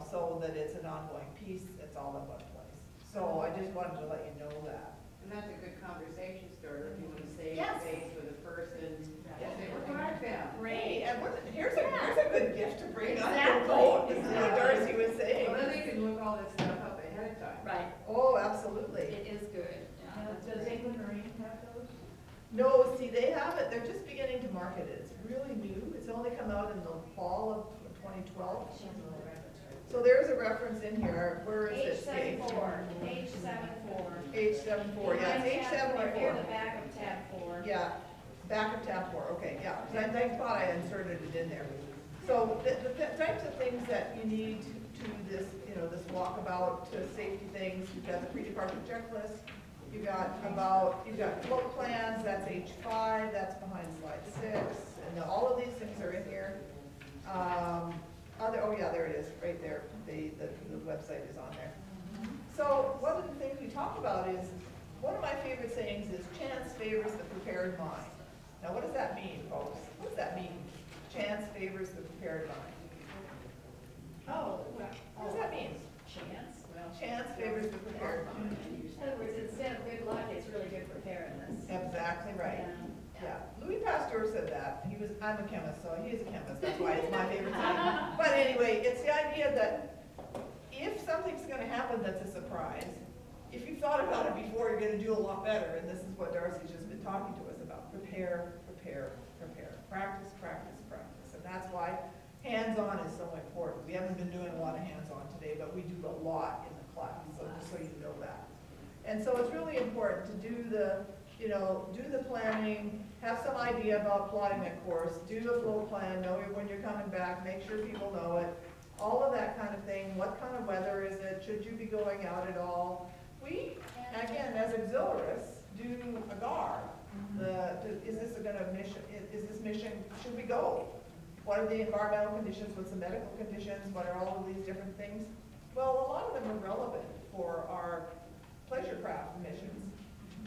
so that it's an ongoing piece. It's all in one place. So I just wanted to let you know that. And that's a good conversation starter if you want to save Yes. space with a person. Yes. Say, what do I found? Hey, and here's a good gift to bring on your boat. This is what Darcy was saying. Well, then they can look all this stuff up ahead of time. Right. Oh, absolutely. It is good. Yeah, that's Does great. England Marine have those? No, see, they have it. They're just beginning to market it. It's really new. It's only come out in the fall of 2012. So there's a reference in here. Where is it? H74, H74. H74, yeah, it's Near H74. the back of tab 4. Yeah, back of tab 4, okay, yeah. 'Cause I thought I inserted it in there. So the types of things that you need to this, this walkabout to safety things, you've got the pre-departure checklist, you've got float plans, that's H5, that's behind slide 6, and all of these things are in here. Oh yeah, there it is, right there, the website is on there. So one of the things we talk about is, one of my favorite sayings is, chance favors the prepared mind. Now what does that mean, folks? What does that mean? Chance favors the prepared mind. Oh, What does that mean? chance, well. Chance favors the prepared mind. In other words, instead of good luck, it's really good preparedness. Exactly right. Yeah. Yeah, Louis Pasteur said that. I'm a chemist, so he is a chemist, that's why it's my favorite saying. But anyway, it's the idea that if something's gonna happen that's a surprise, if you've thought about it before, you're gonna do a lot better, and this is what Darcy's just been talking to us about. Prepare, prepare, prepare. Practice, practice, practice. And that's why hands-on is so important. We haven't been doing a lot of hands-on today, but we do a lot in the class, so just so you know that. And so it's really important to do the planning, have some idea about plotting that course, do the flow plan, know when you're coming back, make sure people know it, all of that kind of thing. What kind of weather is it? Should you be going out at all? We, again, as auxiliaries, do a GAR. Is this this mission, should we go? What are the environmental conditions? What's the medical conditions? What are all of these different things? Well, a lot of them are relevant for our pleasure craft missions.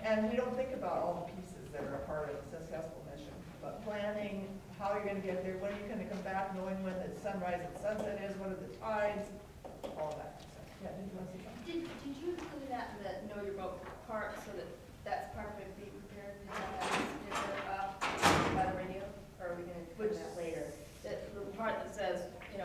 And we don't think about all the pieces that are a part of a successful mission. But planning, how you're gonna get there, when you're gonna come back, knowing when the sunrise and sunset is, what are the tides, all that. Yeah, did you want to say something? Did you include that in the know your boat part, so that's part of it, be prepared, is that by the radio, or are we gonna put that later? The part that says,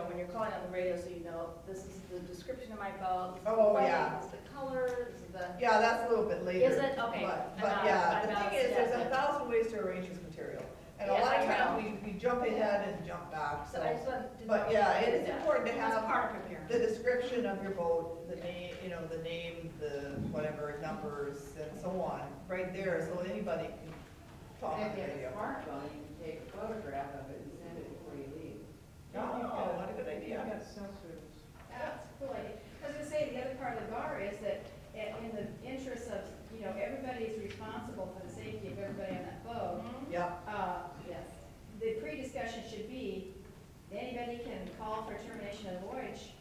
when you're calling on the radio, so you know, this is the description of my boat, this is the light, Yeah. this is the color, this is the. Yeah, that's a little bit later. Is it? Okay. But yeah, the thing is, there's 1,000 ways to arrange this material. And a Yes, lot of I times know. we jump ahead and jump back, So I just didn't But know yeah, if it is that- important to that's have part of preparing. the description of your boat, the name, the whatever, numbers and so on, right there, so anybody can talk on If the you have radio. a smartphone, you can take a photograph of it and send it before you leave. Oh, what a good idea. You've got sensors. That's a cool idea. I was gonna say, the other part of the GAR is that in the interest of, everybody is responsible for the safety of everybody on that boat. Yeah. Yes. The pre-discussion should be, anybody can call for termination of voyage,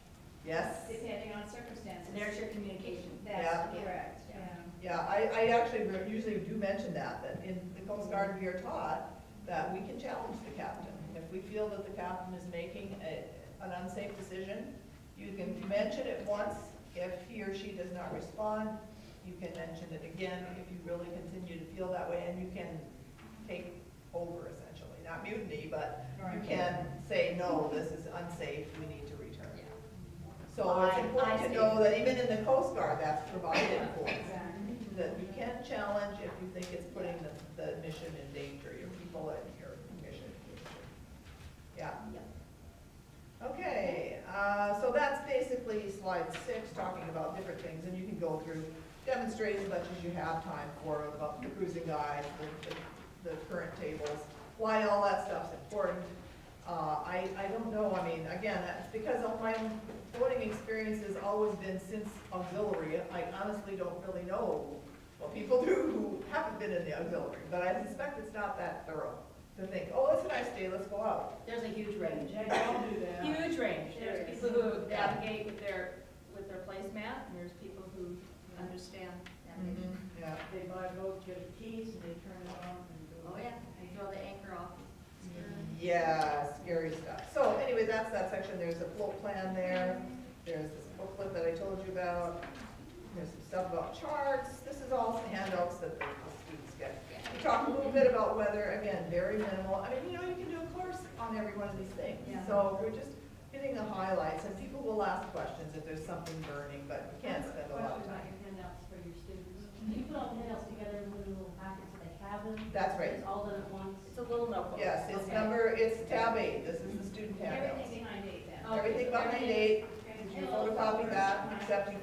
Yes. depending on circumstances. There's your communication. That's correct, yeah. Yeah, I actually usually do mention that in the Coast Guard we are taught that we can challenge the captain. If we feel that the captain is making an unsafe decision, you can mention it once. If he or she does not respond, you can mention it again if you really continue to feel that way, and you can take over essentially. Not mutiny, but you can say, no, this is unsafe, we need to return. So it's important to know that even in the Coast Guard, that's provided for. That you can challenge if you think it's putting the mission in danger, your people and your mission in danger. Yeah. Okay, so that's basically slide 6, talking about different things, and you can go through, demonstrate as much as you have time for about the cruising guides, the current tables, why all that stuff's important. I don't know, I mean, again, that's because of my voting experience has always been since auxiliary. I honestly don't really know what people do who haven't been in the auxiliary, but I suspect it's not that thorough to think, oh, it's a nice day, let's go out. There's a huge range. I'll do that. Huge range. There's There is. people who navigate with their placemat, and there's people who understand navigation. Yeah. They buy boats, get the keys, and they turn it on and go. Oh, yeah, they throw the anchor off. Yeah, scary stuff. So anyway, that's that section. There's a float plan there. There's this booklet that I told you about. There's some stuff about charts. This is all some handouts that the students get. We talked a little bit about weather, again, very minimal. I mean, you know, you can do a course on every one of these things. Yeah. So we're just hitting the highlights, and people will ask questions if there's something burning, but we can't spend a lot of Question about time. your handouts for your students. Do you put all the handouts together in one little packet so they have them? That's right. It's all done at once? It's a little notebook. Yes, it's Okay. it's tab 8. This is the student handouts. Everything behind 8 then? Everything behind 8. You photocopy that, except you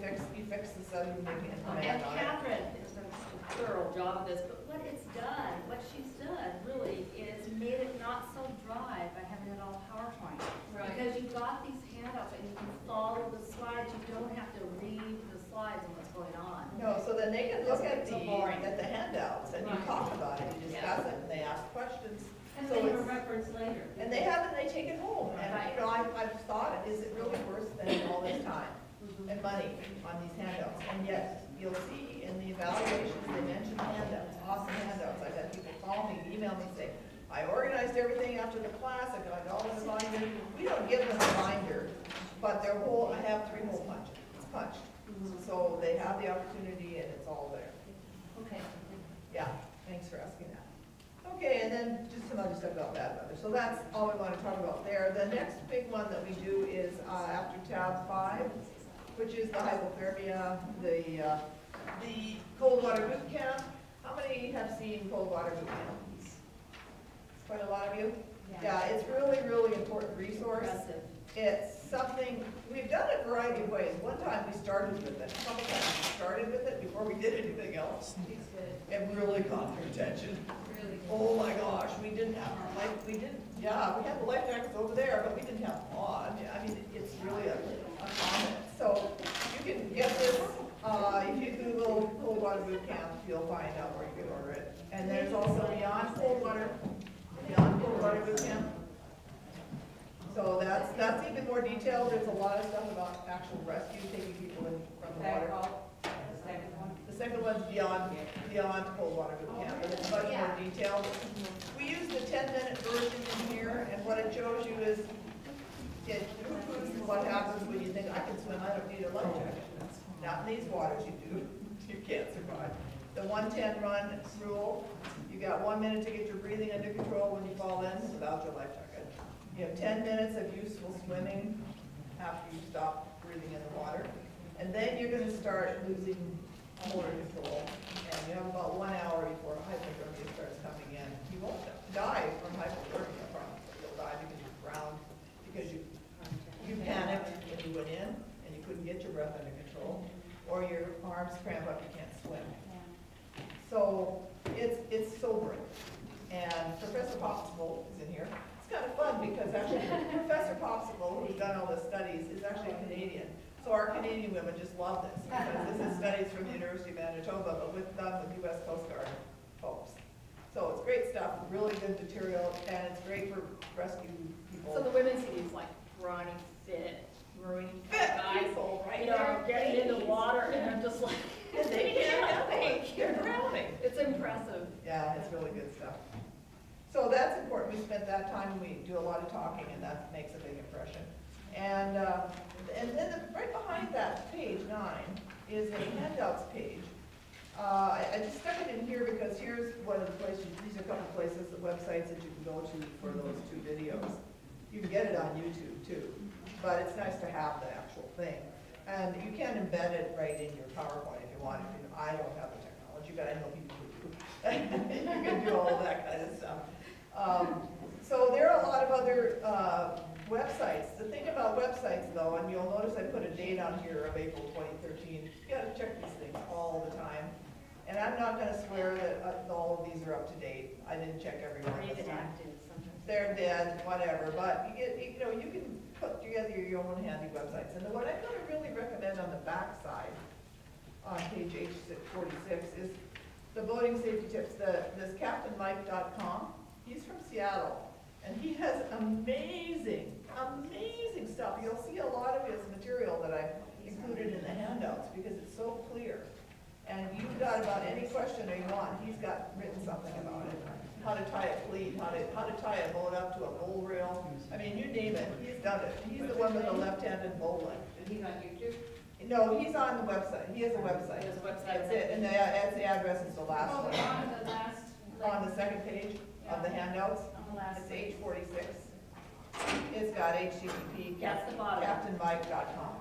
fix the setting and And command on it. Catherine has done a thorough job of this, but what it's done, what she's done really is made it not so dry by having it all PowerPoint. Right. Because you've got these handouts and you can follow the slides, you don't have to read the slides and what's going on. No, so then they can look at It's so boring. the handouts, and you Right. talk about it, you discuss it, and they ask questions. And So they it's- were referenced later. And they have it, they take it home, and, you know, I've thought, is it really worth spending all this time and money on these handouts? And yet, you'll see in the evaluations, they mention handouts, awesome handouts. I've had people call me, email me, say, I organized everything after the class, I got all in the binder. We don't give them a binder, but their whole, I have 3 hole punches, it's punched. So they have the opportunity, and it's all there. Okay. Yeah, thanks for asking that. Okay, and then just some other stuff about bad weather. So that's all we want to talk about there. The next big one that we do is after tab 5, which is the hypothermia, the cold water boot camp. How many have seen cold water boot camp? Quite a lot of you? Yeah, it's really, really important resource. Impressive. It's something, we've done it a variety of ways. One time we started with it, a couple times we started with it before we did anything else. It really caught their attention. Oh my gosh, we didn't have, we had the life jackets over there, but we didn't have on. I mean, it's really a comment. So you can get this, if you Google cold water boot camp, you'll find out where you can order it. And there's also Beyond Cold Water Boot Camp. So that's even more detailed. There's a lot of stuff about actual rescue, taking people in from the water. The second one's Beyond Cold Water Boot Camp, but it's much more detailed. We use the 10-minute version in here, and what it shows you is what happens when you think, I can swim, I don't need a life jacket. Not in these waters, you do. You can't survive. The 110 run rule, you got 1 minute to get your breathing under control when you fall in without your life jacket. You have 10 minutes of useful swimming after you stop breathing in the water. And then you're going to start losing motor control. And you have about 1 hour before hypothermia starts coming in. You won't die from hypothermia, probably. You'll die because you drowned, because you panicked when you went in and you couldn't get your breath under control, or your arms cramp up, you can't swim. So it's sobering. And Professor Popsicle is in here. It's kind of fun because actually Professor Popsicle, who's done all the studies, is actually a Canadian. So our Canadian women just love this because this is studies from the University of Manitoba, but done with U.S. Coast Guard folks. So it's great stuff, really good material, and it's great for rescue people. So the women see these like brawny, fit, marine guys, people, right? you know, getting in the water and they're just like, And they can't help it. They're drowning. It's impressive. Yeah, it's really good stuff. So that's important. We spent that time, we do a lot of talking, and that makes a big impression. And then right behind that, page 9, is a handouts page. I just stuck it in here because here's one of the places, these are a couple places, the websites that you can go to for those 2 videos. You can get it on YouTube too, but it's nice to have the actual thing. And you can embed it right in your PowerPoint if you want. I don't have the technology, but I know people who do. You can do all of that kind of stuff. So there are a lot of other websites. The thing about on here of April 2013. You gotta check these things all the time. And I'm not gonna swear that all of these are up to date. I didn't check every one this time. They're dead, whatever, but you get, you know, you can put together your own handy websites. And what I'm gonna really recommend on the back side, on page H46, is the voting safety tips. This CaptainMike.com, he's from Seattle, and he has amazing stuff. You'll see a lot of his material that I've included in the handouts because it's so clear. And you've got about any question that you want, he's got written something about it. How to tie a cleat, how to tie a boat up to a bowl rail. I mean, you name it, he's done it. He's the one with the left-handed bowline. And he's on YouTube? No, he's on the website. He has a website. He has a website. That's it, and the address is the last one. On the last, On the second page of the handouts, on the last. it's H46. It's got HTTP, That's the bottom. CaptainMike.com.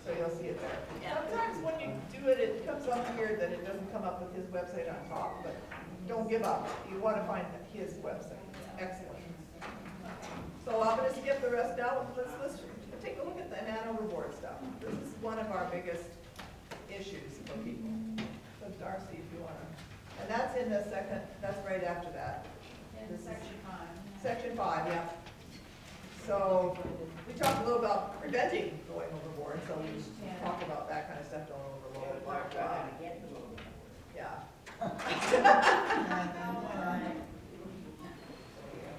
So you'll see it there. Yeah. Sometimes when you do it, it comes up here that it doesn't come up with his website on top, but don't give up. You want to find his website. It's excellent. So I'm going to skip the rest out. Let's take a look at the Hanover board stuff. This is one of our biggest issues for people. So Darcy, if you want to. And that's in the second, that's right after that. In section 5. Section 5, yeah. So we talked a little about preventing going overboard, so we talk about that kind of stuff, don't overload. Yeah.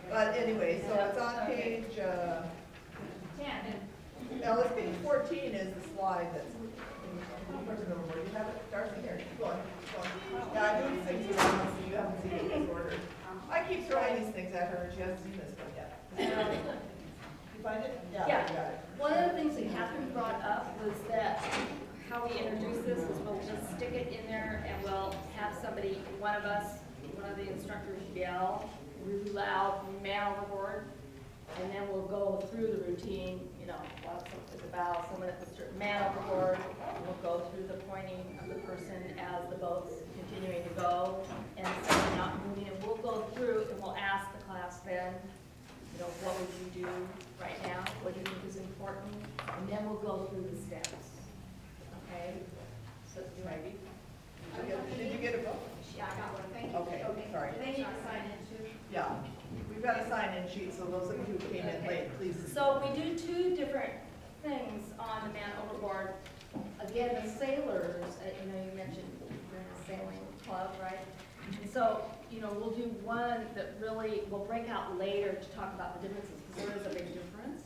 But anyway, so it's on page, 10. now this page 14 is the slide that's, person overboard. You have it, Darcy, here, go on. Yeah, I moved things around, so you haven't seen it in this order. I keep throwing these things at her, and she hasn't seen this one yet. You find it? Yeah, Yeah. you got it. One of the things that Catherine brought up was that how we introduce this is we'll just stick it in there and we'll have somebody, one of the instructors yell really loud, man overboard, and then we'll go through the routine, you know, what it's about, someone at the man overboard, and we'll go through the pointing of the person as the boat's continuing to go, and someone not moving, and we'll go through and we'll ask the class then, you know, what would you do right now? What do you think is important? And then we'll go through the steps. Okay? So, do I read? Did you get a book? Yeah, I got one, thank you. Okay, sorry. Do they need to sign in too? Yeah, we've got a sign-in sheet, so those of you who came in late, please. So we do two different things on the man overboard. Again, the sailors, you know, you mentioned you're in a sailing club, right? And so, you know, we'll do one that really, we'll break out later to talk about the differences, because there is a big difference.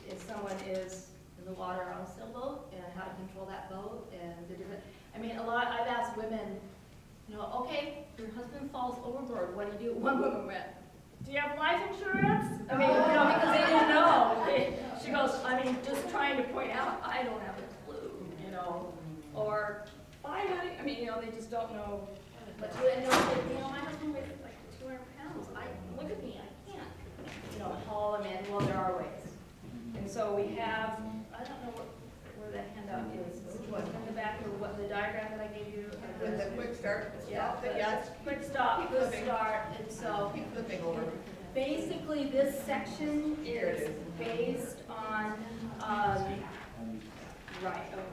If someone is in the water on a sailboat and how to control that boat and the different, I mean, I've asked women, you know, okay, your husband falls overboard, what do you do? One woman went, do you have life insurance? I mean, you know, because they didn't know. She goes, I mean, just trying to point out, I don't have a clue, you know, or, bye, honey. I mean, you know, they just don't know what to do. And they'll say, you know, my husband weighs like 200 pounds. Look at me, I can't, you know, haul him in. Well, there are ways. And so we have, I don't know where that handout is. In the back of what the diagram that I gave you. With the quick start, Yeah, stop, yes. quick stop, good start, and so. Keep flipping over. Basically, this section is based on, right, okay.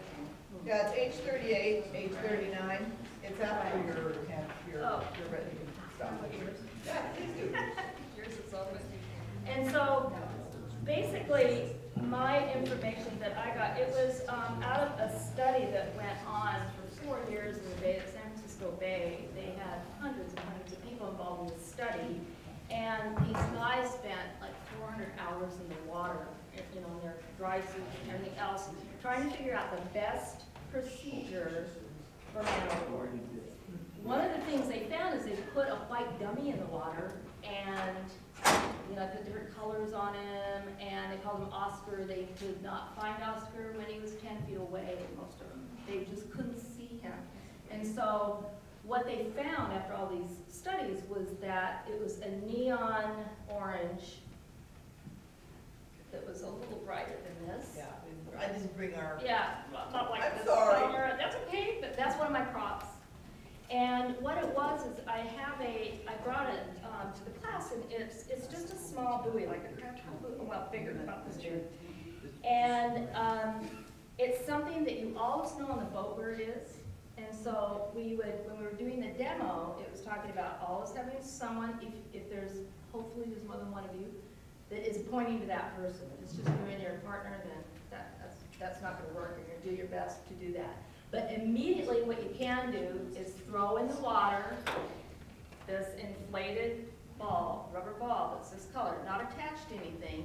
Yeah, it's H38, H39. It's after your written stuff. Yeah, please do. Yours is open. And so, basically, my information that I got, it was out of a study that went on for 4 years in the Bay, San Francisco Bay. They had hundreds and hundreds of people involved in the study, and these guys spent like 400 hours in the water, you know, in their dry suits and everything else, trying to figure out the best procedure for man overboard. One of the things they found is they put a white dummy in the water and, you know, put different colors on him, and they called him Oscar. They could not find Oscar when he was 10 feet away, most of them. They just couldn't see him. And so what they found after all these studies was that it was a neon orange that was a little brighter than this. Yeah, I didn't bring our. Yeah, not like I'm this sorry. color. That's okay, but that's one of my props. And what it was is I brought it to the class, and it's just a small buoy, like a craft buoy, well, bigger, about this big. And it's something that you always know on the boat where it is. And so we would, when we were doing the demo, it was talking about always having someone, if there's, hopefully there's more than one of you, that is pointing to that person. If it's just you and your partner, then that's not gonna work. You're gonna do your best to do that. But immediately what you can do is throw in the water this inflated ball, rubber ball that's this color, not attached to anything.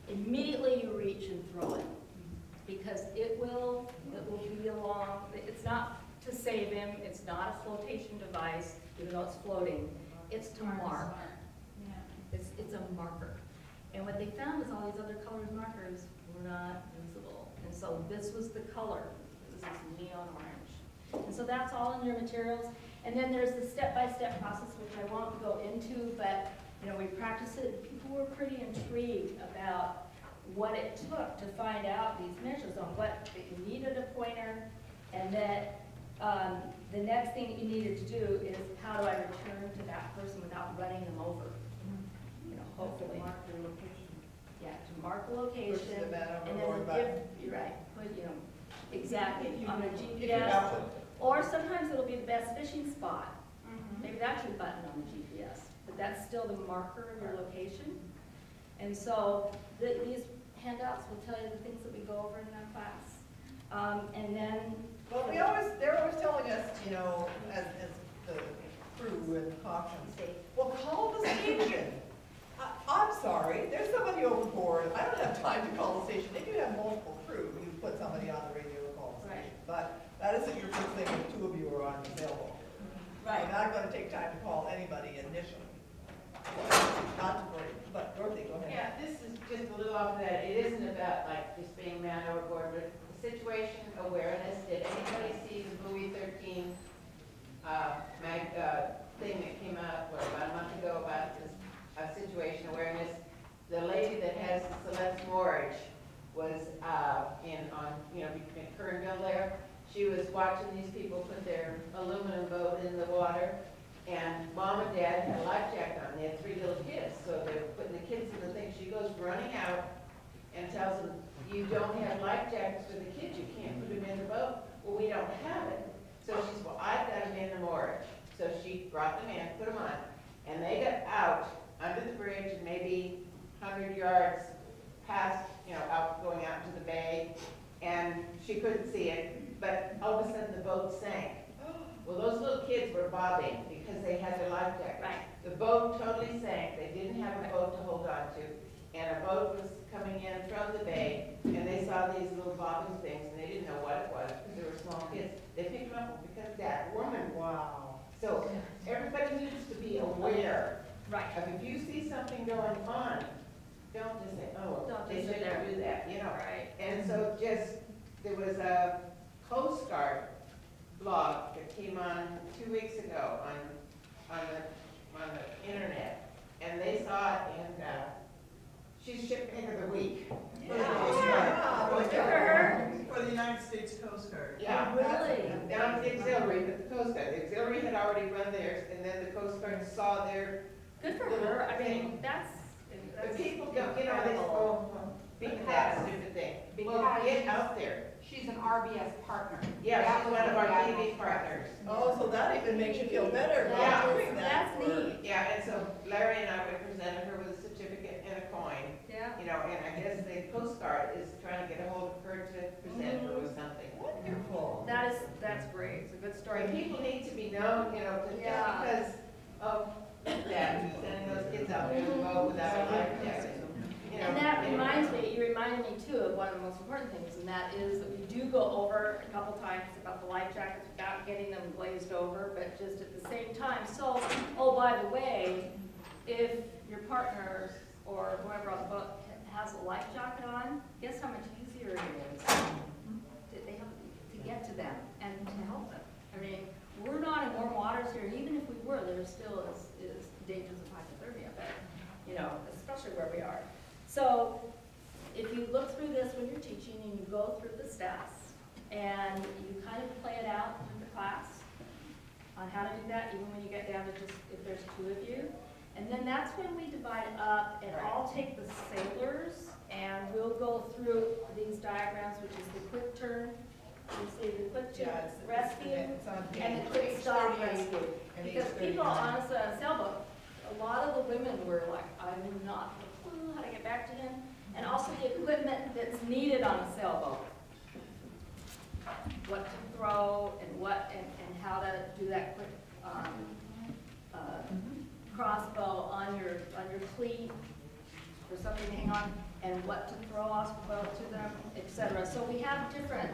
Immediately you reach and throw it, because it will be along, it's not to save him, it's not a flotation device, even though it's floating, it's to mark. It's a marker. And what they found is all these other colored markers were not visible. And so this was the color, this is neon orange. And so that's all in your materials. And then there's the step-by-step process, which I won't go into, but we practiced it. People were pretty intrigued about what it took to find out these measures on what that you needed a pointer, and that the next thing that you needed to do is how do I return to that person without running them over? Hopefully. Mark the location. Yeah, to mark the location. Push the button And or then button. you're right, put, exactly, on a If you GPS. have one. Or sometimes it'll be the best fishing spot. Maybe that's your button on the GPS, but that's still the marker of your location. And so these handouts will tell you the things that we go over in our class. And then. Well, they're always telling us, as the crew and caution, well, call the station. I'm sorry, there's somebody overboard. I don't have time to call the station. If you have multiple crew, you put somebody on the radio to call the station. But that isn't your first thing if two of you are on the sailboat. Right. You're not going to take time to call anybody initially. Not to worry, but Dorothy, go ahead. Yeah, this is just a little off that. It isn't about like just being man overboard, but situation awareness. Did anybody see the Buoy 13 thing that came out about a month ago about this situation awareness? The lady that has the Celeste Moorage was between Kernville there. She was watching these people put their aluminum boat in the water, and mom and dad had a life jacket on. They had 3 little kids, so they were putting the kids in the thing. She goes running out and tells them, "You don't have life jackets for the kids. You can't put them in the boat." "Well, we don't have it." So she said, "Well, I've got them in the moorage." So she brought them in, put them on, and they got out under the bridge, and maybe 100 yards past, going out into the bay, and she couldn't see it, but all of a sudden the boat sank. Well, those little kids were bobbing because they had their life jackets. Right. The boat totally sank. They didn't have a boat to hold on to, and a boat was coming in from the bay, and they saw these little bobbing things, and they didn't know what it was because they were small kids. They picked them up because that woman. Wow. So everybody needs to be aware. Right. If you see something going on, don't just say, "Oh, Don't they just sit there. shouldn't do that," Right. And so there was a Coast Guard blog that came on 2 weeks ago on the internet, and they saw it, and she's shipmate of the week. For the Coast Guard. For the United States Coast Guard. Yeah. Really? Down at the auxiliary, but the Coast Guard. The auxiliary had already run theirs, and then the Coast Guard saw their. Good for her. I mean, that's But people don't, they incredible. go, that's a different thing. Well, get out there. She's an RBS partner. Yeah, she's one of our TV partners. Oh, so that even makes you feel better Yeah. about doing that. That's neat. Yeah, and so Larry and I represented her with a certificate and a coin. Yeah. And I guess the Coast Guard is trying to get a hold of her to present her with something. Wonderful. That's great. It's a good story. But people need to be known, just Yeah. because of that, sending those kids out there to go without a life jacket. And that reminds me, you reminded me too of one of the most important things, and that is that we do go over a couple times about the life jackets without getting them glazed over, but just at the same time. So, oh, by the way, if your partner or whoever on the boat has a life jacket on, guess how much easier it is to get to them and to help them. I mean, we're not in warm waters here. Even if we were, there still is dangers of hypothermia, but, especially where we are. So if you look through this when you're teaching and you go through the steps and you kind of play it out with the class on how to do that, even when you get down to just if there's 2 of you. And then that's when we divide up and I'll take the sailors and we'll go through diagrams, which is the quick turn, you see the quick turn Yeah, it's- rescue, it's on and the page quick stop 38 rescue. and Because page people, 39. honestly, on a sailboat, a lot of the women were like, I do not have a clue how to get back to him. And also the equipment that's needed on a sailboat. What to throw and what, and how to do that quick, crossbow on your cleat for something to hang on, and what to throw off to them, etc. So we have different,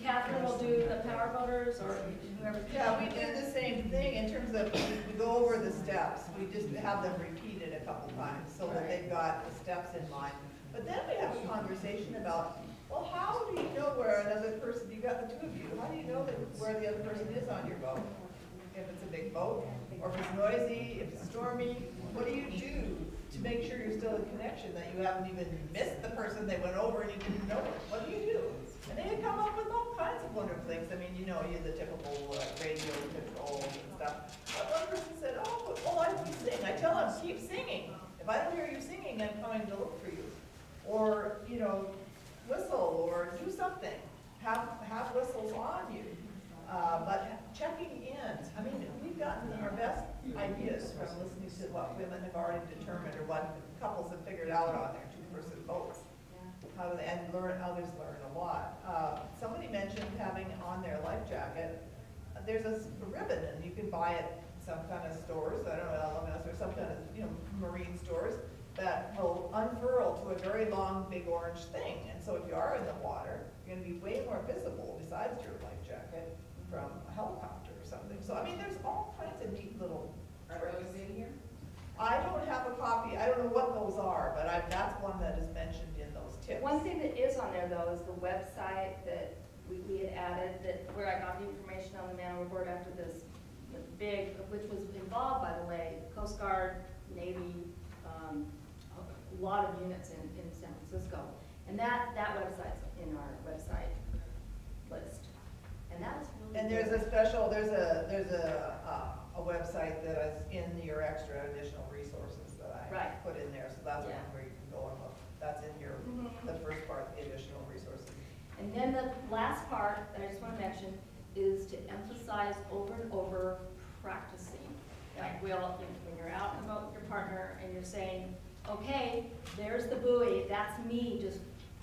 Catherine will do the power boaters, or whoever. Yeah, we do the same thing in terms of, we go over the steps, we just have them repeated a couple times, so that they've got the steps in mind. But then we have a conversation about, well, how do you know where another person, you got the two of you, how do you know that where the other person is on your boat? If it's a big boat, or if it's noisy, if it's stormy, what do you do to make sure you're still in connection, that you haven't even missed the person they went over and you didn't know it? What do you do? And they had come up with all kinds of wonderful things. I mean, you know, you the typical radio controls and stuff. But one person said, oh, I can sing. I tell them, keep singing. If I don't hear you singing, I'm coming to look for you. Or, you know, whistle or do something. Have whistles on you. But checking in. I mean, we've gotten our best ideas from listening to what women have already determined or what couples have figured out on their two-person boats. And others learn a lot. Somebody mentioned having on their life jacket, there's a ribbon, and you can buy it some kind of stores, I don't know, or some kind of, you know, marine stores, that will unfurl to a very long, big orange thing. And so if you are in the water, you're gonna be way more visible besides your life jacket from a helicopter or something. So, I mean, there's all kinds of neat little tricks. Are those in here? I don't have a copy, I don't know what those are, but that's one that is mentioned in those tips. One thing that is on there though is the website that we had added, that where I got the information on the man overboard after this big, which was involved, by the way, Coast Guard, Navy, a lot of units in San Francisco. And that website's in our website list. And that was really And there's good. a special, there's a website that is in your extra additional resources that I put in there, so that's one where you can go and look. That's in your, the first part, the additional resources. And then the last part that I just want to mention is to emphasize over and over practicing. Like, well, when you're out and about with your partner and you're saying, okay, there's the buoy, that's me just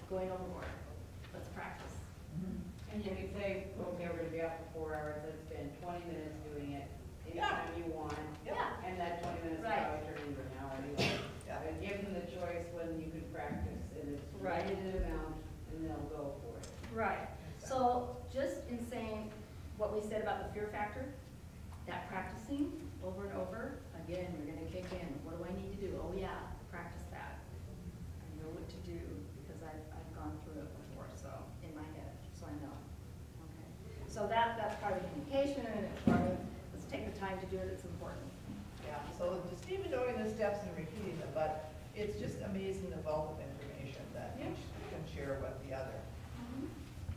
going overboard. Let's practice. And you could say, okay, we're gonna be out for 4 hours, let's spend 20 minutes doing it anytime you want. Yeah. And that 20 minutes probably turn into an hour anyway. And give them the choice when you can practice, and it's limited amount, and they'll go for it. Right. So just in saying what we said about the fear factor, that practicing over and over, again, you're gonna kick in. What do I need to do? Oh yeah, practice that. I know what to do because I've gone through it before, so in my head, so I know. Okay. So that's part of the communication, and it's part of, let's take the time to do it, it's important. Yeah, so just even knowing the steps and repeating them, but it's just amazing the wealth of information that each can share with the other.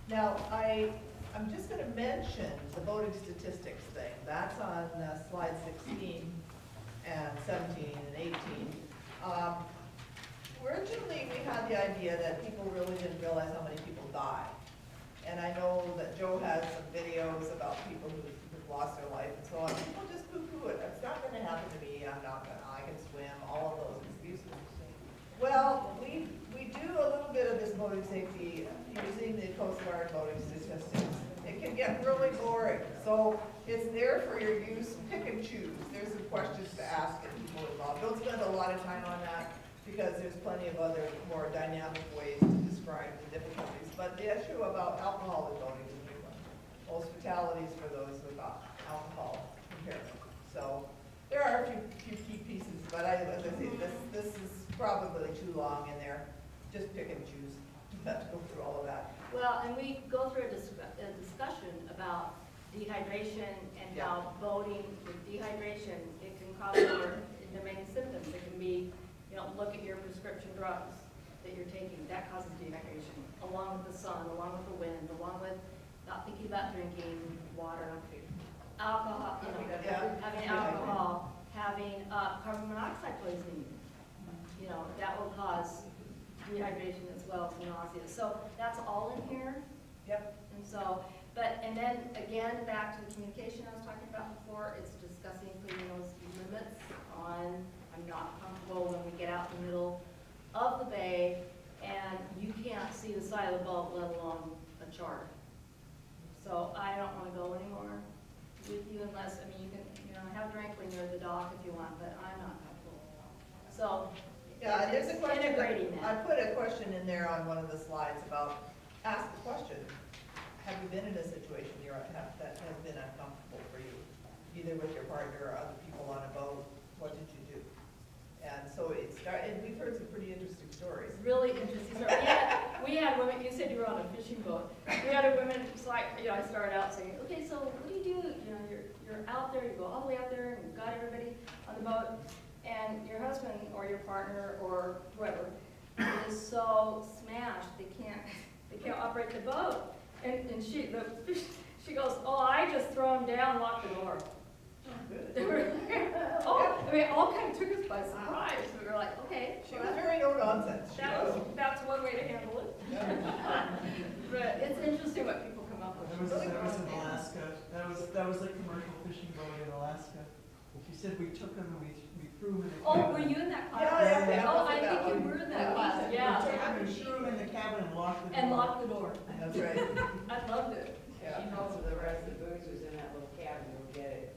Now, I'm just going to mention the voting statistics thing. That's on slide 16 and 17 and 18. Originally, we had the idea that people really didn't realize how many people die. And I know that Joe has some videos about people who've lost their life and so on. People just poo-poo it. It's not going to happen to me. I can swim, all of those excuses. Well, we do a little bit of this voting safety using the Coast Guard voting statistics. It can get really boring. So it's there for your use. Pick and choose. There's some questions to ask and people involved. Don't spend a lot of time on that because there's plenty of other more dynamic ways to describe the difficulties. But the issue about alcohol in voting is a big one. Most fatalities for those with alcohol impairment. So there are a few key pieces, but as I say, this is probably too long in there. Just pick and choose. You have to go through all of that. Well, and we go through a discussion about dehydration and how voting with dehydration, it can cause the many symptoms. It can be, you know, look at your prescription drugs that you're taking. That causes dehydration, along with the sun, along with the wind, along with not thinking about drinking water, alcohol, you know, having alcohol, having carbon monoxide poisoning. You know, that will cause dehydration as well as nausea. So that's all in here. Yep. And so, and then again, back to the communication I was talking about before, it's discussing putting those limits on, I'm not comfortable when we get out in the middle of the bay and you can't see the side of the boat, let alone a chart. So I don't want to go anymore with you unless, I mean, you can, have a drink when you're at the dock if you want, but I'm not comfortable. So, yeah, there's a question, integrating I that. put a question in there on one of the slides about, ask the question, have you been in a situation that has been uncomfortable for you, either with your partner or other people on a boat? What did you do? And so and we've heard some pretty interesting stories. Really interesting story. We had women, you said you were on a fishing boat. We had a woman, so I started out saying, okay, so what do you do? You're out there, you go all the way out there, and you've got everybody on the boat, and your husband or your partner or whoever is so smashed they can't operate the boat. And she goes, oh, I just throw him down, lock the door. They were, all kind of took us by surprise. We were like, okay. She was very no nonsense. That's one way to handle it. But it's interesting what people come up with. That was in Alaska. That was like commercial fishing boat in Alaska. She said we took them and we threw them in the cabin. Oh, were you in that class? Yeah. Oh, I think you were in that class. Yeah. We took them and threw them in the cabin and locked the door. And locked the door. That's right. I loved it. Yeah. She knows the rest of the boozers in that little cabin will get it.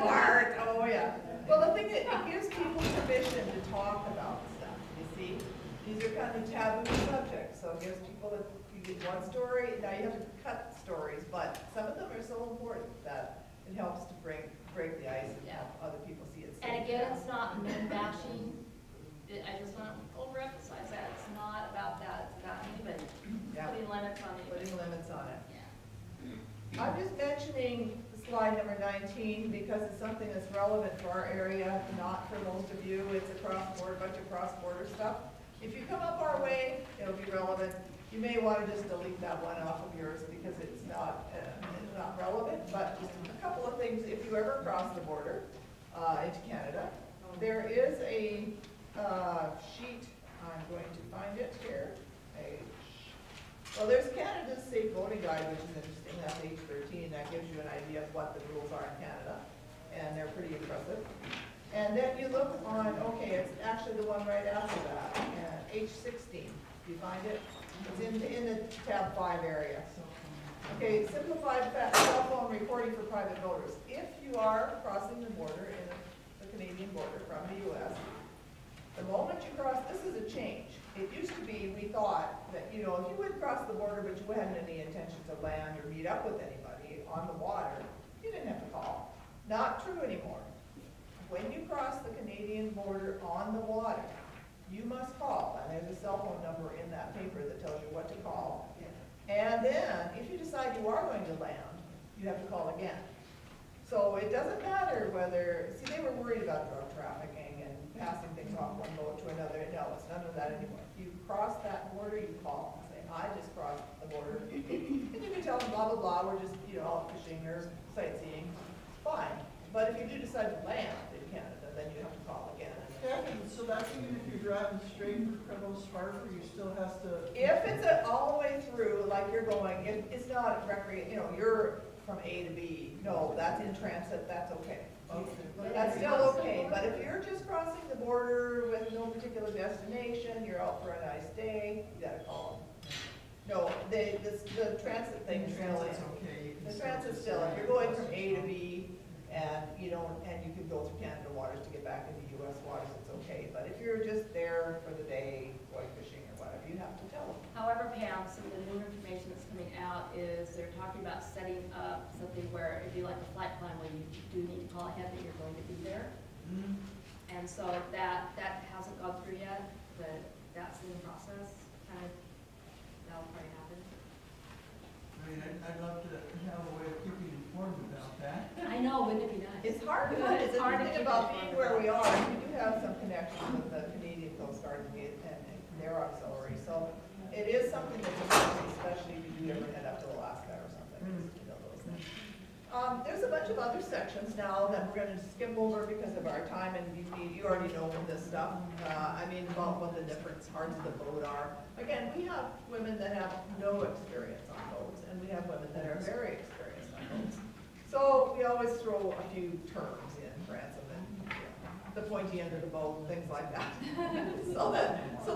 Smart. Oh, yeah. Well, the thing is, it gives people permission to talk about stuff, you see? These are kind of taboo subjects, so it gives people that you get one story, now you have to cut stories, but some of them are so important that it helps to break the ice and help other people see it. And again, it's not men bashing. I just want to overemphasize that. It's not about that. It's about anybody. Putting limits on anybody. Putting limits on it. Yeah. I'm just mentioning slide number 19 because it's something that's relevant for our area, not for most of you. It's a cross-border, bunch of cross-border stuff. If you come up our way, it'll be relevant. You may want to just delete that one off of yours because it's not relevant, but just a couple of things. If you ever cross the border into Canada, there is a sheet, I'm going to find it here. Well, there's Canada's Safe Boating Guide, which is interesting. That's age 13. That gives you an idea of what the rules are in Canada, and they're pretty impressive. And then you look on, okay, it's actually the one right after that, age 16. Do you find it? It's in the tab 5 area. Okay, simplified cell phone recording for private voters. If you are crossing the border in the Canadian border from the U.S., the moment you cross, this is a change. It used to be, we thought that, if you would cross the border but you hadn't any intention to land or meet up with anybody on the water, you didn't have to call. Not true anymore. When you cross the Canadian border on the water, you must call, and there's a cell phone number in that paper that tells you what to call. And then, if you decide you are going to land, you have to call again. So it doesn't matter whether, see, they were worried about drug trafficking and passing things off one boat to another. No, it's none of that anymore. If you cross that border, you call and say, I just crossed the border. And you can tell them, blah, blah, blah, we're just, out fishing or sightseeing. Fine. But if you do decide to land in Canada, then you have to call again. Kathy, so that's even if you're driving straight for Prevost Harbor, you still has to... If it's all the way through, like you're going, it's not you're from A to B. No, that's in transit, that's okay. Okay. That's still okay, but if you're just crossing the border with no particular destination, you're out for a nice day, you gotta call them. No, the transit thing is still in. Okay. The transit's still, if you're going from A to B, and you can go through Canada waters to get back into U.S. waters, it's okay. But if you're just there for the day, going fishing or whatever, you have to tell them. However, Pam, some of the new information that's coming out is they're talking about setting up something where it'd be like a flight plan where you do need to call ahead that you're going to be there. Mm-hmm. And so that hasn't gone through yet, but that's in the process. That'll probably happen. I mean, I'd love to have a way of keeping informed about that. I know, wouldn't it be nice? It's hard to It's hard to think keep about informed being where we about. are. We do have some connection with the Canadian Coast Guard and their auxiliary. So it is something that's important, especially if you do ever head up to Alaska or something. Just to know those things. There's a bunch of bunch of other sections now that we're gonna skip over because of our time, and you already know this stuff. I mean, about what the different parts of the boat are. Again, we have women that have no experience on boats, and we have women that are very experienced on boats. So we always throw a few terms in, ransom, and the pointy end of the boat, things like that. so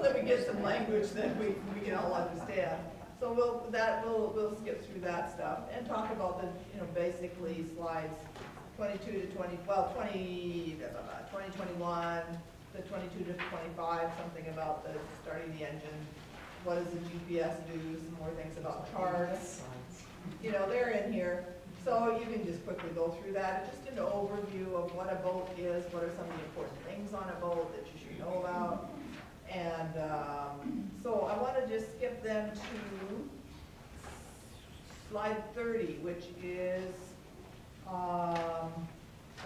that we get some language that we can all understand. So we'll skip through that stuff and talk about the, basically slides 22 to 20, well, 20, 2021, the 22 to 25, something about the starting the engine. What does the GPS do? Some more things about charts. They're in here. So you can just quickly go through that. Just an overview of what a boat is, what are some of the important things on a boat that you should know about. And so I want to just skip then to slide 30, which is, oh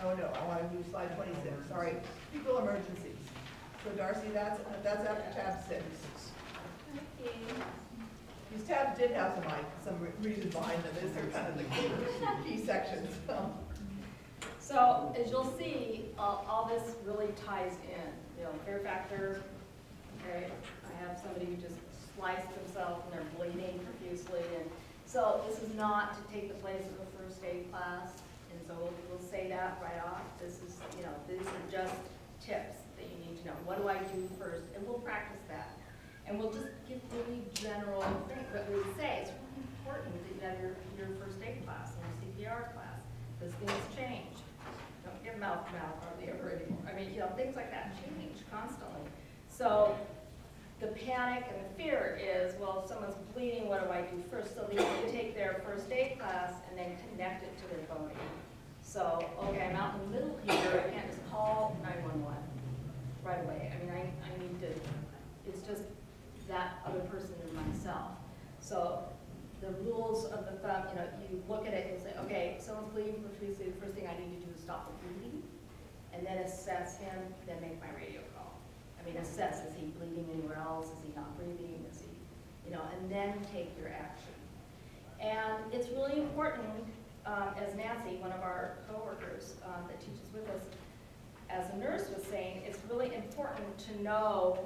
no, I want to do slide 26, sorry, people emergencies. So Darcy, that's after tab 6. These tabs did have some reason behind them. These are kind of the key sections. So as you'll see, all this really ties in. Fear factor. Okay, I have somebody who just sliced themselves and they're bleeding profusely, and so this is not to take the place of a first aid class. And so we'll say that right off. This is, these are just tips that you need to know. What do I do first? And we'll practice that. And we'll just give really general things, but we say it's really important that you have your first aid class and your CPR class, because things change. Don't get mouth hardly ever anymore. I mean, things like that change constantly. So the panic and the fear is, well, if someone's bleeding, what do I do first? So they need to take their first aid class and then connect it to their body. So, okay, I'm out in the middle here, I can't just call 911 right away. I mean, I need to, it's just that other person and myself. So the rules of the thumb, you look at it and say, okay, someone's bleeding profusely, the first thing I need to do is stop the bleeding, and then assess him, then make my radio call. I mean, assess, is he bleeding anywhere else? Is he not breathing? Is he, and then take your action. And it's really important, as Nancy, one of our coworkers that teaches with us, as a nurse was saying, it's really important to know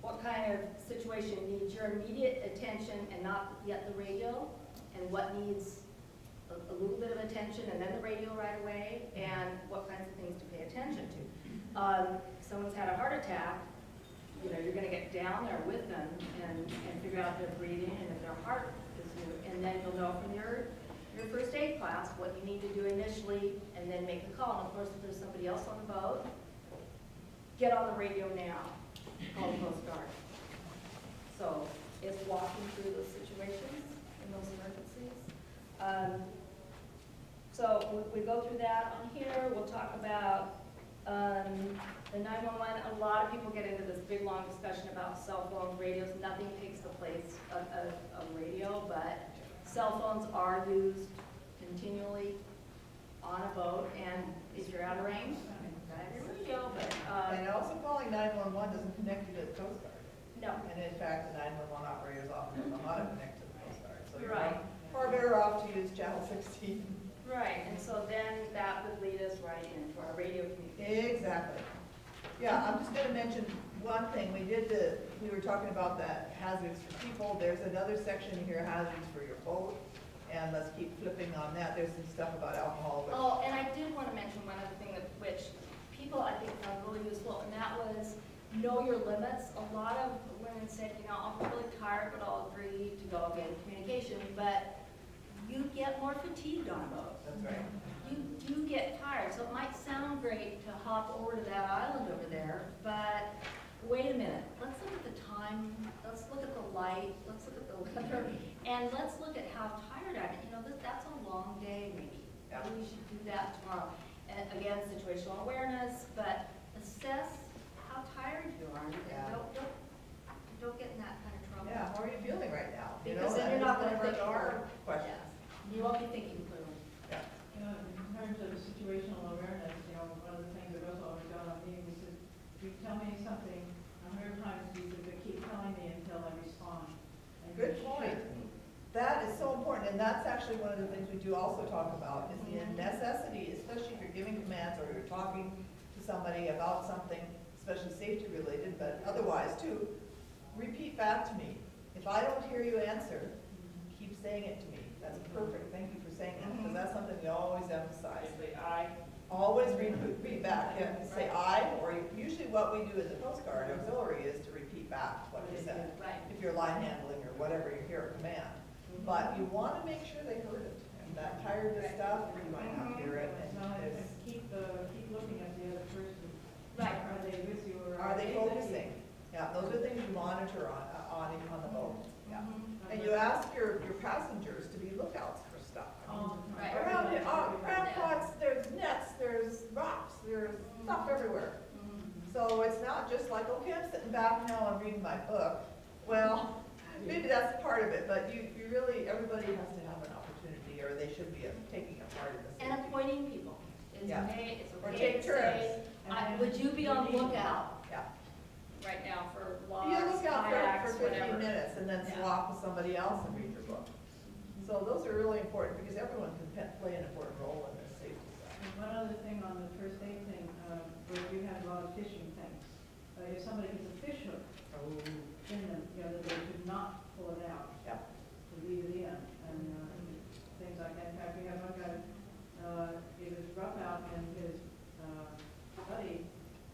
what kind of situation needs your immediate attention and not yet the radio, and what needs a little bit of attention and then the radio right away, and what kinds of things to pay attention to. Someone's had a heart attack, you're going to get down there with them and figure out their breathing and if their heart is new, and then you'll know from your first aid class what you need to do initially, and then make the call. And of course, if there's somebody else on the boat, get on the radio now. Call the Coast Guard. So it's walking through those situations and those emergencies. So we go through that on here. We'll talk about the 911. A lot of people get into this big long discussion about cell phones, radios. Nothing takes the place of radio, but cell phones are used continually on a boat, and if you're out of range, radio, but and also calling 911 doesn't connect you to the Coast Guard. No. And in fact, the 911 operators often don't know how to connect to the Coast Guard. So you're right. far better off to use channel 16. Right, and so then that would lead us right into our radio communication. Exactly. Yeah, I'm just going to mention one thing. We were talking about the hazards for people. There's another section here, hazards for your boat. And let's keep flipping on that. There's some stuff about alcohol. Oh, and I did want to mention one other thing which people I think found really useful, and that was know your limits. A lot of women said, I'm really tired, but I'll agree to go again communication. But you get more fatigued on a boat. That's right. You do get tired. So it might sound great to hop over to that island over there, but wait a minute. Let's look at the time. Let's look at the light. Let's look at the weather. And let's look at how tired I am. That's a long day, maybe. Maybe we should do that tomorrow. And again, situational awareness, but assess how tired you are. Yeah. Don't get in that kind of trouble. Yeah, how are you feeling right now? Because then you're not going to think our questions. You won't be thinking clearly. Yeah. In terms of situational awareness, one of the things that goes always got on me was that if you tell me something 100 times, you could keep telling me until I respond. And Good point. That is so important, and that's actually one of the things we do also talk about, is the necessity, especially if you're giving commands or you're talking to somebody about something, especially safety related, but otherwise too, repeat back to me. If I don't hear you answer, keep saying it to me. That's perfect, thank you for saying that, because that's something we always emphasize. I. Always repeat back, yeah, say I, or usually what we do as a Coast Guard auxiliary is to repeat back what you said. Right. If you're line handling or whatever, you hear a command. But you want to make sure they heard it. And that tiredness stuff, you might not hear it. And Keep looking at the other person. Right. Are they with you or are they focusing? Yeah, those are things you monitor on the boat. Yeah. And you ask your passengers to be lookouts for stuff. Right. Around it, ramparts, there's nets, there's rocks, there's stuff everywhere. So it's not just like, okay, I'm sitting back now, I'm reading my book. Well, maybe that's part of it, but you really, everybody has to have an opportunity, or they should be taking a part in this. And appointing people. It's Yeah. okay, it's Or okay take to turns. say, would you be on lookout Yeah. right now for You logs, look out kayaks, for 15 whatever? minutes and then Yeah. swap with somebody else and read your book. So those are really important because everyone can play an important role in this safety stuff. And one other thing on the first aid thing, where you have a lot of fishing things. If somebody gets a fish hook in them, that they should not pull it out. Yeah. To leave it in, and things like that. In fact, we have one guy, it was rough out, and his buddy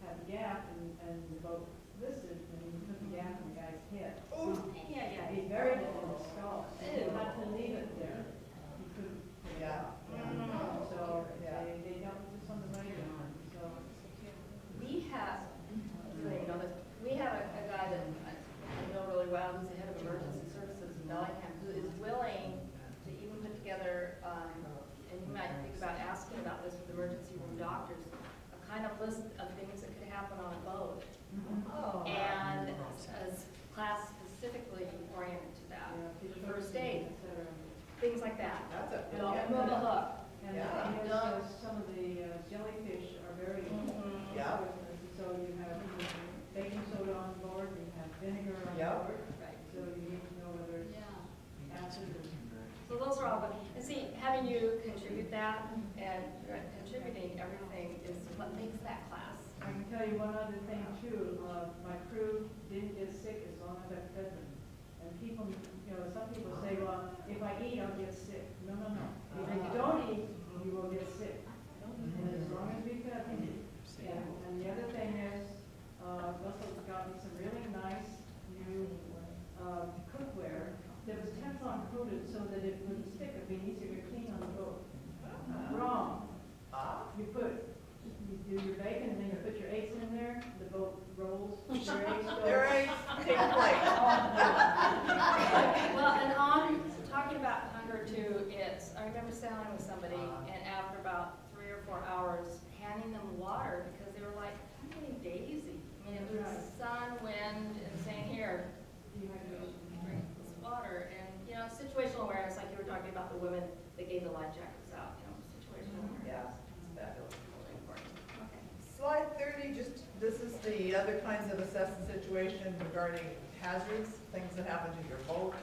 had a gap, and the boat listed, and he put the gap in the guy's head. Yeah. He buried it in his skull. He Ew. had to leave it there. He couldn't pull it Yeah. out. So they dealt with this on the way down. So We have, we have a guy that I know really well, who's the head of emergency services in Bellingham, who is willing to even put together, and you might think about asking about this with emergency room doctors, a kind of list of things that could happen on a boat. Oh. And as class specifically oriented to that, first aid, things like that. That's a Don't move a hook. And Yeah. some of the jellyfish are very Yeah. So you have baking soda on board, you have vinegar on Yeah. board. Right. So you need to know whether it's acid or. So those are all good. And see, having you contribute that and contributing everything is what makes that class. I can tell you one other thing too, my crew didn't get sick as long as I fed them. And people, some people say, well, if I eat, I'll get sick. No. If you don't eat, you will get sick. And as long as we fed them. And the other thing is, Russell's got me some really nice new cookware that was Teflon coated so that it wouldn't stick, it'd be easier to clean on the boat. Wrong. You do your bacon and then you put your eggs in there, the boat rolls, your eggs go. Their eggs take place. Well, and on talking about hunger too, I remember sailing with somebody and after about 3 or 4 hours, handing them water because they were like, I'm getting daisy. I mean, it was sun, wind, and saying, here, drink this water. And, situational awareness, like you were talking about the women that gave the life jackets out, situational awareness. Yeah, it's fabulous. Really important. Okay. Slide 30, this is the other kinds of assess the situation regarding hazards, things that happen to your boat.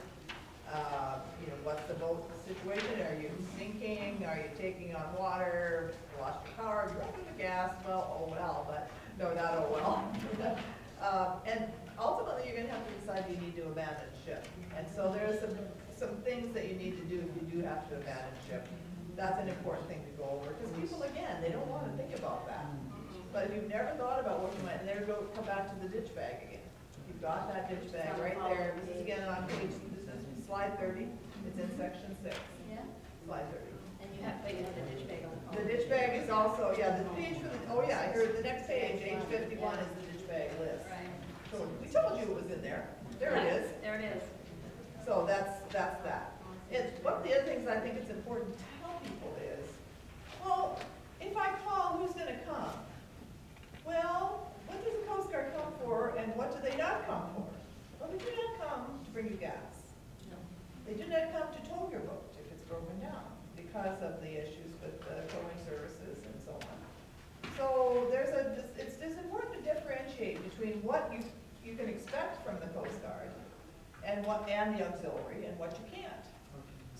What's the boat situation? Are you sinking? Are you taking on water? You lost your power? You ran out of gas? Well, oh well, but no, not oh well. And ultimately, you're going to have to decide you need to abandon ship. And so there's some things that you need to do if you do have to abandon ship. That's an important thing to go over because people, again, they don't want to think about that. But if you've never thought about what you might, and come back to the ditch bag again. You've got that ditch bag right there. This is again on this is slide 30. It's in section 6. Yeah. Slide 30. And you have the ditch bag on the phone. The ditch bag is also, the page for the next page, page 51 is the ditch bag list. Right. So we told you it was in there. There it is. There it is. So that's that. One of the other things I think it's important to tell people is, well, if I call, who's going to come? Well, what does the Coast Guard come for, and what do they not come for? Well, they do not come to bring you gas. No. They do not come to tow your boat if it's broken down because of the issues with the towing services and so on. So it's important to differentiate between what you can expect from the Coast Guard and the auxiliary and what you can't.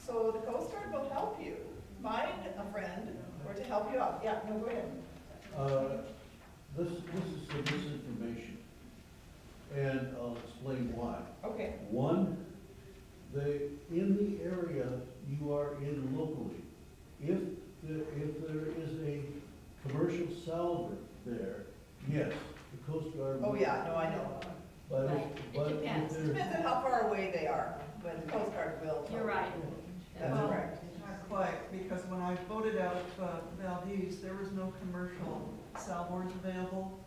So the Coast Guard will help you find a friend or to help you out. Yeah, no, go ahead. This is some misinformation, and I'll explain why. Okay. One, in the area you are in locally, if there is a commercial salver there, yes, the Coast Guard. Oh, yeah, no, I know. But Right. It depends. if there's. Depends on how far away they are, but the Coast Guard will. You're right. That's Well, correct. Not quite, because when I voted out Valdez, there was no commercial salvors available,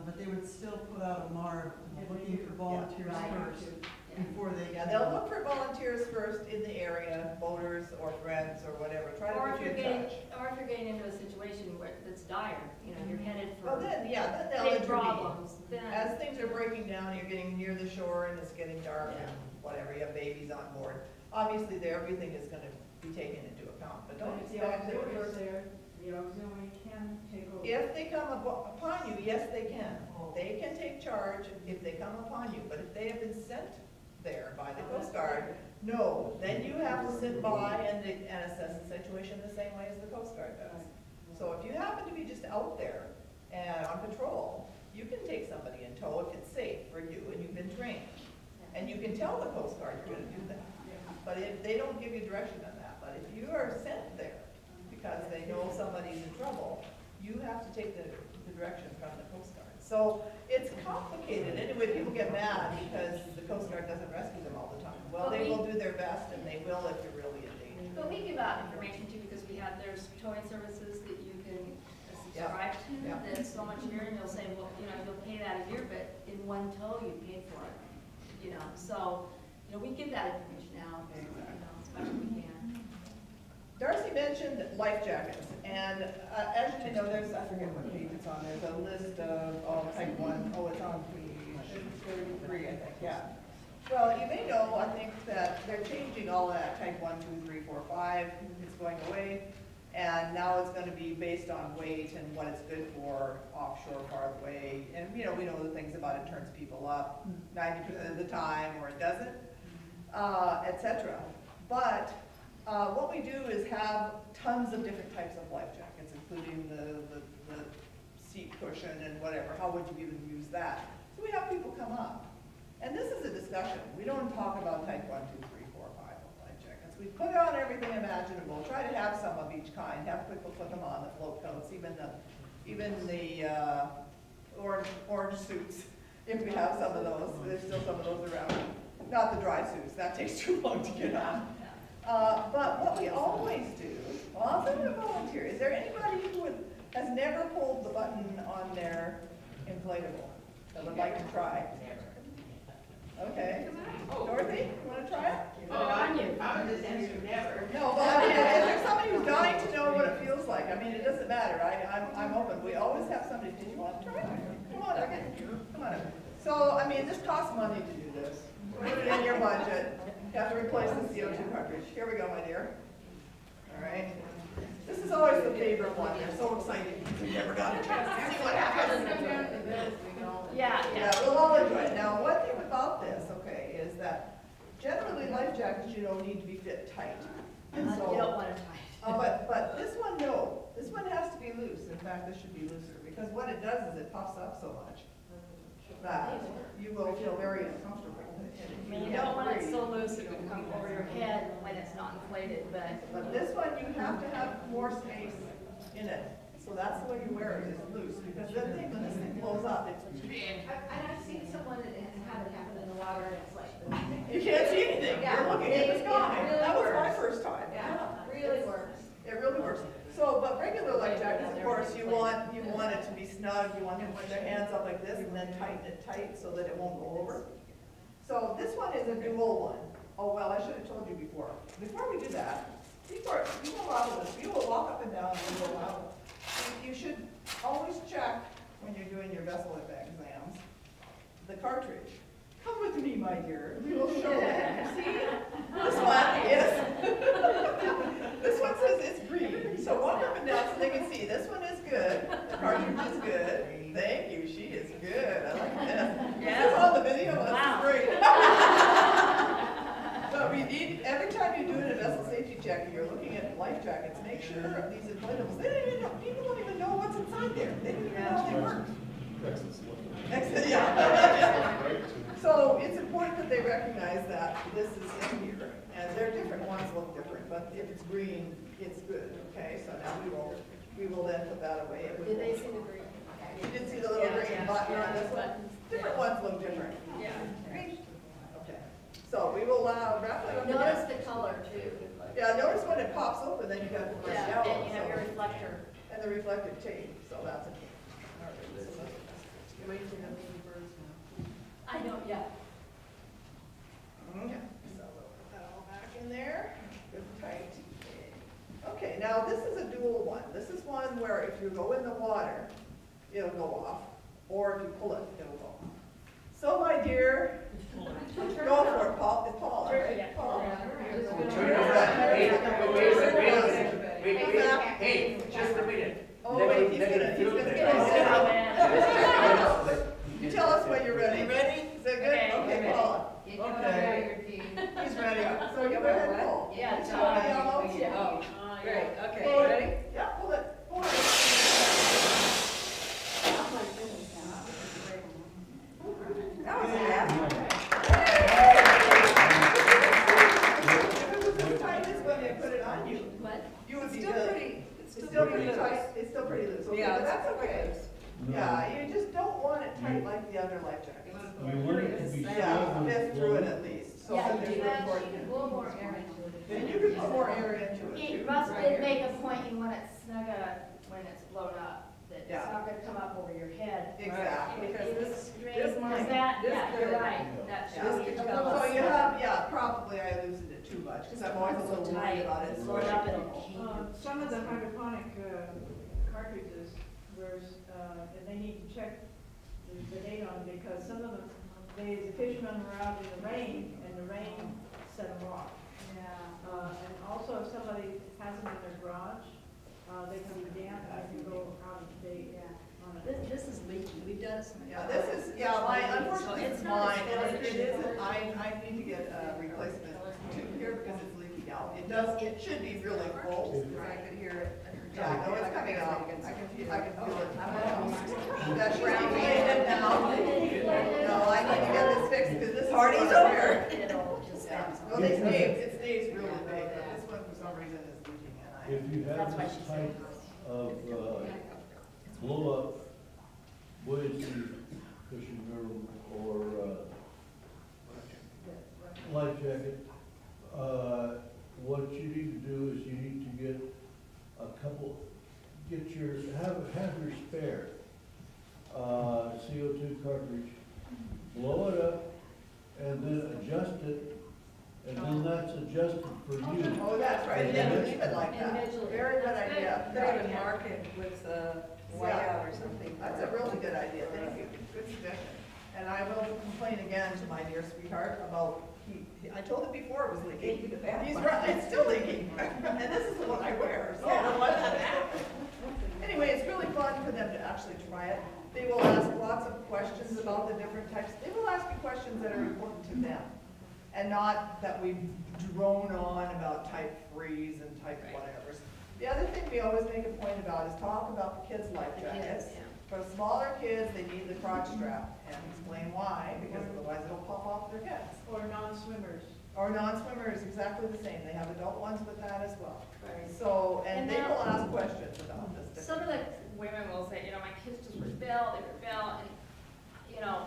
but they would still put out a mark looking for volunteers first before they. Yeah, they'll look for volunteers first in the area, boaters or friends or whatever, try to Or put if you you're in getting, touch. or if you're getting into a situation where it's dire, you know, you're headed Well, for then, yeah, then they'll big intervene. problems, then. As things are breaking down, you're getting near the shore and it's getting dark Yeah. and whatever, you have babies on board. Obviously, everything is gonna be taken into account, but don't If the expect that auxiliary first. is there, the auxiliary can take over. If they come upon you, yes, they can. They can take charge if they come upon you, but if they have been sent there by the Coast Guard, no, then you have to sit by and assess the situation the same way as the Coast Guard does. So if you happen to be just out there and on patrol, you can take somebody in tow if it's safe for you and you've been trained. And you can tell the Coast Guard you're gonna do that. But if they don't give you direction on that, but if you are sent there because they know somebody's in trouble, you have to take the direction from the Coast Guard. So it's complicated. Anyway, people get mad because the Coast Guard doesn't rescue them all the time. Well, But they we- will do their best and they will if you're really in danger. But we give out information too, because there's towing services that you can subscribe to, Yeah. that's so much a year, and they'll say, well, you know, you'll pay that a year, but in one tow, you paid for it, you know, so, you know, we give that information out, you know, as much as we can. Darcy mentioned life jackets, and as you know, there's, I forget what page it's on, there's a list of type 1, it's on page 33, I think, yeah. Well, you may know, I think, that they're changing all that, type 1, 2, 3, 4, 5, it's going away, and now it's gonna be based on weight and what it's good for offshore, far away, and, you know, we know the things about it turns people up 90% of the time, or it doesn't, etc. But what we do is have tons of different types of life jackets, including the seat cushion and whatever. How would you even use that? So we have people come up. And this is a discussion. We don't talk about type 1, 2, 3, 4, 5 life jackets. We put on everything imaginable, try to have some of each kind, have people put them on, the float coats, even the orange suits, if we have some of those. There's still some of those around. Not the dry suits, that takes too long to get on. But what we always do, well, I'll send a volunteer. Is there anybody who has never pulled the button on their inflatable that would like to try? Okay. Dorothy, you want to try it? I would just answer never. No, but I mean, is there somebody who's dying to know what it feels like? I mean, it doesn't matter. I'm open. We always have somebody. Did you want to try it? Come on up. Come on up. So, I mean, this costs money to do this. Put it in your budget. You have to replace the CO2 cartridge. Here we go, my dear. All right. This is always the favorite one. They're so excited because we never got a chance to see what happens. Yeah, we'll all enjoy it. Now, one thing about this, okay, is that generally life jackets, you know, need to be fit tight. And so, You don't want it tight. but this one, no. This one has to be loose. In fact, this should be looser because what it does is it puffs up so much that you will feel very uncomfortable. I mean, you don't want it so loose it would come over your head when it's not inflated, But this one, you have to have more space in it. So that's the way you wear it, is loose, because the thing, when this thing blows up, it's big. I've seen someone that have it happen in the water, and it's like. You can't see anything, Yeah, you're looking at the sky. it really That was my works. first time. Yeah, really works. It really works. So, but regular life jackets, of course, you want it to be snug, you want them to put their hands up like this and then tighten it tight so that it won't go over. So this one is a dual one. Oh, well, I should have told you before. Before we do that, you will walk up and down and go out. You should always check when you're doing your vessel exams, the cartridge. Come with me, my dear. We will show you. See? This one is, this one says it's green. So walk up and down so they can see. This one is good. The cartridge is good. Thank you. She is good. I like this. Yeah. This is on the video. This Wow. is great. But we need, every time you do it in a vessel safety life jackets, make sure these inflatables, people don't even know what's inside there. They don't even know how they work. Yeah. So it's important that they recognize that this is in here, and they're different ones look different, but if it's green, it's good, okay? So now we will then put that away. Did they see the green? You did see the little green button on this one? Different ones look different. Yeah. Okay. So we will wrap it up. Notice the color too. Yeah, notice when it pops open, then you got the nice Yeah, yellow. and you have so- your reflector. And the reflective tape, so that's it. Wait till the baby birds now. I know, yeah. Okay, so we'll put that all back in there, good and tight. Okay, now this is a dual one. This is one where if you go in the water, it'll go off, or if you pull it, it'll go off. So my dear, go for it, Paul, it's Paul, right? Paul. Hey, just a minute. Oh, wait, he's gonna You tell us when you're ready. You ready? Is that good? Okay, Paul. Okay. He's ready. So you go ahead, Paul. Yeah, You so tell me how much. Oh, great, okay, Pull it. ready? Yeah, pull it. Pull it. That was fast. If it was as tight as when they put it on you, What? you would be Still good. pretty, It's still pretty tight, it's still pretty loose, okay, Yeah, but that's it's okay. Yeah, you just don't want it tight like the other life jackets. You want it to be Yeah, stable. fist through it at least, so Yeah, that you there's do that. support. You can blow more air into it. Then you can put more air into it too. Russ did make a point, and when it's not gonna, when it's blown up, that it's Yeah. not gonna come up over your head. Exactly. Because this Because might- that, this yeah, you're could- right, that Yeah. should be. This could So tell us. you have, yeah, probably I loosened it too much, because I'm always a little worried about it. Blow it up and it'll keep. Some of the hydroponic cartridges, that they need to check the date on, because some of them, the fishermen were out in the rain, and the rain set them off. Yeah. And also, if somebody has them in their garage, they can be damp, and they can go out of date. On it. This is leaky, we've done some. Yeah, this is, yeah, my, unfortunately, It's it's not mine, as and good as it isn't, yours. I need to get a replacement tube here because it's leaking out. It does, it should be really full. I could hear it. Yeah, no, it's coming out. I can feel it. That should be cleaned now. No, I need to get this fixed because this Party's is over. It'll just Yeah, stay. well, it stays really big, but this one for some reason is leaking and If you have That's why this she said. type of, blow up buoyancy cushion or, life jacket, what you need to do is you need to get a couple, have your spare, CO2 cartridge, blow it up, and then adjust it, and then that's adjusted for you. Oh, that's right, and then leave it like that. Individually. Very good idea. They would mark it with white out or something. That's a really good idea, thank you, good suggestion. And I will complain again to my dear sweetheart about, I told him before it was leaking. He's right, it's still leaking, and this is the one I wear, so I don't want that to happen. Anyway, it's really fun for them to actually try it. They will ask lots of questions about the different types, they will ask you questions that are important to them. And not that we drone on about type 3s and type whatevers. The other thing we always make a point about is talk about the kids' life jackets. For smaller kids, they need the crotch strap, and explain why, because otherwise it'll pop off their heads. Or non-swimmers. Or non-swimmers, exactly the same, they have adult ones with that as well. Right. So, and And they now- will ask questions about this. Some of the women will say, you know, my kids just rebel, and, you know,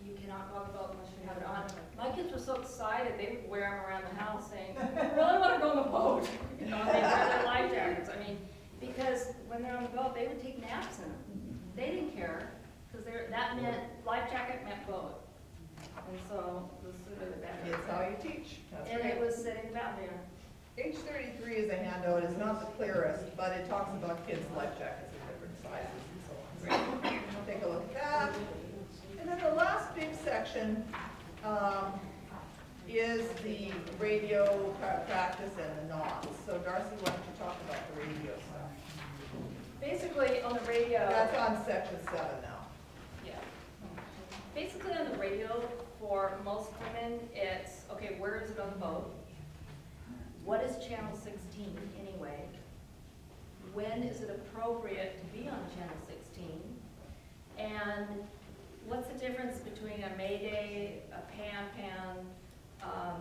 you cannot go on the boat unless you have it on. My kids were so excited, they would wear them around the house saying, I really want to go on the boat. You know, they wear their life jackets. I mean, because when they're on the boat, they would take naps in them. They didn't care, because that meant, life jacket meant boat. And so, the sooner the better. It's how you teach. That's And right. it was sitting down there. Page 33 is a handout, it's not the clearest, but it talks about kids' life jackets of different sizes and so on. So, take a look at that. And then the last big section is the radio practice and the knobs. So Darcy, why don't you talk about the radio stuff? Basically, on the radio. That's on section 7 now. Yeah. Basically, on the radio, for most women, it's, okay, where is it on the boat? what is Channel 16 anyway? When is it appropriate to be on Channel 16? And what's the difference between a Mayday, a Pan, and a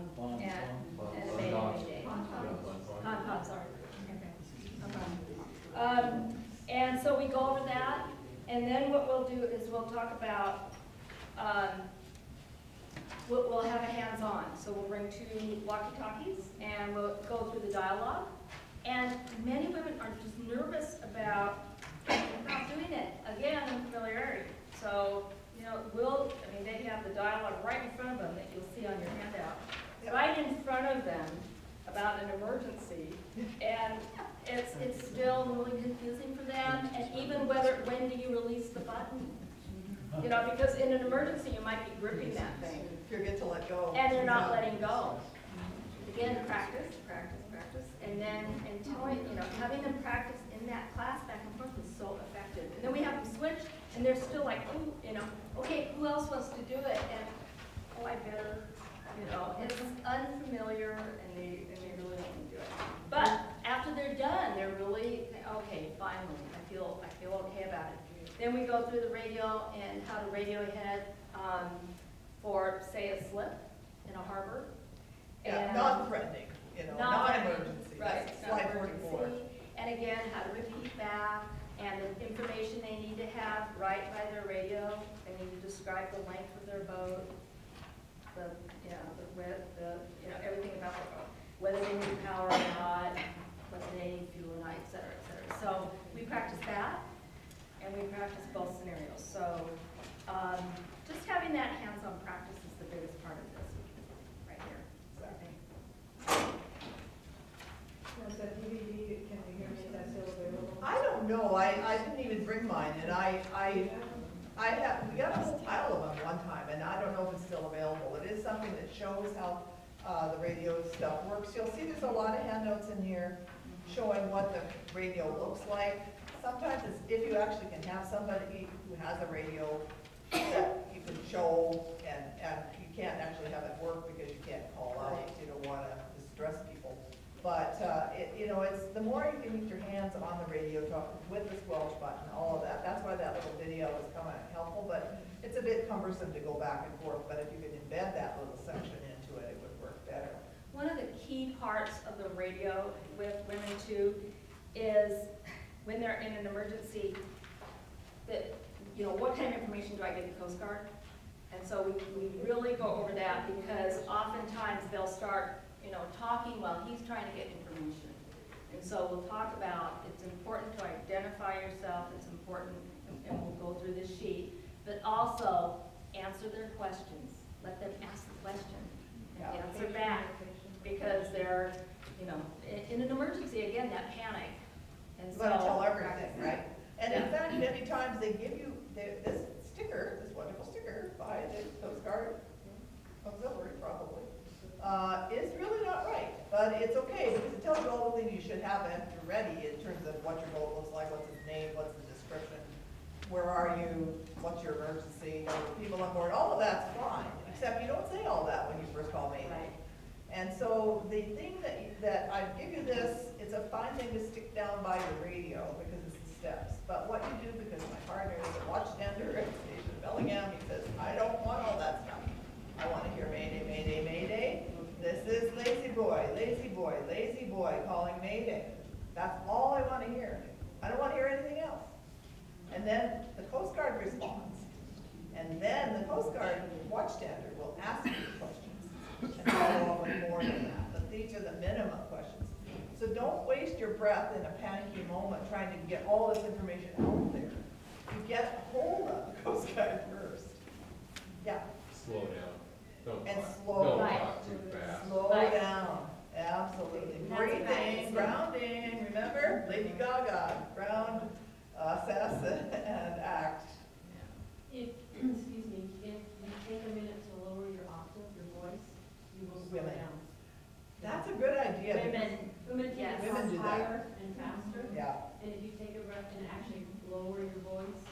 Mayday? Con, sorry. Okay. And so we go over that, and then what we'll do is we'll talk about, we'll have a hands-on. So we'll bring 2 walkie-talkies, and we'll go through the dialogue. And many women are just nervous about not doing it. Again, unfamiliarity. So, you know, they have the dialogue right in front of them that you'll see on your handout. Right in front of them about an emergency. And it's still really confusing for them. And even when do you release the button? You know, because in an emergency, you might be gripping that thing. Forget to let go. And you're not letting go. Again, practice. And then, having them practice in that class back and forth is so effective. And then we have them switch, and they're still like, ooh, okay, who else wants to do it? And, I better, it's unfamiliar, and they really want to do it. But after they're done, they're really, okay, finally, I feel okay about it. Then we go through the radio and how to radio ahead for, say, a slip in a harbor. Yeah, non-threatening, non-emergency. Right, That's slide 44. And again, how to repeat back, and the information they need to have right by their radio. They need to describe the length of their boat, the width, everything about the boat, whether they need power or not, whether they need fuel or not, et cetera, et cetera. So we practice that, and we practice both scenarios. So just having that hands-on practice is the biggest part of this right here. So I think. Was that DVD, can you hear me, is that still available? I don't know, I didn't even bring mine, and we got a whole pile of them one time, and I don't know if it's still available. It is something that shows how the radio stuff works. You'll see there's a lot of handouts in here showing what the radio looks like. Sometimes it's, if you actually can have somebody who has a radio that you can show, and you can't actually have it work because you can't call out, you don't want to distress people. But, it's the more you can get your hands on the radio, talk with the squelch button, all of that. That's why that little video is kind of helpful, but it's a bit cumbersome to go back and forth. But if you could embed that little section into it, it would work better. One of the key parts of the radio with women too is when they're in an emergency, that, what kind of information do I give the Coast Guard? And so we really go over that, because oftentimes they'll start talking while he's trying to get information. And so we'll talk about, it's important to identify yourself, it's important, and we'll go through this sheet, but also answer their questions. Let them ask the question and answer back, because they're, in an emergency, again, that panic. And so, you want to tell everything, right? And in fact, many times they give you this sticker, this wonderful sticker by the Coast Guard Auxiliary, probably. Is really not right, but it's okay, because it tells you all the things you should have if you're ready, in terms of what your boat looks like, what's its name, what's the description, where are you, what's your emergency, people on board, all of that's fine, except you don't say all that when you first call Mayday. Right. And so the thing that I give you this, it's a fine thing to stick down by your radio, because it's the steps. But what you do, because my partner is a watchstander at Station Bellingham, he says, I don't want all that stuff. I want to hear Mayday, Mayday, Mayday. This is lazy boy, lazy boy, lazy boy calling Mayday. That's all I want to hear. I don't want to hear anything else. And then the Coast Guard responds. And then the Coast Guard watchstander will ask you questions and follow up with more than that. But these are the minimum questions. So don't waste your breath in a panicky moment trying to get all this information out there. You get a hold of the Coast Guard first. Yeah. Slow down. Don't slow talk too fast. Slow down. Absolutely. Breathing, grounding. Remember? Lady Gaga. Ground, assess, and act. If you take a minute to lower your octave, your voice, you will slow down. That's a good idea. Women yes. talk Women do that. higher and faster. Yeah. And if you take a breath and actually lower your voice,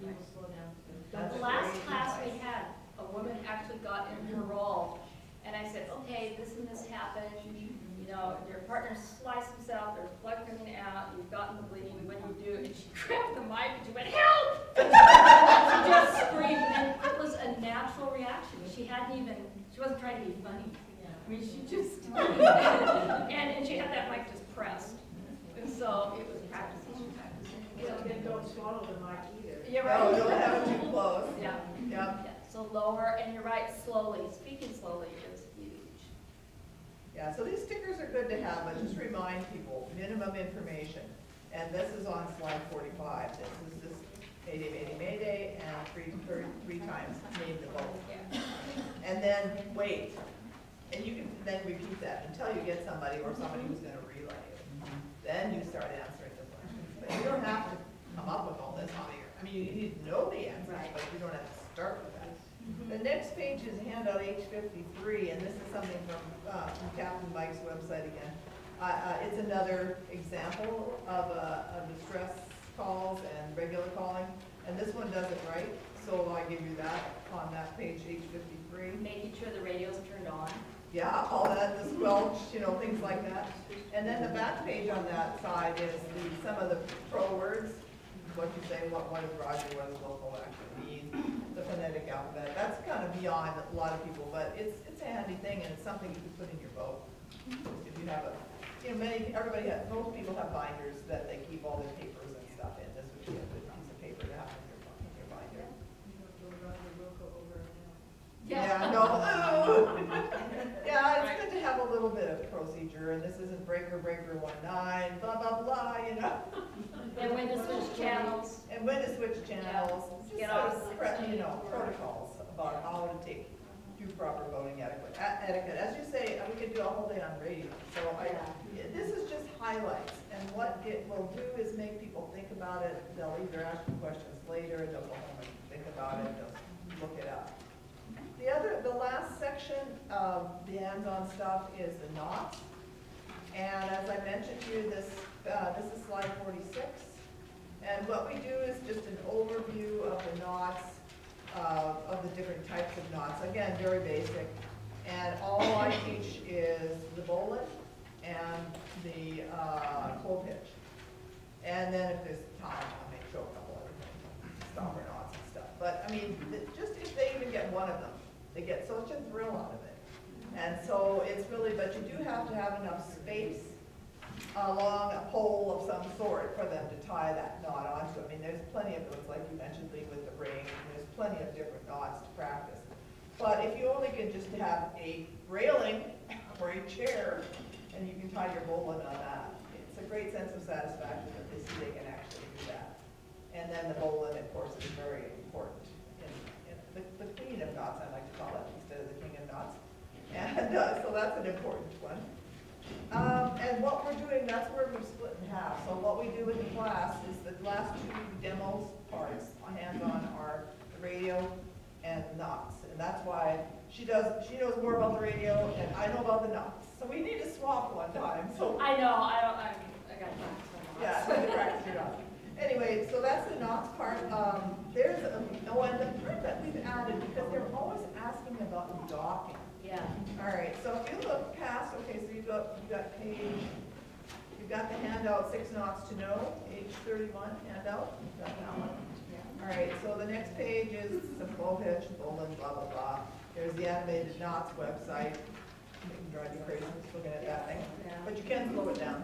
you will slow down too. That's The last great class advice. we had, a woman actually got in her role, and I said, okay, this and this happened, know, your partner sliced himself, there's blood coming out, you've gotten the bleeding, what do you do? And she grabbed the mic and she went, help! She just screamed, and it was a natural reaction. She wasn't trying to be funny. I mean, she just, and she had that mic just pressed. And so it was practicing. And don't swallow the mic either. You're right. No, don't have it too close. Yeah. Yeah. So lower, and you're right, slowly, speaking slowly is huge. Yeah, so these stickers are good to have, but just remind people, minimum information. And this is on slide 45. This is this Mayday, Mayday, Mayday, and three times name the boat. Yeah. And then wait. And you can then repeat that until you get somebody or somebody who's going to relay it. Then you start answering the questions. But you don't have to come up with all this on your, I mean, you need to know the answers, Right. but you don't have to start with that. The next page is handout H53, and this is something from Captain Mike's website again. It's another example of distress calls and regular calling, and this one does it right, so I give you that on that page H53. Making sure the radio's turned on. Yeah, all that, the squelch, you know, things like that. And then the back page on that side is some of the pro words, what you say, what is Roger, what does local actually mean, the phonetic alphabet. That's kind of beyond a lot of people, but it's a handy thing, and it's something you can put in your boat. If you have most people have binders that they keep all their papers and stuff in. This would be a good piece of paper to have in your binder. Yeah, no. Yeah, it's good to have a little bit of procedure, and this isn't breaker 19, blah, blah, blah, you know. And when to switch channels. And when to switch channels. Get Just off sort of, you know, protocols about how to do proper voting etiquette. As you say, we could do a whole day on radio. So this is just highlights, and what it will do is make people think about it. They'll either ask you questions later, they'll go home and think about it, they'll look it up. The last section of the hands-on stuff is the knots. And as I mentioned to you, this is slide 46. And what we do is just an overview of the knots, of the different types of knots. Again, very basic. And all I teach is the bowline and the cold pitch. And then if there's time, I'll make sure a couple other things, stopper knots and stuff. But I mean, just if they even get one of them, they get such a thrill out of it. And so it's really, but you do have to have enough space along a pole of some sort for them to tie that knot onto. I mean, there's plenty of those, like you mentioned, Lee, with the ring. There's plenty of different knots to practice. But if you only can just have a railing or a chair, and you can tie your bowline on that, it's a great sense of satisfaction that they see they can actually do that. And then the bowline, of course, is very important. The queen of knots, I like to call it, instead of the king of knots. And so that's an important one. And what we're doing, that's where we're split in half. So what we do with the class is the last two demos parts, hands-on, are the radio and knots. And that's why she knows more about the radio and I know about the knots. So we need to swap one time. So I know, I got practice on knots. yeah, so you practice your knots. Anyway, so that's the knots part. There's and the part that we've added, because they're always asking about docking. Yeah. All right, so if you look past, okay, so you've got the handout 6 knots to know, H31 handout. You've got that one. All right, so the next page is some bow hitch, bowline, blah, blah, blah. There's the animated knots website. It can drive you crazy just looking at that thing. But you can slow it down.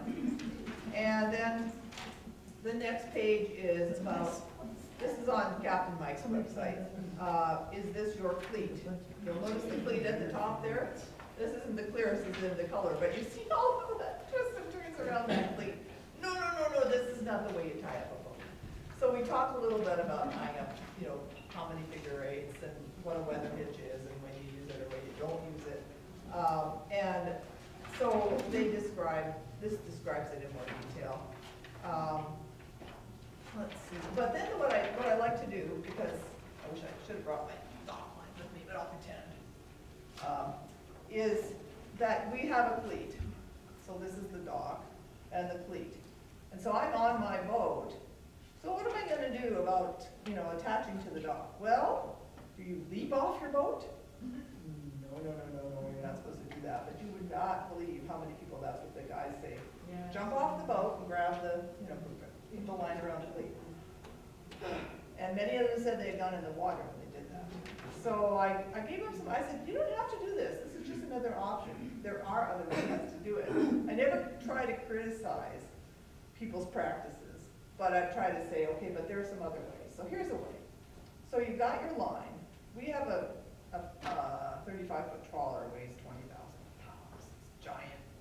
And then the next page is about, this is on Captain Mike's website. Is this your cleat? You'll notice the cleat at the top there. This isn't the clearest in the color, but you see all of that twists and turns around that cleat. No, this is not the way you tie up a boat. So we talked a little bit about tying up, you know, how many figure eights and what a weather hitch is and when you use it or when you don't use it. And so this describes it in more detail. Let's see. But then what I like to do, because I wish I should have brought my dock line with me, but I'll pretend, is that we have a cleat. So this is the dock and the cleat. And so I'm on my boat. So what am I going to do about, you know, attaching to the dock? Well, do you leap off your boat? No, you're not supposed to do that. But you would not believe how many people that's around the, keep the line around the cleat. And many of them said they had gone in the water when they did that. So I gave them some, I said, you don't have to do this. This is just another option. There are other ways to do it. I never try to criticize people's practices, but I try to say, okay, but there are some other ways. So here's a way. So you've got your line. We have a 35-foot trawler weighs 20,000 pounds.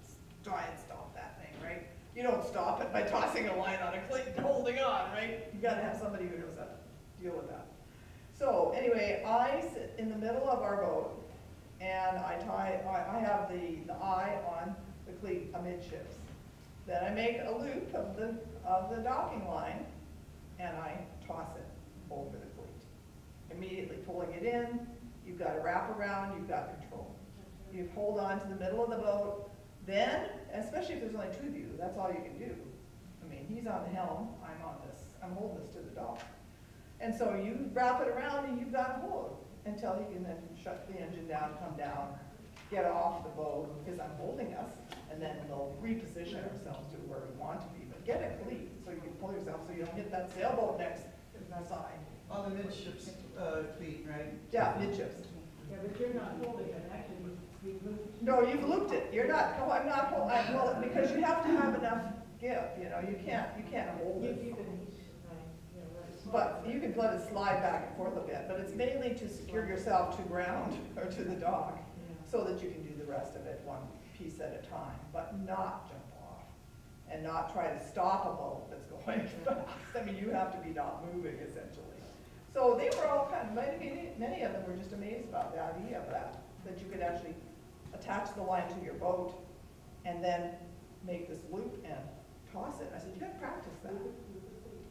It's giant stop that thing, right? You don't stop it by tossing a line on a cleat and holding on, right? You gotta have somebody who knows how to deal with that. So anyway, I sit in the middle of our boat and I have the eye on the cleat amidships. Then I make a loop of the docking line and I toss it over the cleat. Immediately pulling it in, you've got a wrap around, you've got control. You hold on to the middle of the boat, then, especially if there's only two of you, that's all you can do. I mean, he's on the helm, I'm holding this to the dock. And so you wrap it around and you've got a hold until he can then shut the engine down, come down, get off the boat, because I'm holding us, and then we'll reposition ourselves to where we want to be. But get a cleat so you can pull yourself so you don't hit that sailboat next to the side. On the midships cleat, right? Yeah, midships. Yeah, but you're not holding it, actually, you've looped. No, you've looped it. You're not, no, I'm not holding, well, because you have to have enough give, you can't hold it. But you can let it slide back and forth a bit, but it's mainly to secure yourself to ground or to the dock so that you can do the rest of it one piece at a time, but not jump off and not try to stop a boat that's going fast. I mean, you have to be not moving essentially. So they were all many of them were just amazed about the idea of that you could actually attach the line to your boat and then make this loop and toss it. I said, you gotta practice that.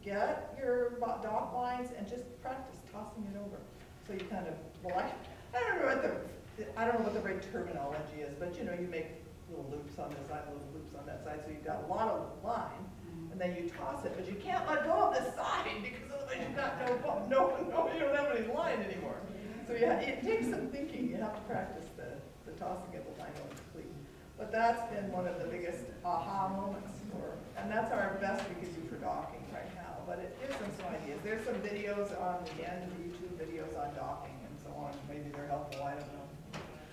Get your dock lines and just practice tossing it over. So you kind of, well, I don't know what the right terminology is, but you make little loops on this side, little loops on that side, so you've got a lot of line, and then you toss it, but you can't let go of this side because otherwise you've got you don't have any line anymore. So it takes some thinking. You have to practice the tossing of the line over the cleat. But that's been one of the biggest aha moments and that's our best we can do for docking right now. But it gives them some ideas. There's some videos on the end of the YouTube videos on docking and so on. Maybe they're helpful, I don't know.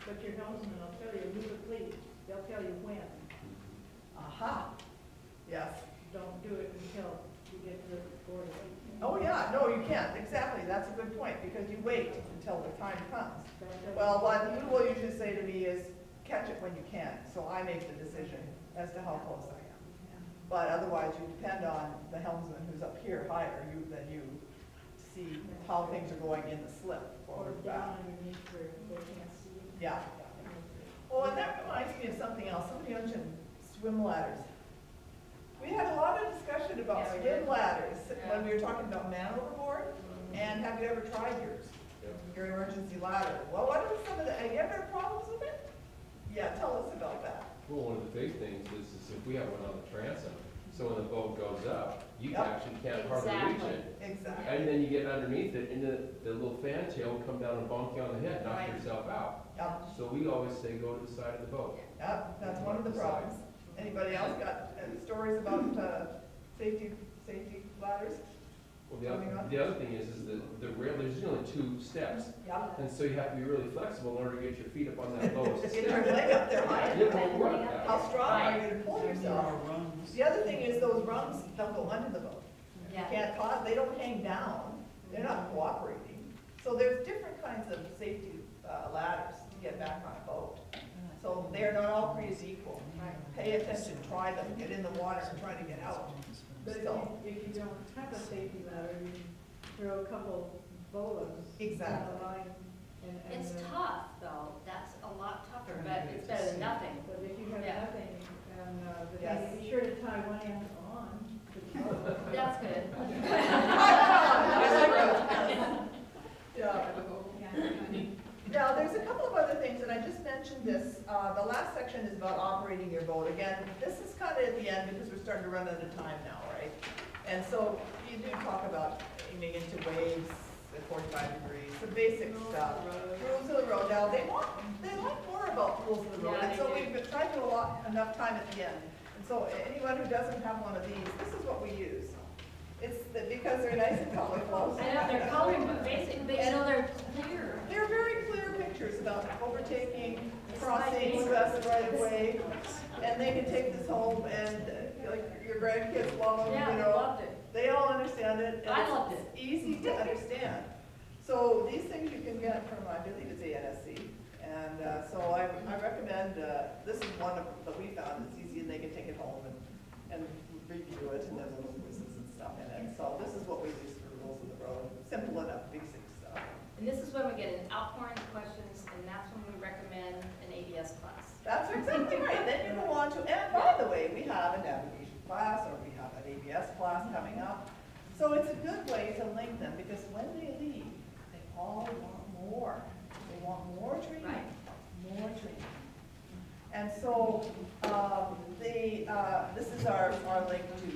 But your helmsman will tell you, move the cleat, they'll tell you when. Aha, yes. Don't do it until you get to the border. Oh yeah, no, you can't, exactly, that's a good point, because you wait until the time comes. Well, what you will usually say to me is, catch it when you can, so I make the decision as to how close I am. But otherwise, you depend on the helmsman who's up here higher than you to see how things are going in the slip forward and back. Yeah. Oh, and that reminds me of something else. Somebody mentioned swim ladders. We had a lot of discussion about swim ladders when we were talking about man overboard. And have you ever tried yours? Your emergency ladder. Well, what are some of the, have you ever had problems with it? Yeah, tell us about that. Well, one of the big things is if we have one on the transom, so when the boat goes up, you actually can't hardly reach it. Exactly. And then you get underneath it, and the little fantail will come down and bonk you on the head, knock yourself out. Yep. So we always say go to the side of the boat. Yep, that's one of the problems. Anybody else got stories about safety ladders? Well, the other thing is that the rail, there's only 2 steps. Yep. And so you have to be really flexible in order to get your feet up on that lowest step. Get your leg up there high. Yeah, How strong are you to pull yourself? The other thing is those rungs don't go under the boat. You can't cause, they don't hang down. They're not cooperating. So there's different kinds of safety ladders to get back on a boat. So they're not all created equal. Pay attention, try them, get in the water and try to get out. But if you don't have a safety ladder, you can throw a couple bolas. Exactly. It's tough, though. That's a lot tougher, but it's better than nothing. But if you have nothing, and Yes. be sure to tie one end on. That's good. Yeah. Now, there's a couple of other things, and I just mentioned this. The last section is about operating your boat. Again, this is kind of at the end because we're starting to run out of time now, right? And so you do talk about aiming into waves at 45 degrees, the basic stuff. Rules of the road. Now, they like more about rules of the road, and so we've tried to enough time at the end. And So anyone who doesn't have one of these, this is what we use. Because they're nice and colorful. I know they're coloring, but basically, you know, they're clear. They're very clear pictures about overtaking, crossing, west, right of way. And they can take this home and, like, your grandkids love them, Yeah, you they know. loved it. They all understand it. and I loved it. It's easy to understand. So these things you can get from, I believe it's ANSC. And so I recommend, this is one that we found, it's easy and they can take it home and review it and there's little quizzes and stuff in it. So this is what we use for rules of the road, simple enough, basic stuff. And this is when we get an outpouring of questions, and that's when we recommend an ABS class. That's exactly right. Then you go on to, and by the way, we have a navigation class or we have an ABS class coming up. So it's a good way to link them because when they leave, they all want more. They want more training, more training. And so this is our link to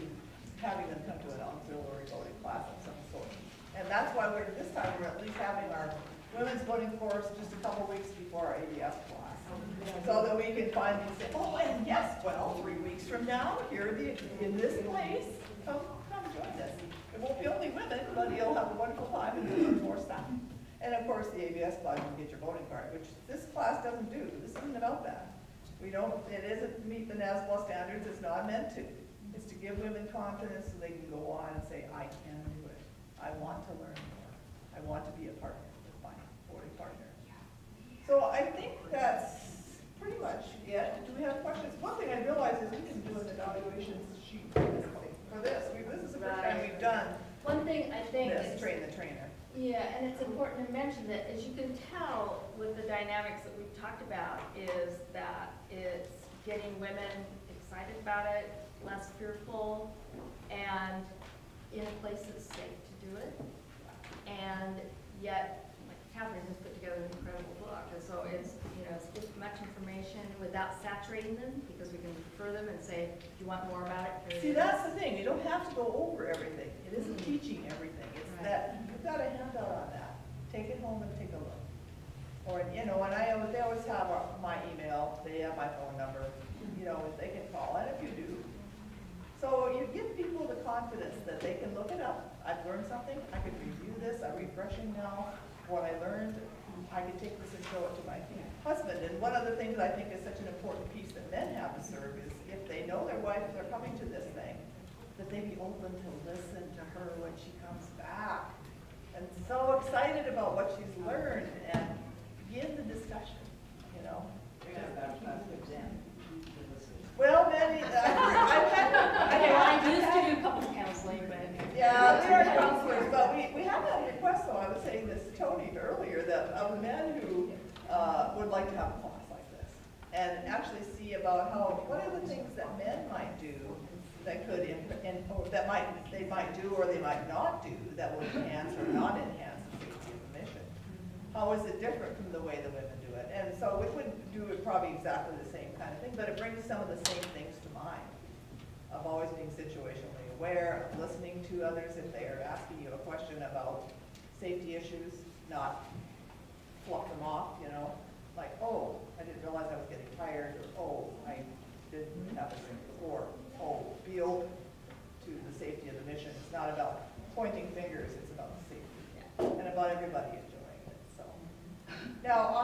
having them come to an auxiliary voting class of some sort. And that's why this time we're at least having our women's voting course just a couple weeks before our ABS class. So that we can finally say, oh, and yes, well, 3 weeks from now, in this place, come join us. It won't be only women, but you'll have a wonderful time and you'll learn more stuff. And of course, the ABS class, you get your voting card, which this class doesn't do. This isn't about that. It isn't meet the NASBA standards, it's not meant to. It's to give women confidence so they can go on and say, I can do it. I want to learn more. I want to be a partner with my voting partner. So I think that's pretty much it. Do we have questions? One thing I realized is we didn't do an evaluation sheet for this. This is the first time we've done One thing I think this, is, train the trainer. yeah, and it's important to mention that, as you can tell with the dynamics that we've talked about, is that it's getting women excited about it, less fearful, and in a place that's safe to do it. And yet, like Catherine has put together an incredible book, and so it's, it's much information without saturating them, because we can refer them and say, do you want more about it? Here See, it that's is. the thing. You don't have to go over everything. It isn't teaching everything. It's that you've got a handout on that. Take it home and take a look. Or, and they always have my email. They have my phone number. They can call, and if you do. So you give people the confidence that they can look it up. I've learned something. I can review this. I'm refreshing now what I learned. I can take this and show it to my husband. And one of the things I think is such an important piece that men have to serve is if they know their wife, if they're coming to this thing, that they be open to listen to her when she comes back. And so excited about what she's learned and begin the discussion, Well, many, I used to do couples counseling, but. Yeah, we are counselors, but we have that request, though, I was saying this to Tony earlier, that of men who would like to have a class like this. And actually see about what are the things that men might do that could, or they might do or they might not do that will enhance or not enhance the safety of the mission. How is it different from the way the women do it? And so we wouldn't do it probably exactly the same kind of thing, but it brings some of the same things to mind, of always being situationally aware, of listening to others if they are asking you a question about safety issues, not fluff them off, like, oh, I didn't realize I was getting tired, or oh, I didn't have a drink, or oh, be open to the safety of the mission. It's not about pointing fingers, it's about safety, and about everybody enjoying it, so. Now,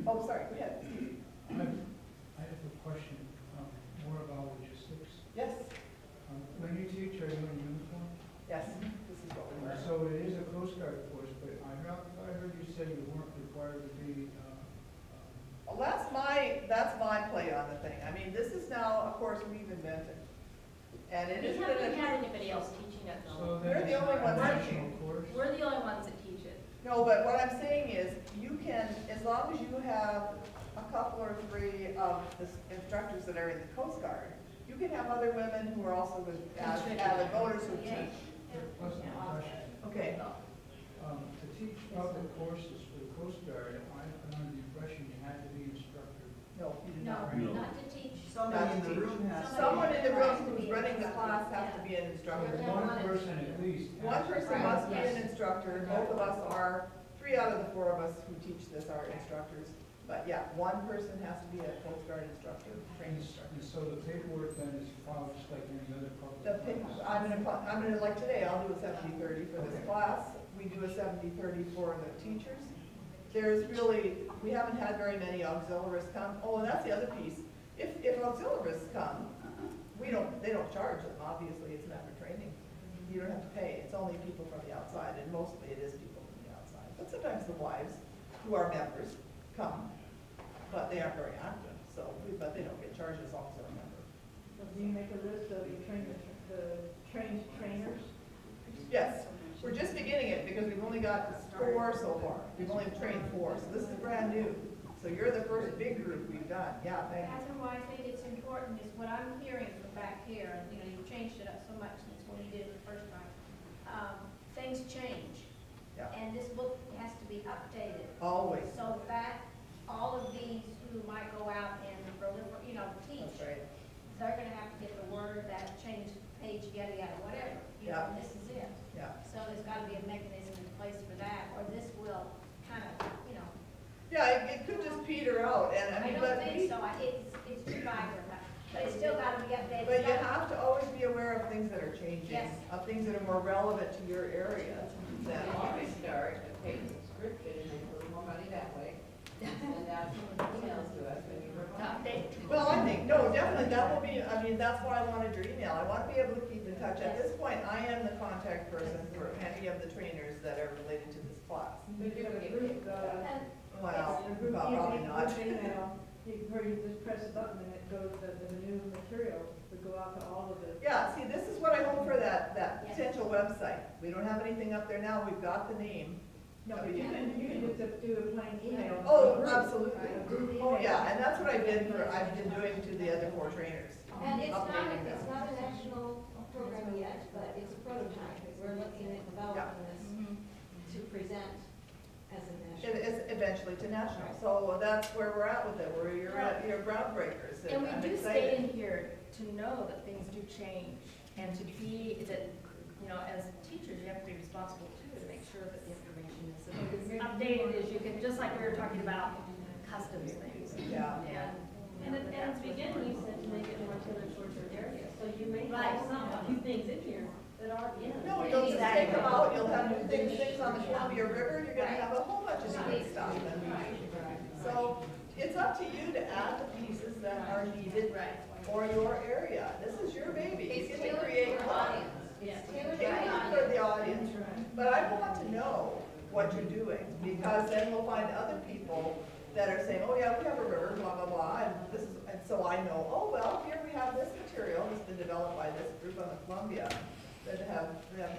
oh, sorry, go ahead, Steve. I have a question, more about logistics. Yes. When you teach, are you in uniform? Yes, this is what we learned. So it is a Coast Guard course, but I heard you say you weren't required to be. Well, that's my play on the thing. I mean, this is now a course we've invented, and it is. We haven't had anybody else teaching it though. So We're the only ones teaching. We're the only ones that teach it. No, but what I'm saying is, you can, as long as you have a couple or three of the instructors that are in the Coast Guard, you can have other women who are also avid voters who teach. Okay. To teach public courses for the Coast Guard, I'm under the impression you had to be instructor. No, you do No, not. not to teach. Somebody in the room has. Someone in the room who's running the class has to be an instructor. One person at least. One person must be an instructor. Both of us are, 3 out of the 4 of us who teach this are instructors. But yeah, one person has to be a Coast Guard instructor, training instructor. And so the paperwork then is filed just like any other public. The I'm gonna, like today, I'll do a 70-30 for this class. We do a 70-30 for the teachers. There's really, we haven't had very many auxiliaries come. Oh, and that's the other piece. If auxiliaries come, they don't charge them, obviously, it's member training. You don't have to pay, it's only people from the outside, and mostly it is people from the outside. But sometimes the wives, who are members, come, but they aren't very active, but they don't get charged as long as they're a member. So do you make a list of the trained trainers? Yes, we're just beginning it because we've only got 4 so far. We've only trained 4, so this is brand new. So you're the first big group we've done. Yeah, thank you. That's why I think it's important is what I'm hearing from back here, and you've changed it up so much since when you did it the first time. Things change. Yeah. And this book has to be updated. Always. So that all of these who might go out and teach, That's right. they're gonna have to get the word, that change page, yada, yada, whatever. Yeah. And this is it. Yeah. So there's gotta be a mechanism in place for that, or this will kind of, Yeah, it could just peter out, and I mean, don't but think so, it's too vibrant, but it's still gotta be updated. But you have to always be aware of things that are changing, Yes. of things that are more relevant to your area. Then you start a paid subscription and make a little more money that way. Send out some emails to us when you reply. Well, I think, no, definitely, that will be, that's why I wanted your email. I want to be able to keep in touch. At this point, I am the contact person for any of the trainers that are related to this class. But you have a group, Well, a group probably not. email, where you just press a button and it goes, the new material would go out to all of the. Yeah, see, this is what I hope for that potential website. We don't have anything up there now, we've got the name. No, but you can just do a plain email. Oh, A group. absolutely. A group Oh, email. yeah, and that's what I've been doing to the other 4 trainers. And it's not, Updating them. it's not a national program yet, but it's a prototype. We're looking at developing this to present as a national. It is eventually to national, so that's where we're at with it, you're groundbreakers, And and I'm we do stay excited. in here to know that things do change, and to be, as teachers, you have to be responsible too, to make sure that the information is as updated as you can, just like we were talking about customs things. Yeah. And at the beginning, you said to make it more tailored towards your area, so you may Right. have a few things in here that aren't in. No, you'll just take them out, you'll have new things on the Columbia River, you're gonna have a whole bunch of new stuff. So, it's up to you to add the pieces that are needed for your area. This is your baby, you get to create one. Tailored for the audience, but I want to know what you're doing, because then we'll find other people that are saying, oh yeah, we have a river, blah, blah, blah, and so I know, oh, well, here we have this material that's been developed by this group on the Columbia that have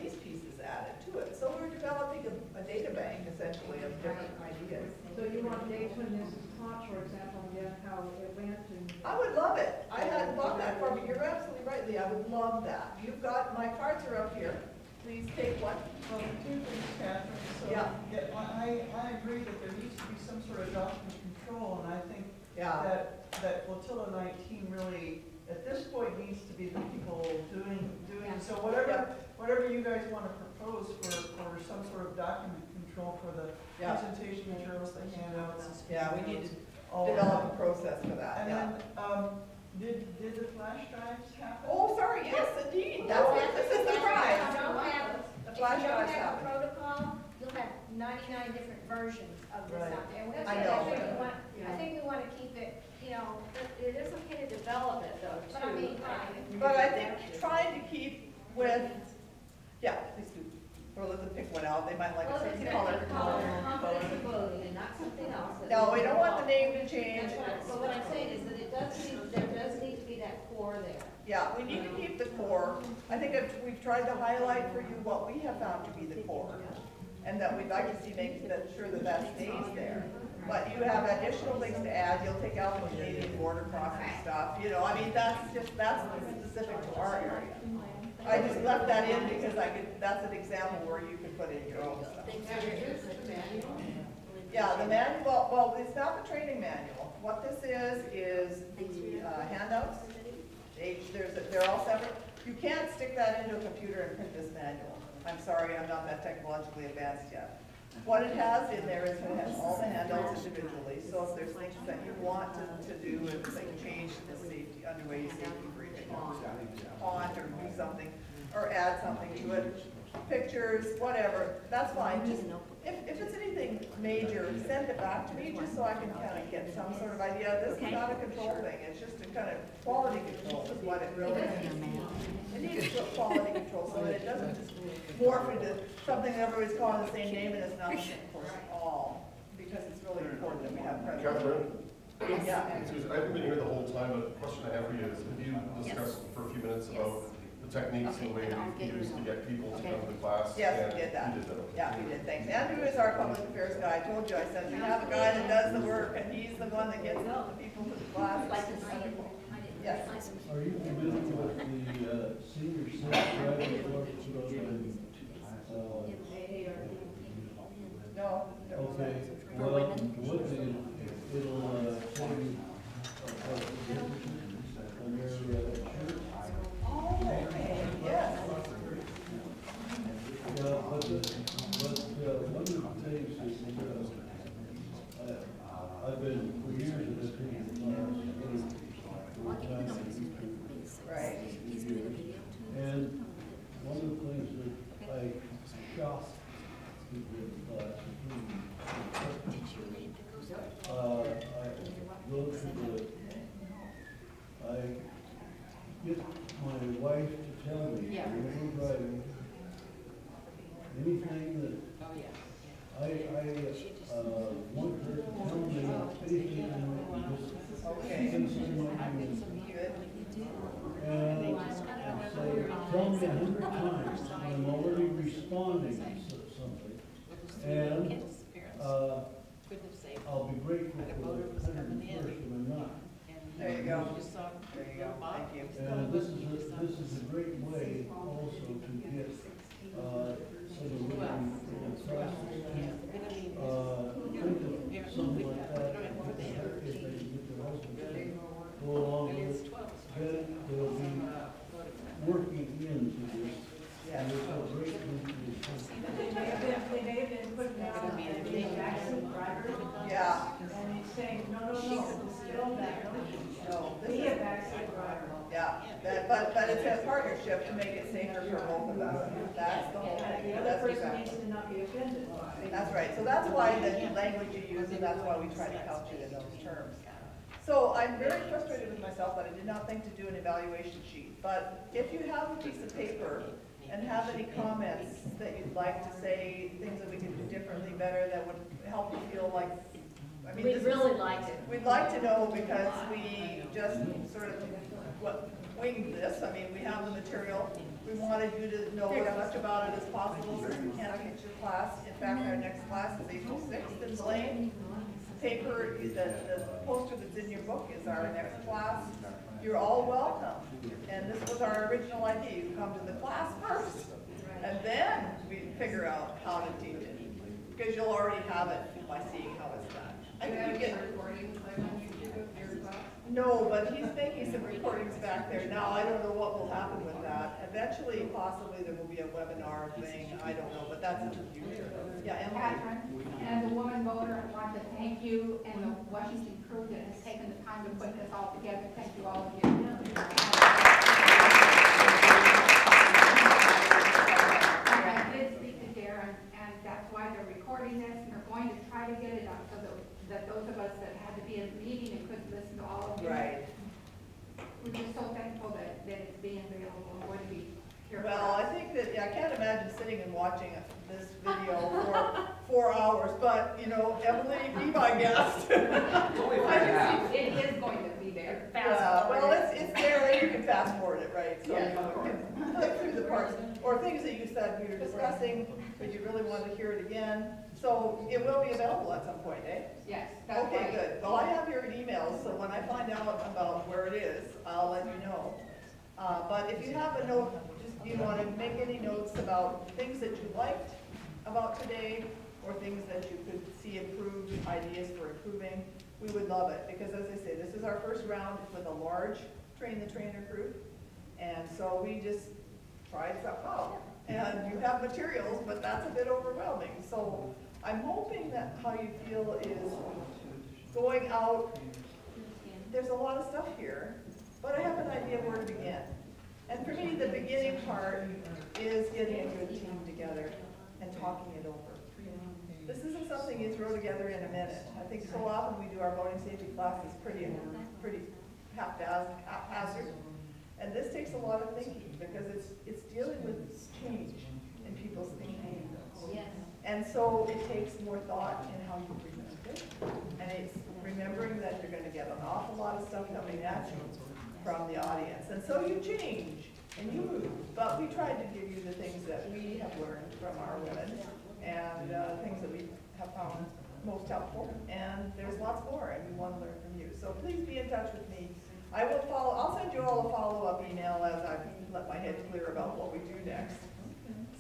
these pieces added to it. So we're developing a data bank, essentially, of different ideas. So you want dates when this is taught, for example, and how it went and. I would love it. I hadn't thought that for me. You're absolutely right, Lee. I would love that. You've got, my cards are up here. Please take one. Well, 2 things, Catherine. So, Yeah. I agree that there needs to be some sort of document control, and I think Yeah. that Flotilla 19 really, at this point, needs to be the people doing, so whatever you guys want to propose for some sort of document control for the presentation materials, the handouts. Yeah, we need to all develop a process for that, And yeah. then, did the flash drives happen? Oh, sorry, yes, indeed. That's what, this is the prize. If you don't have, The if flash you don't drives have a happen. protocol, you'll have 99 different versions of this Right. out there. I know. I think we want to keep it, It is okay to develop it though, too. But I mean, But I think trying to keep with, please do. Or let's pick one out. They might like a certain color. Confidence voting and not something else. that No, we we don't want the name to change. That's right. But what I'm saying is that there does need to be that core there. Yeah, we need to keep the core. I think we've tried to highlight for you what we have found to be the core. And that we'd like to see, making sure that stays there. But you have additional things to add. You'll take out the Canadian border crossing stuff. that's specific to our area. I just left that in because that's an example where you could put in your own stuff. Yeah, the manual, well, it's not the training manual. What this is the handouts. They're all separate. You can't stick that into a computer and print this manual. I'm sorry, I'm not that technologically advanced yet. what it has in there is it has all the handouts individually, so if there's things that you want to do, if like change the safety, underway safety breathing, pond or do something, or add something to it, pictures, whatever, that's fine, just, if it's anything major, send it back to me, just so I can kind of get some sort of idea. This is not a control thing, it's just a kind of quality control is what it really is. It needs to quality control, so that it doesn't just morph into something that everybody's calling the same name and it's not, of course, all, because it's really important that we have presence. Catherine? Yeah. Susan, I haven't been here the whole time, but the question I have for you is, have you discussed for a few minutes about the techniques and way we use to get people to come to the class? Yes, we did that. You did that, okay. Yeah, we did, thanks. Andrew is our public affairs guy. I told you, I said, we have a guy that does the work, and he's the one that gets the people to the class. Yes. Are you familiar with the senior self-driving course program? No. Okay, well, what it'll tell you on your shirt. Oh, okay, yes. Yeah, but one of the things is, I've been for years in this class. Right. And one of the things that I shocked people in the class, I get my wife to tell me, when we're driving, anything that I want her to tell me anything that Okay. can say my name. Good. And say, tell me 100 times, I'm already responding to something. And I'll be grateful for the 101st when I'm not. There you go. There you go. Thank you. And this is a great way also to get some of the process to think of something like that. If they get their husband to go along with it, then they'll be working into this. And it's a great They may have been putting out a backseat driver. Yeah. And he's saying, no, distill that notion. No, this Be is- a backseat driver. Yeah, but it's a partnership to make it safer for both of us. That's the whole thing. The That's other person exactly. needs to not be offended by it. That's right, so that's why the language you use, and that's why we try to couch it in those terms. So I'm very frustrated with myself that I did not think to do an evaluation sheet, but if you have a piece of paper and have any comments that you'd like to say, things that we could do differently, better, that would help you feel like, I mean, We'd really like it. We'd like to know because we just sort of winged this. I mean, we have the material. We wanted you to know as much about it as possible since we can't teach your class. In fact, our next class is April 6th in Blaine. Paper, the poster that's in your book is our next class. You're all welcome. And this was our original idea. You come to the class first, and then we figure out how to teach it. Because you'll already have it by seeing how it's done. I think you get recordings like on YouTube of your class? No, but he's making some recordings back there now. I don't know what will happen with that. Eventually, possibly, there will be a webinar thing. I don't know, but that's in the future. Yeah, Emily? Catherine, and as a woman voter, I want to thank you and the Washington crew that has taken the time to put this all together. Thank you, all of you. And I did speak to Darren, and that's why they're recording this, and they're going to try to get it up so that those of us that had to be in the meeting and couldn't listen to all of you. Right. We're just so thankful that it's being available and going to be here. Well, I think that, yeah, I can't imagine sitting and watching this video for 4 hours, but, you know, Emily, be my guest. It is going to be there. Yeah, well, it's there, and you can fast forward it, right? So you can click through the parts, or things that you said we were discussing, but you really wanted to hear it again. So it will be available at some point, eh? Yes, that's Okay, right. good. Well, I have your emails, so when I find out about where it is, I'll let you know. But if you have a note, just, you want to make any notes about things that you liked about today, or things that you could see improved, ideas for improving, we would love it. Because as I say, this is our first round with a large train-the-trainer group. And so we just tried something out. And you have materials, but that's a bit overwhelming. So I'm hoping that how you feel is going out. There's a lot of stuff here, but I have an idea where to begin. And for me, the beginning part is getting a good team together and talking it over. This isn't something you throw together in a minute. I think so often we do our voting safety classes pretty haphazard. And this takes a lot of thinking because it's dealing with change in people's thinking. Yes. And so it takes more thought in how you present it. And it's remembering that you're gonna get an awful lot of stuff coming at you from the audience. And so you change and you move. But we tried to give you the things that we have learned from our women and things that we have found most helpful. And there's lots more and we want to learn from you. So please be in touch with me. I'll send you all a follow-up email as I let my head clear about what we do next.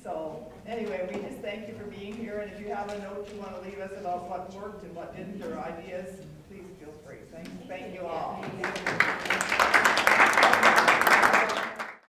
So anyway, we just thank you for being here, and if you have a note you want to leave us about what worked and what didn't, or ideas, please feel free. Thank you all.